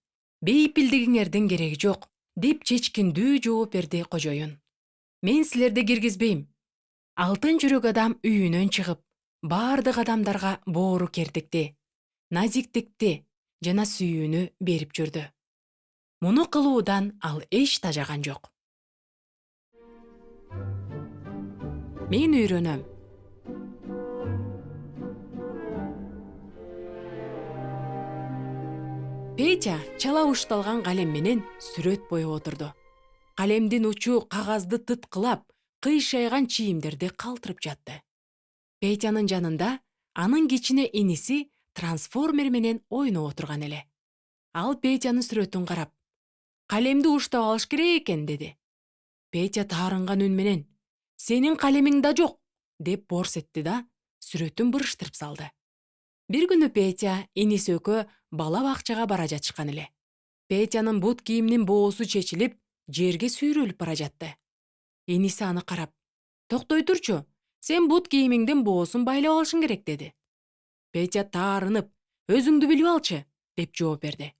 бейпилдигиңердин кереги жок, деп чечкиндүү жооп берди кожоюн. Мен силерди киргизбейм. Алтын жүрөк адам үйүнөн чыгып, бардык адамдарга боору кердикти, назиктикти жана сүйүүнү берип жүрдү. Муну кылуудан ал эч тажаган жок. Мен үйрөнөм. Петя чала ушталган калем менен сүрөт боеп отурду. Калемдин учу кагазды тыткылап, кыйшайган чийимдерди калтырып жатты. Петянын жанында анын кичине иниси трансформер менен ойноп отурган эле. Ал Петянын сүрөтүн карап, калемди уштап алыш керек экен, деди. Петя таарынган үн менен, сенин калемиң да жок, деп борс этти да сүрөтүн бырыштырып салды. Бир күнү Петя иниси экөө бала бакчага бара жатышкан эле. Петянын бут кийиминин боосу чечилип, жерге сүйрөлүп бара жатты. Иниси аны карап, токтой турчу, сен бут кийимиңдин боосун байлап алышың керек, деди. Петя таарынып, өзүңдү билип алчы, деп жооп берди.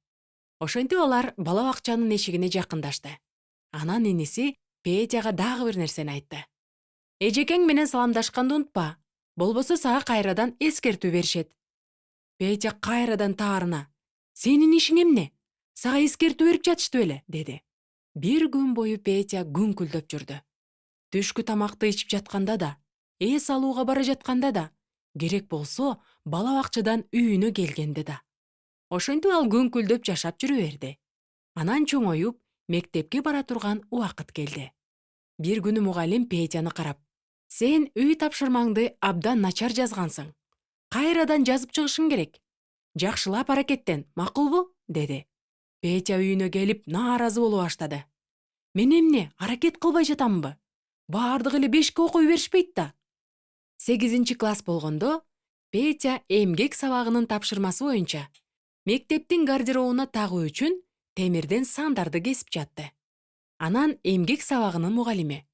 Ошентип алар бала бакчанын эшигине жакындашты. Анан иниси Петяга дагы бир нерсени айтты. Эжекең менен саламдашканды унутпа, болбосо сага кайрадан эскертүү беришет. Петя кайрадан таарына, сенин ишиң эмне? Сага эскертүү берип жатышты беле, деди. Бир күн бою Петя күңкүлдөп жүрдү. Түшкү тамакты ичип жатканда да, эс алууга бара жатканда да, керек болсо бала бакчадан үйүнө келгенде да. Ошентип ал күңкүлдөп жашап жүрө берди. Анан чоңоюп, мектепке бара турган убакыт келди. Бир күнү мугалим Петяны карап, сен үй тапшырмаңды абдан начар жазгансың. Кайрадан жазып чыгышың керек. Жакшылап аракеттен, макулбу? Деди. Петя үйүнө келип нааразы болуп баштады. Мен эмне, аракет кылбай жатамбы? Бардыгы эле 5ке окуй беришпейт да. 8-класс болгондо Петя эмгек сабагынын тапшырмасы боюнча мектептин гардеробуна тагуу үчүн темирден сандарды кесип жатты. Анан эмгек сабагынын мугалими: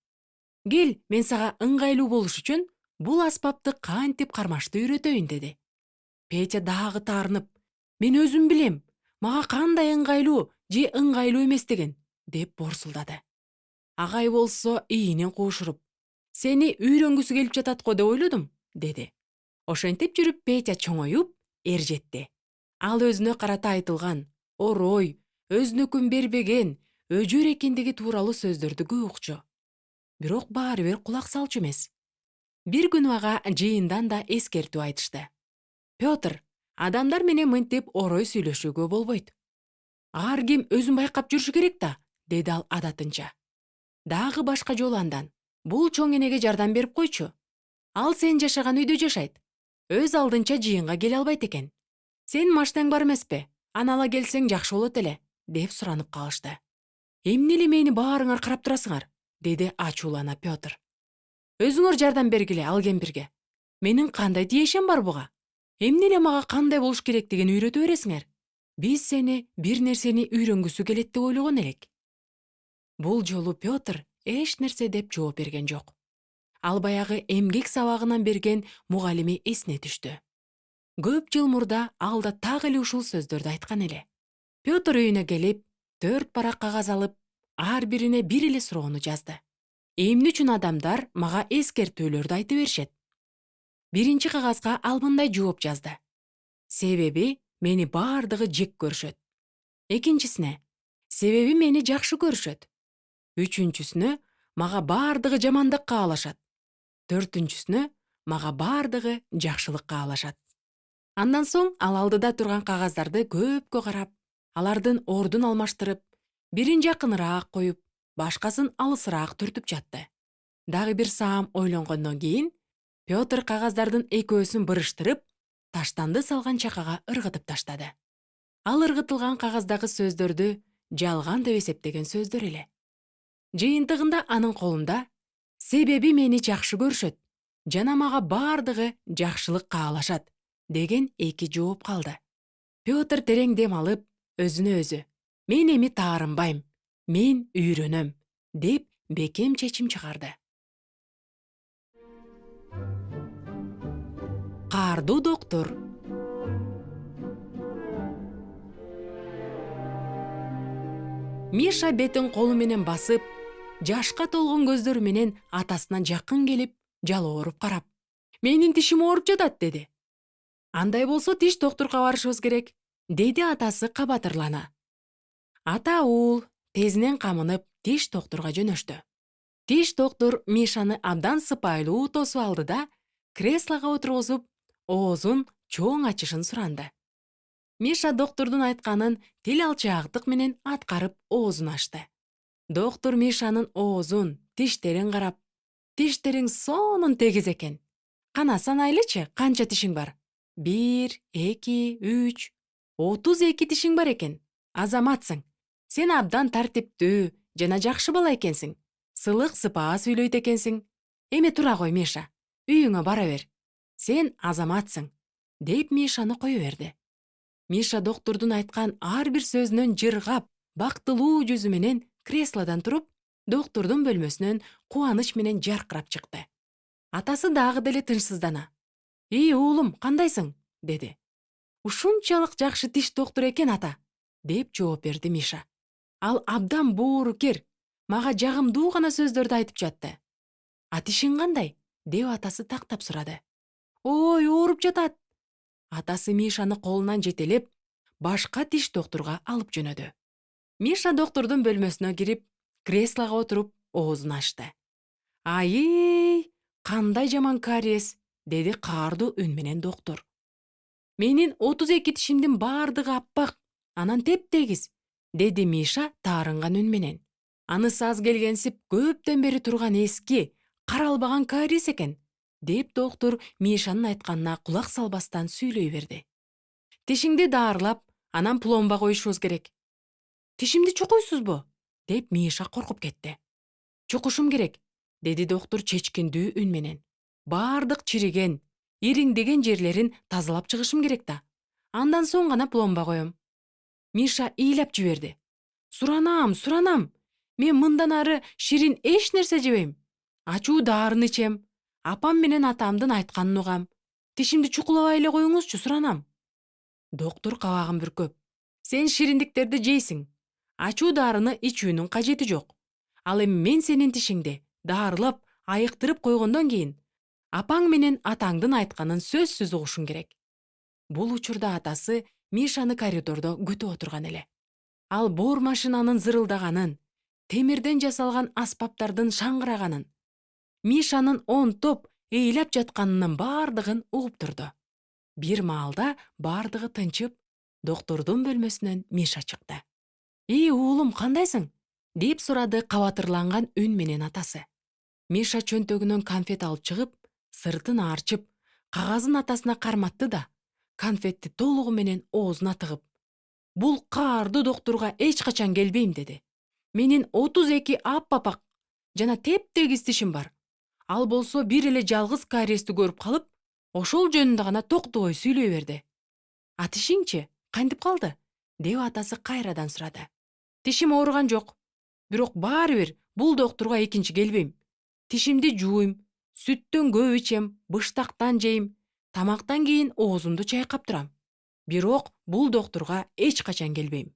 "Кел, мен сага ыңгайлуу болуш үчүн бул аспапты кантип кармашты үйрөтөйүн", деди. Петя дагы таарынып, "Мен өзүм билем, мага кандай ыңгайлуу же ыңгайлуу эместигин", деп борсулдады. Агай болсо ийинен куушуруп, "Сени үйрөнгүсү келип жатат го деп ойлодум", деди. Ошентип жүрүп Петя чоңоюп, эржетти. Ал өзүнө карата айтылган орой, өзнөкүн бербеген, өжөр экендиги тууралуу сөздөрдү көп укчу. Бирок баары бир кулак салчу эмес. Бир күнү ага жыйындан да эскертүү айтышты. "Пётр, адамдар менен мынтип орой сүйлөшүүгө болбойт. Ар ким өзүн байкап жүрүшү керек да", деди ал адатынча. Дагы башка жолу андан: "Бул чоң энеге жардам берип койчу. Ал сен жашаган үйдө жашайт. Өз алдынча жыйынга келе албайт экен. Сен машинаң бар эмеспи? Аны ала келсең жакшы болот эле", деп суранып калышты. "Эмне эле мени баарыңар карап турасыңар?" деди ачуулана Пётр. "Өзүңөр жардам бергиле ал кемпирге. Менин кандай тиешем бар буга? Эмне эле мага кандай болуш керектигин үйрөтө бересиңер? Биз сени бир нерсени үйрөнгүсү келет деп ойлогон элек". Бул жолу Пётр эч нерсе деп жооп берген жок. Ал баягы эмгек сабагынан берген мугалими эсине түштү. Көп жыл мурда ал да так эле ушул сөздөрдү айткан эле. Пётр үйүнө келип, 4 парак кагаз алып, ар бирине бир эле суроону жазды. Эмне үчүн адамдар мага эскертүүлөрдү айтып беришет? Биринчи кагазга ал мындай жооп жазды: "Себеби мени бардыгы жек көрүшөт". Экинчисине: "Себеби мени жакшы көрүшөт". Үчүнчүсүнө: "Мага бардыгы жамандык каалашат". Төртүнчүсүнө: "Мага бардыгы жакшылык каалашат". Андан соң ал алдыда турган кагаздарды көпкө карап, алардын ордун алмаштырып, бирин жакыныраак коюп, башкасын алысыраак түртүп жатты. Дагы бир саам ойлонгондон кийин Пётр кагаздардын экөөсүн бырыштырып, таштанды салган чакага ыргытып таштады. Ал ыргытылган кагаздагы сөздөрдү жалган деп эсептеген сөздөр эле. Жыйынтыгында анын колунда "Себеби мени жакшы көрүшөт жана мага бардыгы жакшылык каалашат" деген 2 жооп калды. Пётр терең дем алып, өзүнө өзү: "Мен эми таарынбайм, мен үйрөнөм", деп бекем чечим чыгарды. Каардуу доктур. Миша бетин колу менен басып, жашка толгон көздөрү менен атасына жакын келип, жалооруп карап, менин тишим ооруп жатат деди. Андай болсо тиш доктурга барышыбыз керек, деди атасы кабатырлана. Ата уул тезинен камынып тиш доктурга жөнөштү. Тиш доктур Мишаны абдан сыпайылуу тосуп алды да, креслого отургузуп, оозун чоң ачышын суранды. Миша доктурдун айтканын тил алчаактык менен аткарып оозун ачты. Доктур Мишанын оозун, тиштерин карап, тиштериң сонун тегиз экен. Кана санайлычы, канча тишиң бар? 1, 2, 3, 32 тишиң бар экен. Азаматсың. Сен абдан тартиптүү жана жакшы бала экенсиң. Сылык сыпаа сүйлөйт экенсиң. Эми тура кой, Миша. Үйүңө бара бер. Сен азаматсың, деп Мишаны кое берди. Миша доктурдун айткан ар бир сөзүнөн жыргап, бактылуу жүзү менен креслодон туруп, доктурдун бөлмөсүнөн кубаныч менен жаркырап чыкты. Атасы дагы деле тынчсыздана. Уулум, кандайсың? Деди. Ушунчалык жакшы тиш доктур экен, ата, деп жооп берди Миша. Ал абдан боорукер, мага жагымдуу гана сөздөрдү айтып жатты. А тишиң кандай? Деп атасы тактап сурады. Ой, ооруп жатат. Атасы Мишаны колунан жетелеп, башка тиш доктурга алып жөнөдү. Миша доктурдун бөлмөсүнө кирип, креслого отуруп, оозун ачты. Ай, кандай жаман кариес, деди каардуу үн менен доктур. Менин 32 тишимдин бардыгы аппак, анан теп-тегиз, деди Миша таарынган үн менен. Анысы аз келгенсип көптөн бери турган эски, каралбаган кариес экен, деп доктур Мишанын айтканына кулак салбастан сүйлөй берди. Тишиңди даарылап, анан пломба коюшубуз керек. Тишимди чукуйсузбу? Деп Миша коркуп кетти. Чукушум керек, деди доктур чечкиндүү үн менен. Бардык чириген, ириңдеген жерлерин тазалап чыгышым керек да. Андан соң гана пломба коем. Миша ыйлап жиберди. Суранам. Мен мындан ары ширин эч нерсе жебейм. Ачуу даарыны ичем. Апам менен атамдын айтканын угам. Тишимди чукулабай эле коюңузчу, суранам. Доктур кабагын бүркөп. Сен шириндиктерди жейсиң. Ачуу даарыны ичүүнүн кажети жок. Ал эми мен сенин тишиңди даарылап, айыктырып койгондон кийин апаң менен атаңдын айтканын сөзсүз угушуң керек. Бул учурда атасы Мишаны коридордо күтүп отурган эле. Ал боор машинанын зырылдаганын, темирден жасалган аспаптардын шаңгыраганын, Мишанын онтоп ыйлап жатканынын бардыгын угуп турду. Бир маалда бардыгы тынчып, доктурдун бөлмөсүнөн Миша чыкты. Уулум, кандайсың? Деп сурады кабатырланган үн менен атасы. Миша чөнтөгүнөн конфет алып чыгып, сыртын арчып, кагазын атасына карматты да, конфетти толугу менен оозуна тыгып, бул каардуу доктурга эч качан келбейм, деди. Менин 32 аппапак жана теп-тегиз тишим бар. Ал болсо бир эле жалгыз кариести көрүп калып, ошол жөнүндө гана токтобой сүйлөй берди. А тишиңчи, кантип калды? Деп атасы кайрадан сурады. Тишим ооруган жок. Бирок баары бир бул доктурга экинчи келбейм. Тишимди жууйм, сүттөн көп ичем, быштактан жейм, тамактан кийин оозумду чайкап турам. Бирок бул доктурга эч качан келбейм.